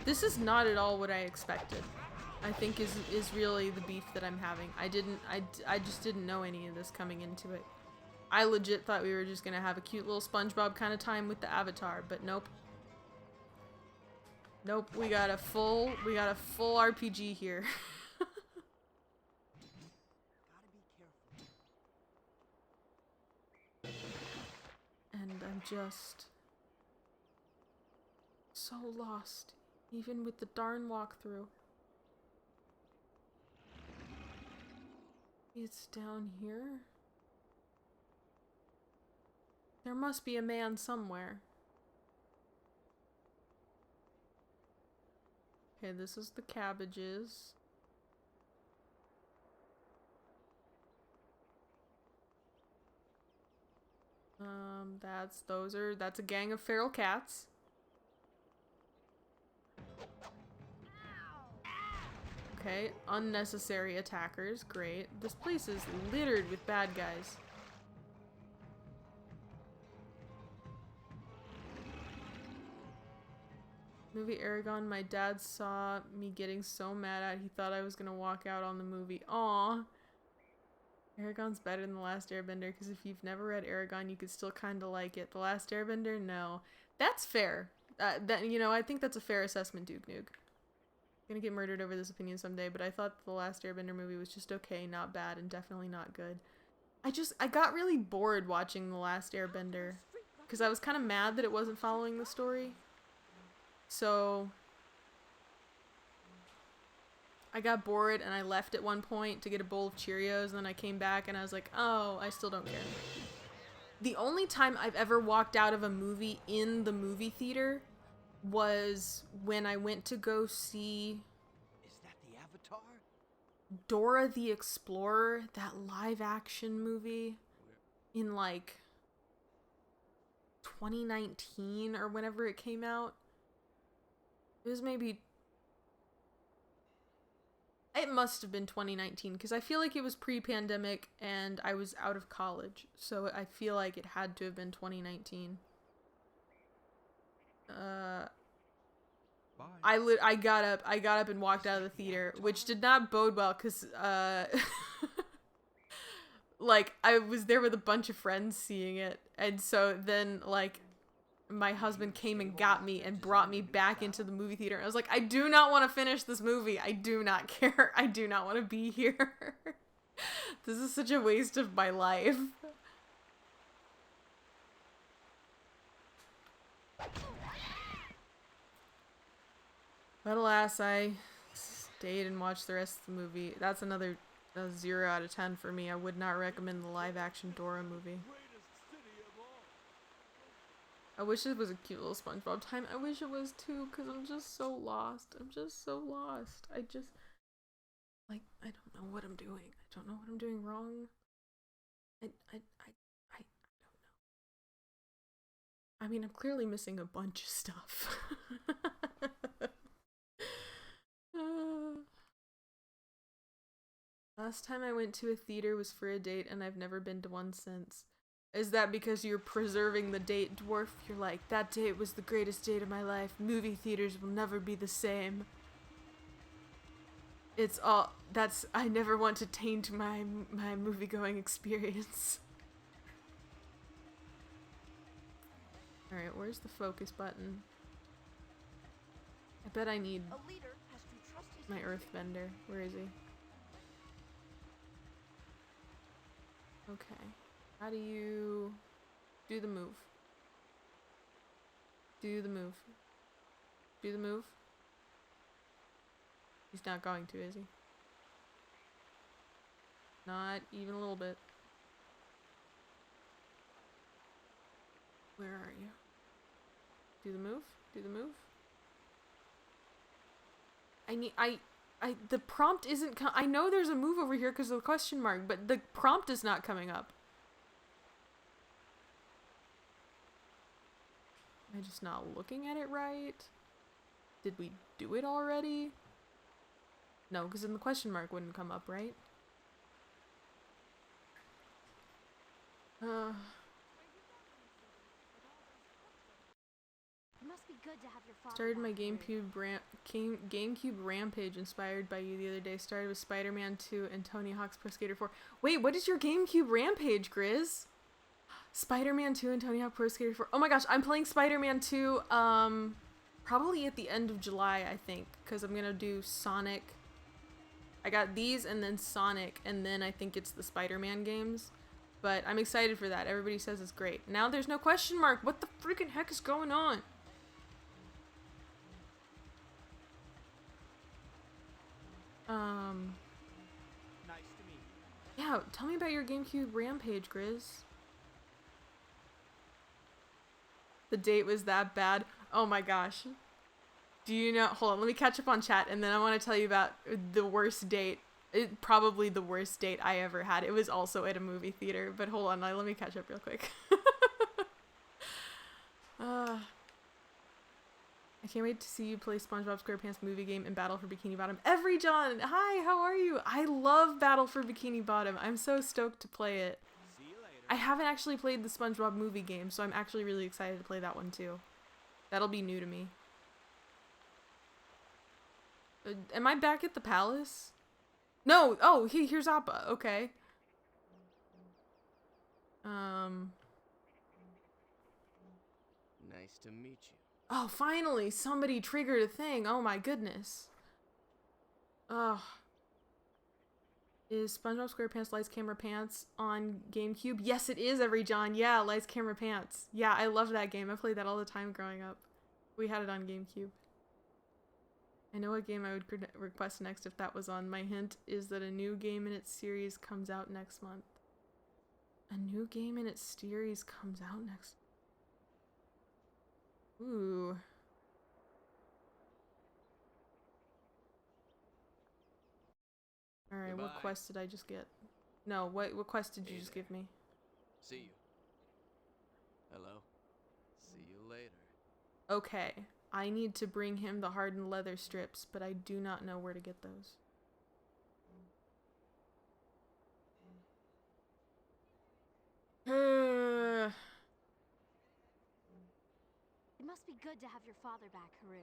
This is not at all what I expected. I think is really the beef that I'm having. I just didn't know any of this coming into it. I legit thought we were just gonna have a cute little SpongeBob kind of time with the Avatar, but nope. Nope, we got a full RPG here. And I'm just so lost, even with the darn walkthrough. It's down here. There must be a man somewhere. Okay, this is the cabbages. That's a gang of feral cats. Okay, unnecessary attackers, great. This place is littered with bad guys. Movie Aragon, my dad saw me getting so mad at, he thought I was gonna walk out on the movie. Aww. Aragon's better than The Last Airbender, because if you've never read Aragon, you could still kind of like it. The Last Airbender, no. That's fair. I think that's a fair assessment, Duke Nuke. I'm gonna get murdered over this opinion someday, but I thought The Last Airbender movie was just okay, not bad, and definitely not good. I got really bored watching The Last Airbender, because I was kind of mad that it wasn't following the story. So I got bored and I left at one point to get a bowl of Cheerios, and then I came back and I was like, oh, I still don't care. The only time I've ever walked out of a movie in the movie theater was when I went to go see... Is that the Avatar? Dora the Explorer, that live action movie in like 2019 or whenever it came out. It was maybe... It must have been 2019, because I feel like it was pre-pandemic and I was out of college, so I feel like it had to have been 2019. I got up and walked out of the theater, which did not bode well, because like I was there with a bunch of friends seeing it, and so then like my husband came and got me and brought me back into the movie theater. I was like, I do not want to finish this movie. I do not care. I do not want to be here. This is such a waste of my life. But alas, I stayed and watched the rest of the movie. That's another 0 out of 10 for me. I would not recommend the live action Dora movie. I wish it was a cute little SpongeBob time. I wish it was too, because I'm just so lost. I'm just so lost. I just, like, I don't know what I'm doing. I don't know what I'm doing wrong. I don't know. I mean, I'm clearly missing a bunch of stuff. Last time I went to a theater was for a date, and I've never been to one since. Is that because you're preserving the date, Dwarf? You're like, that date was the greatest date of my life. Movie theaters will never be the same. It's all, that's, I never want to taint my movie-going experience. Alright, where's the focus button? I bet I need my Earthbender. Where is he? Okay. How do you do the move? Do the move. Do the move. He's not going to, is he? Not even a little bit. Where are you? Do the move. Do the move. The prompt isn't I know there's a move over here because of the question mark, but the prompt is not coming up. Am I just not looking at it right? Did we do it already? No, because then the question mark wouldn't come up, right? It must be good to have your father Started my back. GameCube rampage inspired by you the other day. Started with Spider-Man 2 and Tony Hawk's Pro Skater 4. Wait, what is your GameCube rampage, Grizz? Spider-Man 2 and Tony Hawk Pro Skater 4. Oh my gosh, I'm playing Spider-Man 2 probably at the end of July, I think, because I'm gonna do Sonic. I got these and then Sonic, and then I think it's the Spider-Man games. But I'm excited for that. Everybody says it's great. Now there's no question mark. What the freaking heck is going on? Nice to meet you. Yeah, tell me about your GameCube rampage, Grizz. The date was that bad. Oh my gosh. Do you know? Hold on, let me catch up on chat, and then I want to tell you about the worst date. Probably the worst date I ever had. It was also at a movie theater, but hold on, let me catch up real quick. I can't wait to see you play SpongeBob SquarePants movie game and Battle for Bikini Bottom. Every John, hi, how are you? I love Battle for Bikini Bottom. I'm so stoked to play it. See you later. I haven't actually played the SpongeBob movie game, so I'm actually really excited to play that one too. That'll be new to me. Am I back at the palace? No! Oh, here's Appa. Okay. Nice to meet you. Oh, finally! Somebody triggered a thing. Oh my goodness. Oh. Is SpongeBob SquarePants Lights Camera Pants on GameCube? Yes, it is, Every John. Yeah, Lights Camera Pants. Yeah, I love that game. I played that all the time growing up. We had it on GameCube. I know what game I would request next if that was on. My hint is that a new game in its series comes out next month. A new game in its series comes out next. Ooh. Alright, what quest did I just get? No, what quest did you just give me? See you. Hello. See you later. Okay. I need to bring him the hardened leather strips, but I do not know where to get those. It must be good to have your father back, Haru.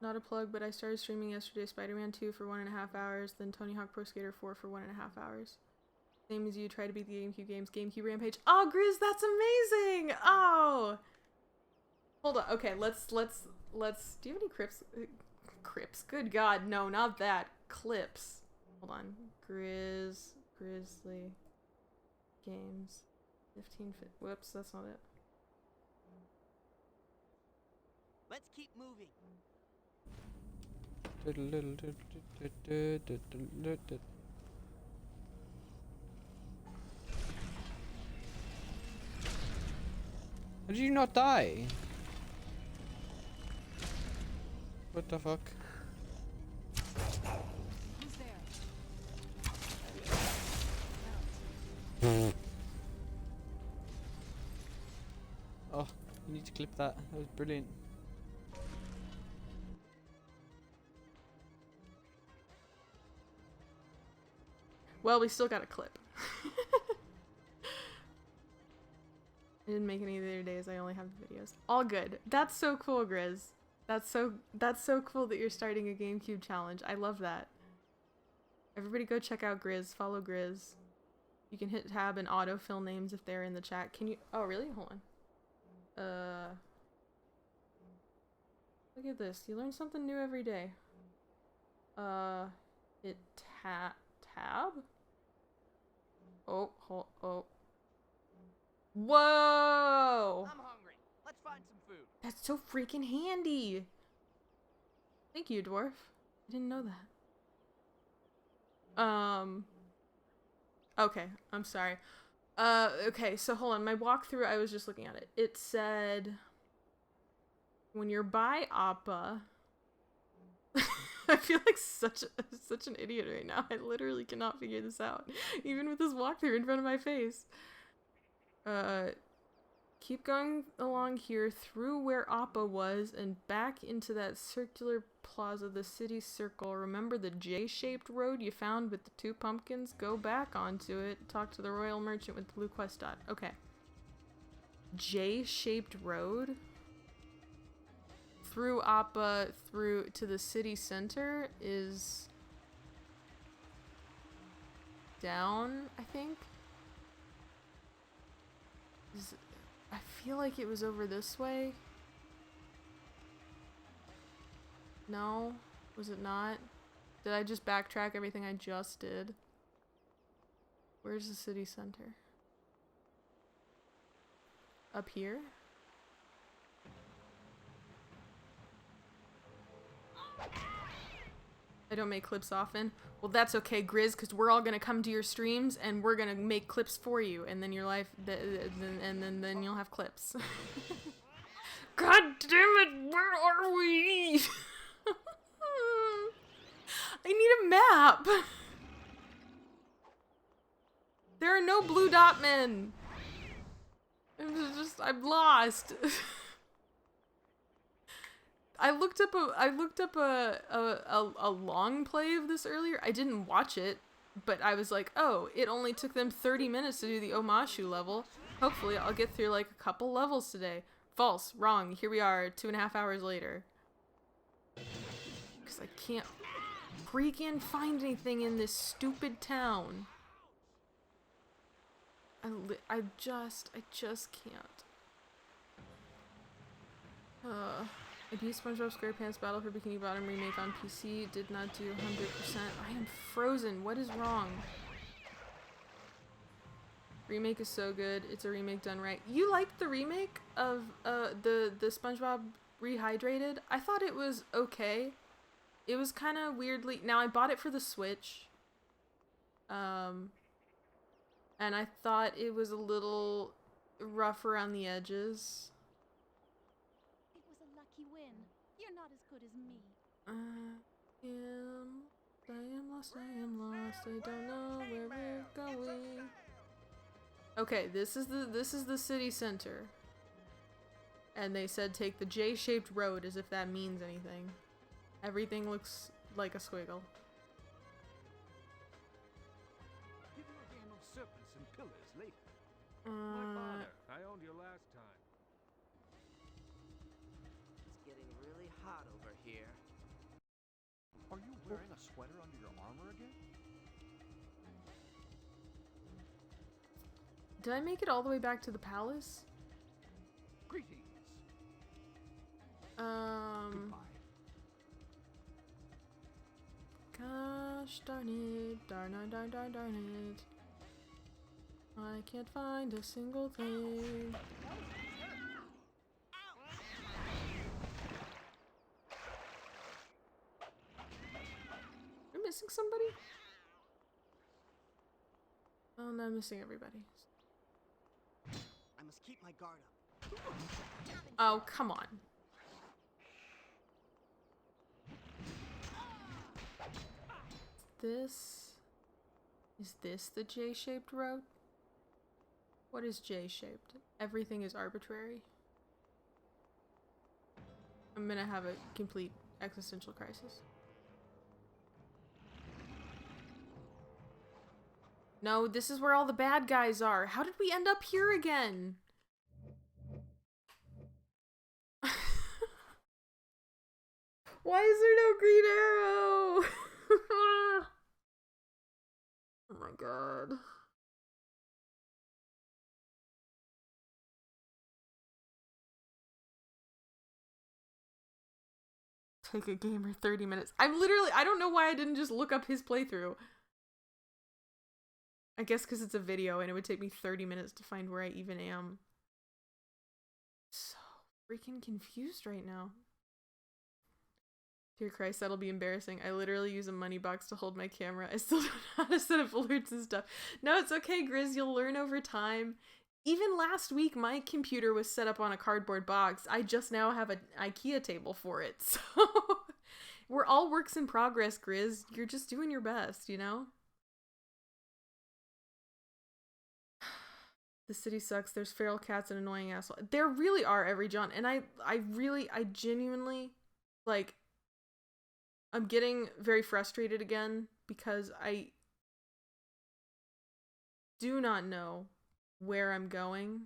Not a plug, but I started streaming yesterday Spider-Man 2 for 1.5 hours, then Tony Hawk Pro Skater 4 for 1.5 hours. Same as you, try to beat the GameCube games. GameCube Rampage. Oh, Grizz, that's amazing! Oh! Hold on. Okay, let's do you have any crips? Good God, no, not that. Clips. Hold on. Grizzly games. 15 fit. Whoops, that's not it. Let's keep moving. How did you not die? What the fuck? Who's there? Oh, you need to clip that. That was brilliant. Well, we still got a clip. I didn't make any of the other days. I only have the videos. All good. That's so cool, Grizz. That's so cool that you're starting a GameCube challenge. I love that. Everybody go check out Grizz. Follow Grizz. You can hit tab and autofill names if they're in the chat. Can you? Oh, really? Hold on. Look at this. You learn something new every day. Hit tab? Oh, oh. Whoa! I'm hungry. Let's find some food. That's so freaking handy. Thank you, dwarf. I didn't know that. Okay, I'm sorry. Okay, so hold on. My walkthrough, I was just looking at it. It said when you're by Appa. I feel like such an idiot right now. I literally cannot figure this out, even with this walkthrough in front of my face. Keep going along here through where Appa was and back into that circular plaza, the city circle. Remember the J-shaped road you found with the 2 pumpkins? Go back onto it. Talk to the royal merchant with the blue quest dot. Okay. J-shaped road? Through Appa, through to the city center is down, I think. I feel like it was over this way. No? Was it not? Did I just backtrack everything I just did? Where's the city center? Up here? I don't make clips often. Well, that's okay, Grizz, because we're all gonna come to your streams and we're gonna make clips for you, and then your life, and then you'll have clips. God damn it! Where are we? I need a map. There are no blue dot men. I'm lost. I looked up a long play of this earlier. I didn't watch it, but I was like, oh, it only took them 30 minutes to do the o-maze-shu level. Hopefully I'll get through like a couple levels today. False, wrong. Here we are 2.5 hours later. Because I can't freaking find anything in this stupid town. I just can't. I beat SpongeBob SquarePants Battle for Bikini Bottom remake on PC. Did not do 100%. I am frozen. What is wrong? Remake is so good. It's a remake done right. You liked the remake of the SpongeBob Rehydrated? I thought it was okay. It was kind of weirdly... Now, I bought it for the Switch. And I thought it was a little rough around the edges. Win. You're not as good as me. I am lost, I don't know where we're going. Okay, this is the city center. And they said take the J-shaped road as if that means anything. Everything looks like a squiggle. Give you a game of serpents and pillars later. My father, I owned you last time. Hot over here. Are you wearing a sweater under your armor again? Did I make it all the way back to the palace? Greetings. Goodbye. Gosh darn it, darn it. I can't find a single thing. Missing somebody? Oh, no, I'm missing everybody. I must keep my guard up. Oh, come on. Is this the J-shaped road? What is J-shaped? Everything is arbitrary. I'm gonna have a complete existential crisis. No, this is where all the bad guys are. How did we end up here again? Why is there no green arrow? Oh my god. Take a gamer 30 minutes. I don't know why I didn't just look up his playthrough. I guess because it's a video and it would take me 30 minutes to find where I even am. So freaking confused right now. Dear Christ, that'll be embarrassing. I literally use a money box to hold my camera. I still don't know how to set up alerts and stuff. No, it's okay, Grizz. You'll learn over time. Even last week, my computer was set up on a cardboard box. I just now have an IKEA table for it. So we're all works in progress, Grizz. You're just doing your best, you know? The city sucks. There's feral cats and annoying assholes. There really are, Every John. And I genuinely, like, I'm getting very frustrated again because I do not know where I'm going.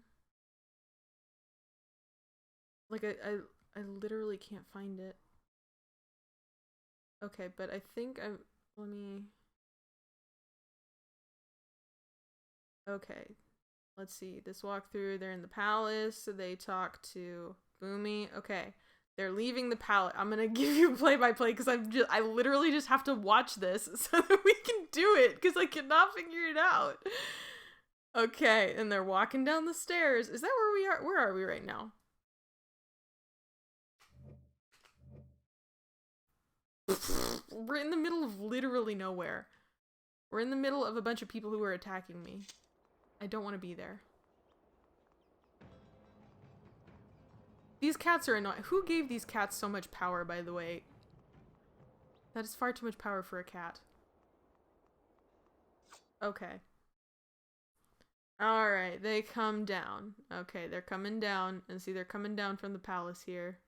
Like, I literally can't find it. Okay, but I think okay. Let's see. This walkthrough, they're in the palace. So they talk to Boomy. Okay. They're leaving the palace. I'm gonna give you play-by-play because I literally just have to watch this so that we can do it because I cannot figure it out. Okay, and they're walking down the stairs. Is that where we are? Where are we right now? We're in the middle of literally nowhere. We're in the middle of a bunch of people who are attacking me. I don't want to be there. These cats are annoying. Who gave these cats so much power, by the way? That is far too much power for a cat. Okay. Alright, they come down. Okay, they're coming down. And see, they're coming down from the palace here.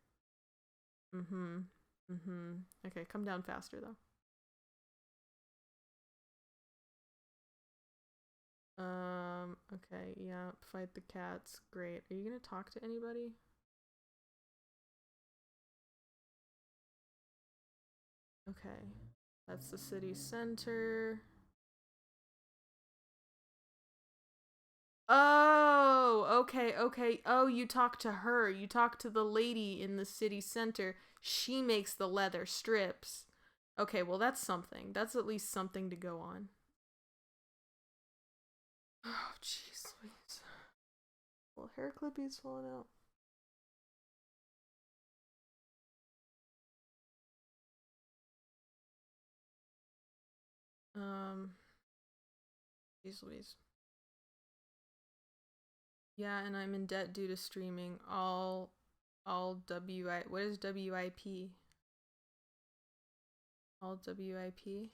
Okay, come down faster, though. Okay, yeah, fight the cats. Great. Are you gonna talk to anybody? Okay, that's the city center. Oh, okay. Oh, you talk to her. You talk to the lady in the city center. She makes the leather strips. Okay, well, that's something. That's at least something to go on. Oh, jeez, please. Well, hair clippy's falling out. Jeez Louise. Yeah, and I'm in debt due to streaming. All WI. What is WIP? All WIP?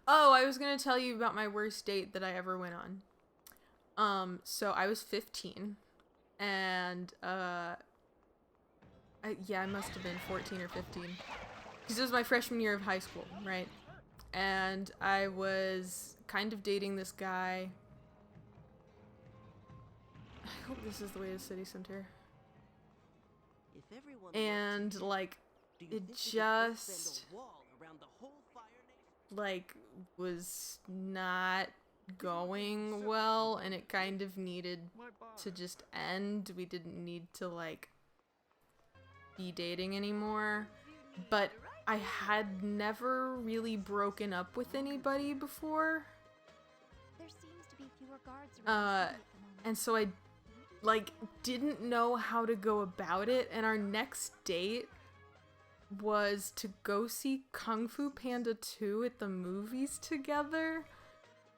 Oh, I was gonna tell you about my worst date that I ever went on. So I was 15, and yeah, I must have been 14 or 15, because it was my freshman year of high school, right? And I was kind of dating this guy. I hope this is the way to city center. And like, it just like was not going well, and it kind of needed to just end. We didn't need to like be dating anymore, but I had never really broken up with anybody before. There seems to be fewer guards around the city at the moment. And so I like didn't know how to go about it, and our next date was to go see Kung Fu Panda 2 at the movies together.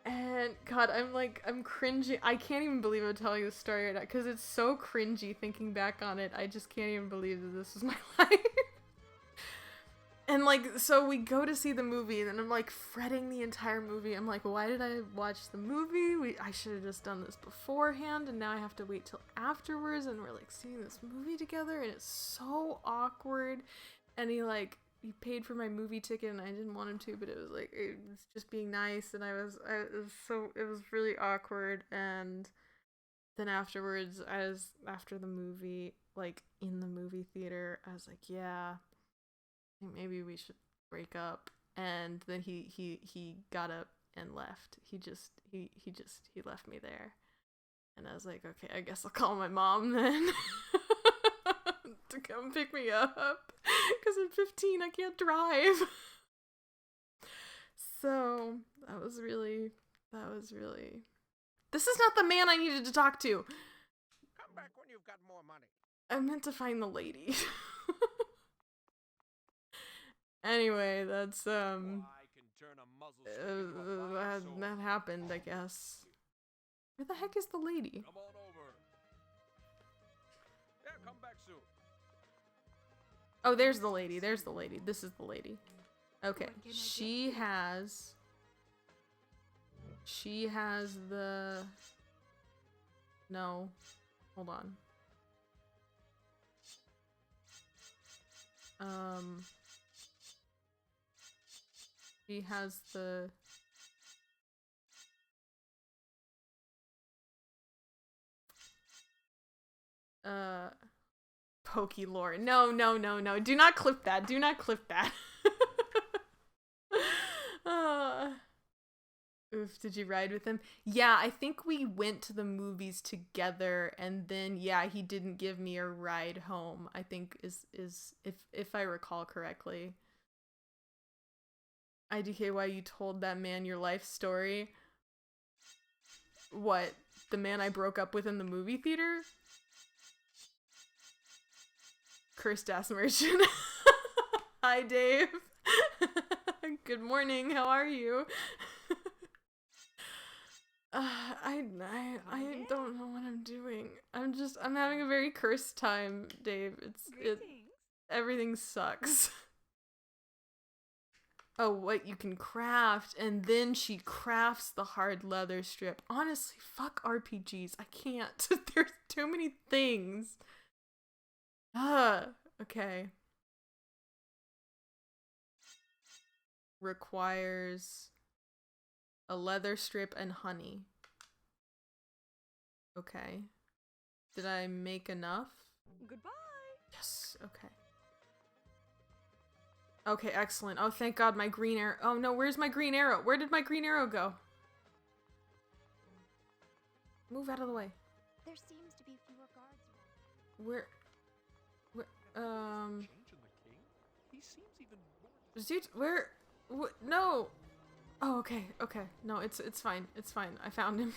And God, I'm cringing. I can't even believe I'm telling this story right now because it's so cringy thinking back on it. I just can't even believe that this was my life. And like, so we go to see the movie and I'm like fretting the entire movie. I'm like, why did I watch the movie? I should have just done this beforehand and now I have to wait till afterwards and we're like seeing this movie together and it's so awkward. And he paid for my movie ticket and I didn't want him to, but it was just being nice and it was really awkward. And then afterwards, after the movie, like in the movie theater, I was like, yeah, I think maybe we should break up. And then he got up and left. He left me there. And I was like, okay, I guess I'll call my mom then to come pick me up. Because I'm 15, I can't drive. So, that was really... This is not the man I needed to talk to. Come back when you've got more money. I meant to find the lady. Anyway, that's, that happened, I guess. Where the heck is the lady? Come on over. Yeah, come back soon. Oh, there's the lady. There's the lady. This is the lady. Okay. She has the... No. Hold on. She has the... Poky lore. No. Do not clip that. Do not clip that. Oof, did you ride with him? Yeah, I think we went to the movies together and then, yeah, he didn't give me a ride home, I think is if I recall correctly. IDKY, you told that man your life story? What? The man I broke up with in the movie theater? Cursed ass merchant. Hi, Dave. Good morning. How are you? I don't know what I'm doing. I'm having a very cursed time, Dave. Everything sucks. Oh, what you can craft, and then she crafts the hard leather strip. Honestly, fuck RPGs. I can't. There's too many things. Okay. Requires a leather strip and honey. Okay. Did I make enough? Goodbye. Yes, okay. Okay, excellent. Oh, thank God, my green arrow. Oh no, where's my green arrow? Where did my green arrow go? Move out of the way. There seems to be fewer guards. He seems even more... Dude, where? What? No. Oh, okay. No, it's fine. It's fine. I found him.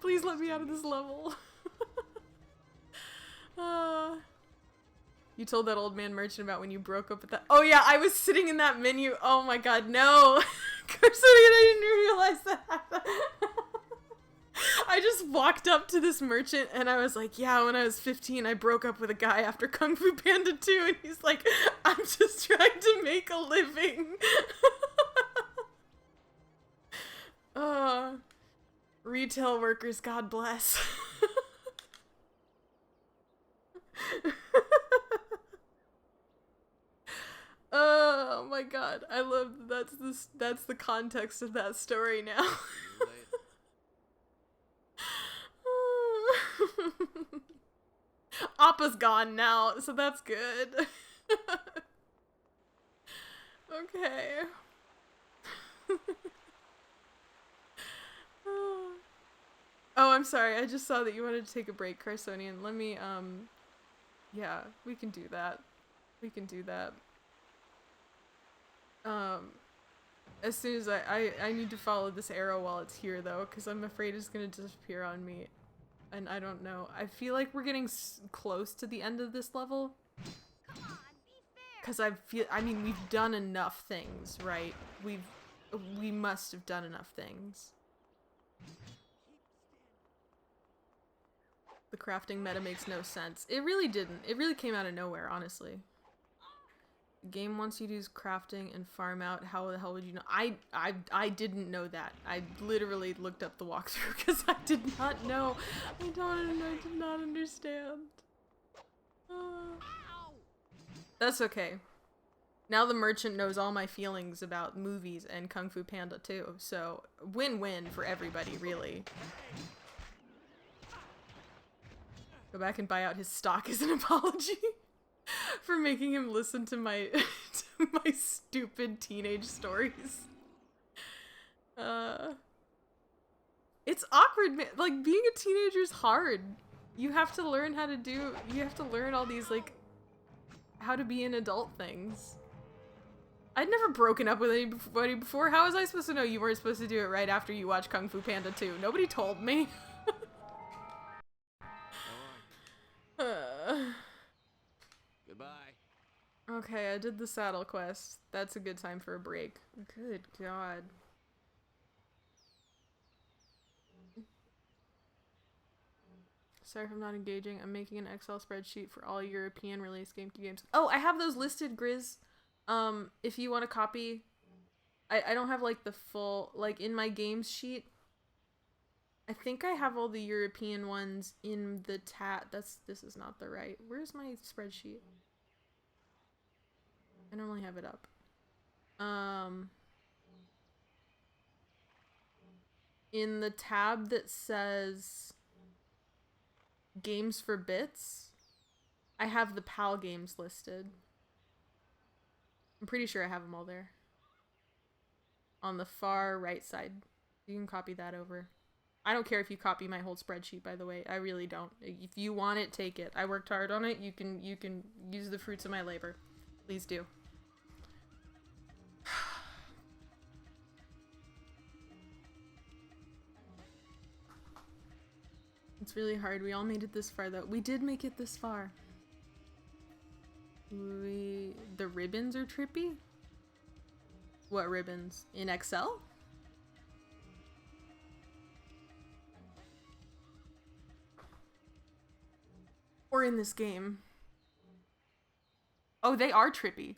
Please let me out of this level. You told that old man merchant about when you broke up with that. Oh yeah, I was sitting in that menu. Oh my God, no. I didn't realize that. I just walked up to this merchant and I was like, yeah, when I was 15, I broke up with a guy after Kung Fu Panda 2. And he's like, I'm just trying to make a living. Retail workers, God bless. Oh my God, I love that's the context of that story now. Appa's gone now, so that's good. Okay. Oh, I'm sorry. I just saw that you wanted to take a break, Carsonian. Let me, yeah, we can do that. We can do that. As soon as I need to follow this arrow while it's here, though, because I'm afraid it's going to disappear on me. And I don't know. I feel like we're getting close to the end of this level. Because I mean, we've done enough things, right? we must have done enough things. The crafting meta makes no sense. It really didn't. It really came out of nowhere, honestly. The game wants you to use crafting and farm out. How the hell would you know? I didn't know that. I literally looked up the walkthrough because I did not know. I did not understand. That's okay. Now the merchant knows all my feelings about movies and Kung Fu Panda too. So win-win for everybody, really. Go back and buy out his stock as an apology for making him listen to my to my stupid teenage stories. It's awkward, man. Like, being a teenager is hard. You have to learn how to do, you have to learn all these, like, how to be an adult things. I'd never broken up with anybody before. How was I supposed to know you weren't supposed to do it right after you watch Kung Fu Panda 2? Nobody told me. Goodbye. Okay, I did the saddle quest. That's a good time for a break. Good God. Sorry if I'm not engaging. I'm making an Excel spreadsheet for all European release GameCube games. Oh, I have those listed, Grizz. If you want to copy. I don't have, like, the full, like, in my games sheet. I think I have all the European ones in the this is not the right. Where's my spreadsheet? I normally have it up. In the tab that says Games for Bits, I have the PAL games listed. I'm pretty sure I have them all there. On the far right side. You can copy that over. I don't care if you copy my whole spreadsheet, by the way. I really don't. If you want it, take it. I worked hard on it. You can use the fruits of my labor. Please do. It's really hard. We all made it this far, though. We did make it this far. The ribbons are trippy? What ribbons? In Excel? Or in this game? Oh, they are trippy.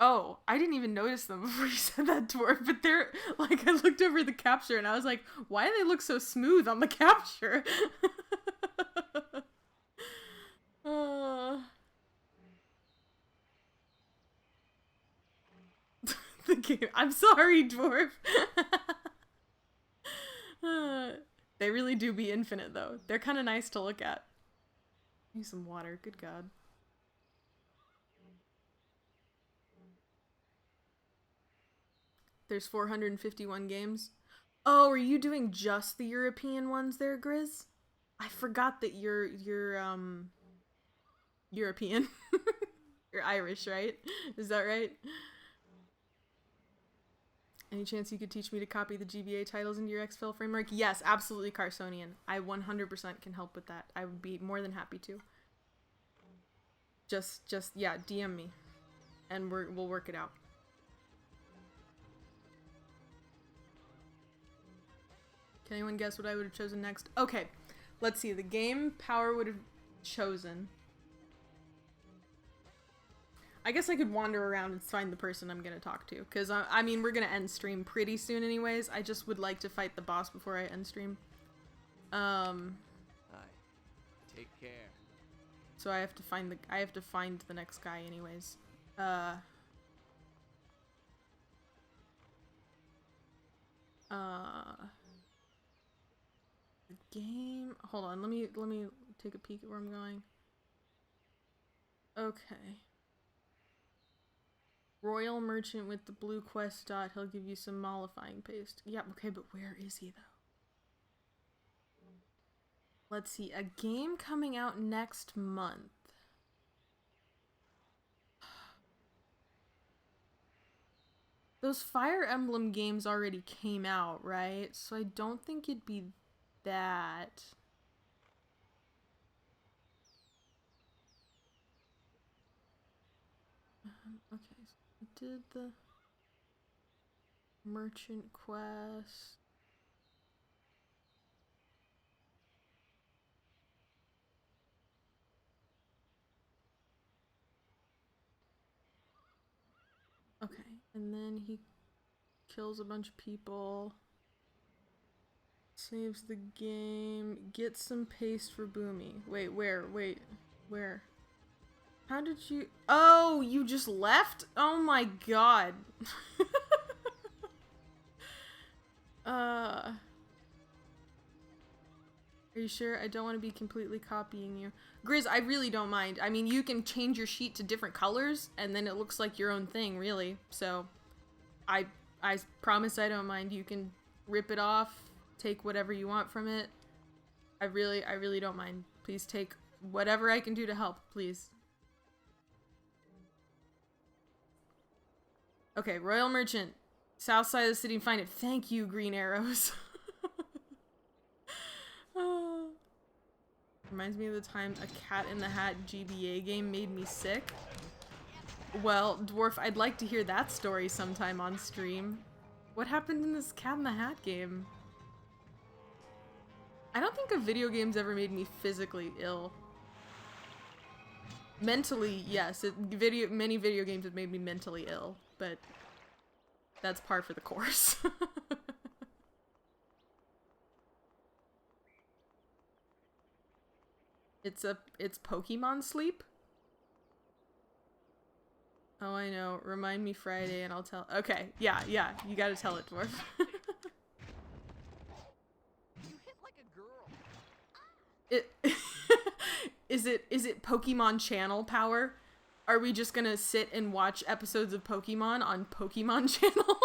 Oh, I didn't even notice them before you said that, Dwarf, but they're, like, I looked over the capture and I was like, why do they look so smooth on the capture? The game. I'm sorry, Dwarf. They really do be infinite, though. They're kind of nice to look at. Need some water. Good God. There's 451 games. Oh, are you doing just the European ones there, Grizz? I forgot that you're European. You're Irish, right? Is that right? Any chance you could teach me to copy the GBA titles into your Xfil framework? Yes, absolutely, Carsonian. I 100% can help with that. I would be more than happy to. Just yeah, DM me, and we'll work it out. Can anyone guess what I would have chosen next? Okay, let's see. The game Power would have chosen. I guess I could wander around and find the person I'm gonna talk to, because I mean, we're gonna end stream pretty soon anyways. I just would like to fight the boss before I end stream. Hi. Take care. So I have to find the next guy anyways. The game. Hold on. Let me take a peek at where I'm going. Okay. Royal merchant with the blue quest dot. He'll give you some mollifying paste. Yeah. Okay, but where is he though? Let's see. A game coming out next month. Those Fire Emblem games already came out, right? So I don't think it'd be that. Okay, so I did the... Merchant quest. Okay, and then he kills a bunch of people. Saves the game. Gets some paste for Boomy. Wait, where? Wait, where? How did you... Oh, you just left? Oh my god. Are you sure? I don't want to be completely copying you. Grizz, I really don't mind. I mean, you can change your sheet to different colors, and then it looks like your own thing, really. So, I promise I don't mind. You can rip it off, take whatever you want from it. I really don't mind. Please take whatever I can do to help, please. Okay, Royal Merchant. South side of the city, find it. Thank you, green arrows. Reminds me of the time a Cat in the Hat GBA game made me sick. Well, Dwarf, I'd like to hear that story sometime on stream. What happened in this Cat in the Hat game? I don't think a video game's ever made me physically ill. Mentally, yes. Many video games have made me mentally ill, but that's par for the course. It's Pokemon sleep? Oh, I know. Remind me Friday and I'll tell. Okay, yeah, you gotta tell it, Dwarf. You hit like a girl. Is it Pokemon channel power? Are we just gonna sit and watch episodes of Pokemon on Pokemon channel?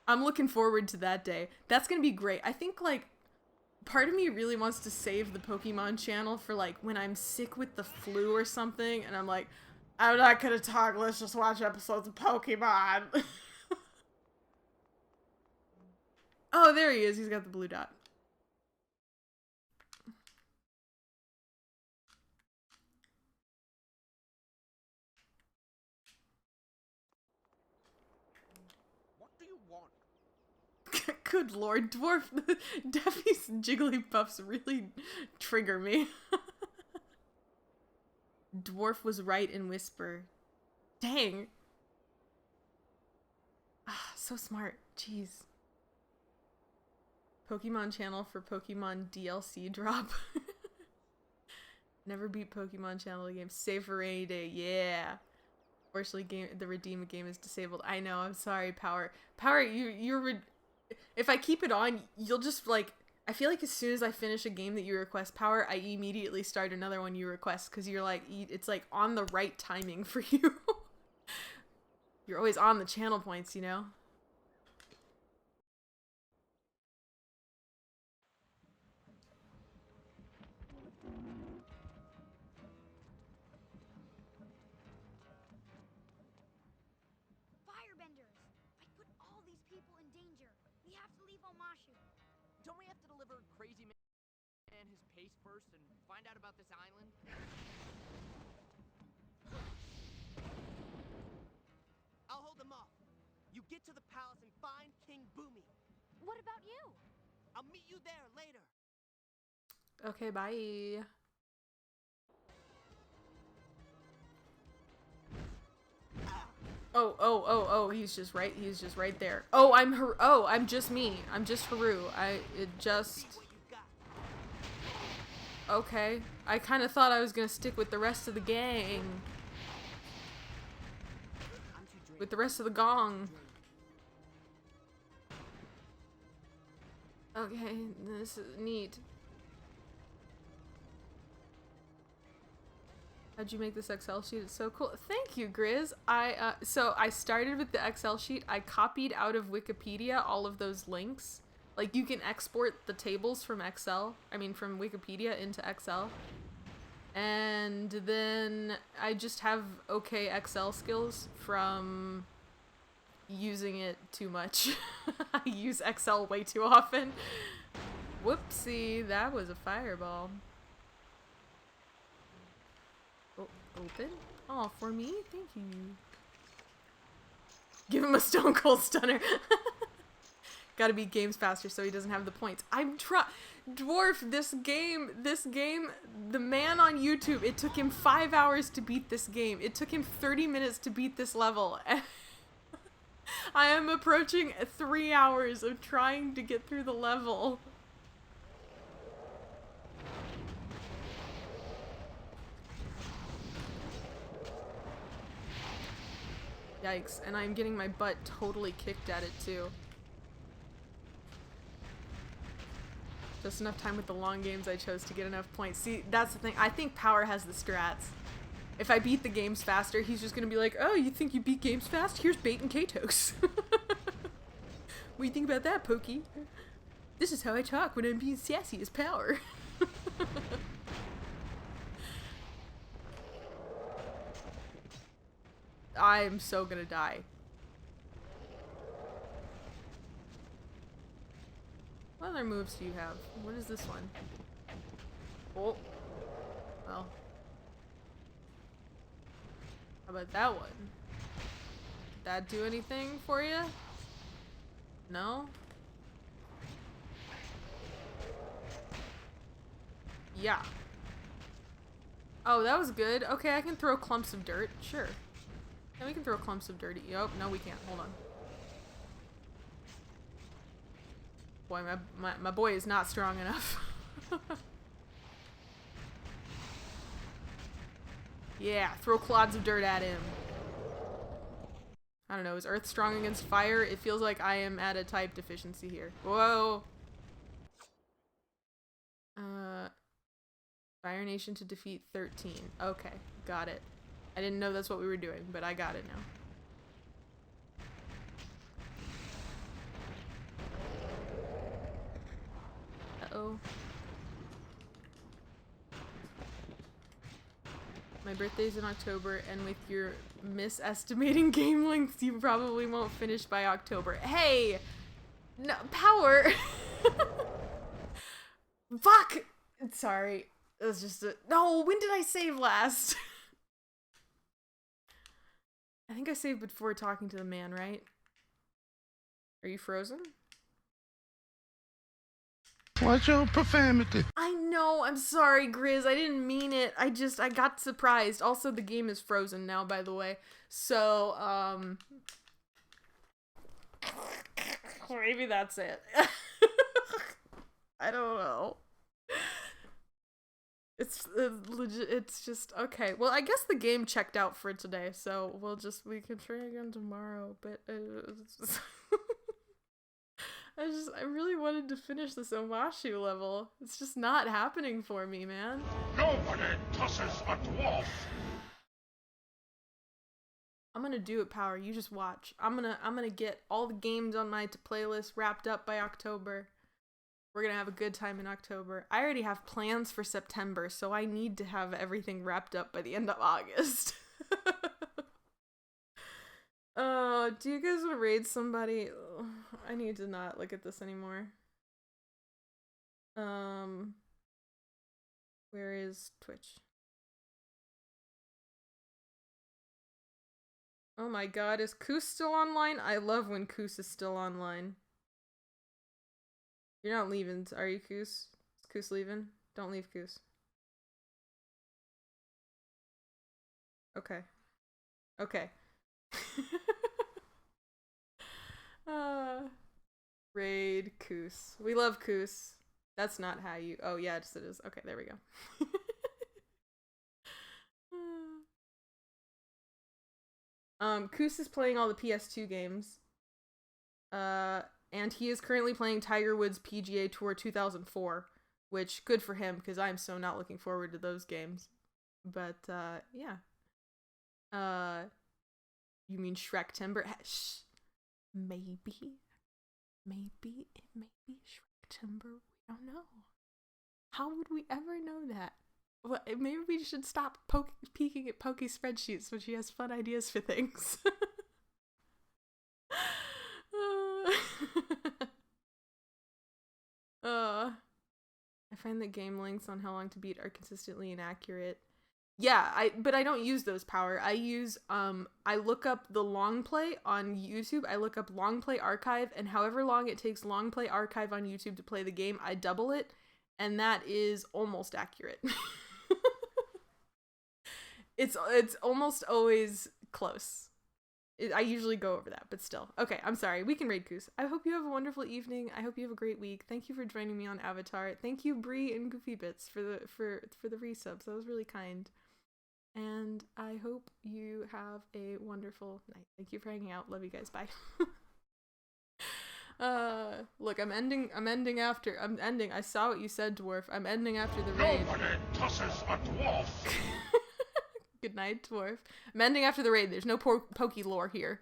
I'm looking forward to that day. That's gonna be great. I think, like, part of me really wants to save the Pokemon channel for, like, when I'm sick with the flu or something, and I'm like, I'm not gonna talk, let's just watch episodes of Pokemon. Oh, there he is. He's got the blue dot. What do you want? Good lord, Dwarf. Daffy's Jigglypuffs really trigger me. Dwarf was right in Whisper. Dang. Ah, so smart. Jeez. Pokemon channel for Pokemon DLC drop. Never beat Pokemon channel game. Save for rainy day. Yeah. Unfortunately, the redeem game is disabled. I know. I'm sorry, Power. Power, if I keep it on, you'll just, like, I feel like as soon as I finish a game that you request, Power, I immediately start another one you request, because you're like, it's like on the right timing for you. You're always on the channel points, you know? Firebenders! I put all these people in danger. We have to leave o-maze-shu. Don't we have to deliver Crazy Man his paste first and find out about this island? I'll hold them off. You get to the palace and find King Boomy. What about you? I'll meet you there later. Okay, bye. Oh, he's just right there. Oh, I'm just me. I'm just Haru. Okay. I kind of thought I was gonna stick with the rest of the gang. With the rest of the gong. Okay, this is neat. How'd you make this Excel sheet? It's so cool. Thank you, Grizz. So I started with the Excel sheet. I copied out of Wikipedia all of those links. Like, you can export the tables from from Wikipedia into Excel. And then I just have okay Excel skills from using it too much. I use Excel way too often. Whoopsie, that was a fireball. Oh, open? Oh, for me? Thank you. Give him a Stone Cold Stunner. Gotta beat games faster so he doesn't have the points. Dwarf, this game, the man on YouTube, it took him 5 hours to beat this game. It took him 30 minutes to beat this level. I am approaching 3 hours of trying to get through the level. Yikes, and I'm getting my butt totally kicked at it too. Just enough time with the long games I chose to get enough points. See, that's the thing. I think Power has the strats. If I beat the games faster, he's just gonna be like, oh, you think you beat games fast? Here's bait and Katos. What do you think about that, Poky? This is how I talk when I'm being sassy as Power. I'm so gonna die. What other moves do you have? What is this one? Oh. Well. How about that one? Did that do anything for you? No? Yeah. Oh, that was good. Okay, I can throw clumps of dirt. Sure. Yeah, we can throw clumps of dirt at you. Oh, no, we can't. Hold on. Boy, my boy is not strong enough. Yeah, throw clods of dirt at him. I don't know, is Earth strong against fire? It feels like I am at a type deficiency here. Whoa! Fire Nation to defeat 13. Okay, got it. I didn't know that's what we were doing, but I got it now. Uh-oh. My birthday's in October, and with your misestimating game lengths, you probably won't finish by October. Hey! No, Power! Fuck! Sorry. It was just a... No, when did I save last? I think I saved before talking to the man, right? Are you frozen? What's your profanity? I know, I'm sorry, Grizz. I didn't mean it. I got surprised. Also, the game is frozen now, by the way. So, maybe that's it. I don't know. It's legit. It's just okay. Well, I guess the game checked out for today, so we can try again tomorrow. But I really wanted to finish this o-maze-shu level. It's just not happening for me, man. Nobody tosses a dwarf. I'm gonna do it, Power. You just watch. I'm gonna get all the games on my playlist wrapped up by October. We're gonna have a good time in October. I already have plans for September, so I need to have everything wrapped up by the end of August. Do you guys want to raid somebody? Ugh, I need to not look at this anymore. Where is Twitch? Oh my god, is Koos still online? I love when Koos is still online. You're not leaving, are you, Koos? Is Koos leaving? Don't leave, Koos. Okay. Okay. Raid Koos. We love Koos. That's not how you... Oh, yeah, it is. Okay, there we go. Koos is playing all the PS2 games. And he is currently playing Tiger Woods PGA Tour 2004, which, good for him, because I'm so not looking forward to those games. But, yeah. You mean Shrek Timber? Shh. Maybe it may be Shrek Timber. We don't know. How would we ever know that? Well, maybe we should stop peeking at Poky's spreadsheets when she has fun ideas for things. I find that game lengths on how long to beat are consistently inaccurate. Yeah, but I don't use those power. I use I look up the long play on YouTube. I look up long play archive, and however long it takes long play archive on YouTube to play the game, I double it, and that is almost accurate. It's almost always close. I usually go over that, but still. Okay, I'm sorry. We can raid Goose. I hope you have a wonderful evening. I hope you have a great week. Thank you for joining me on Avatar. Thank you, Bree and Goofy Bits, for the resubs. That was really kind. And I hope you have a wonderful night. Thank you for hanging out. Love you guys. Bye. Look, I'm ending. I saw what you said, Dwarf. I'm ending after the raid. Nobody tosses a dwarf. Good night, Dwarf. I'm ending after the raid. There's no Poky lore here.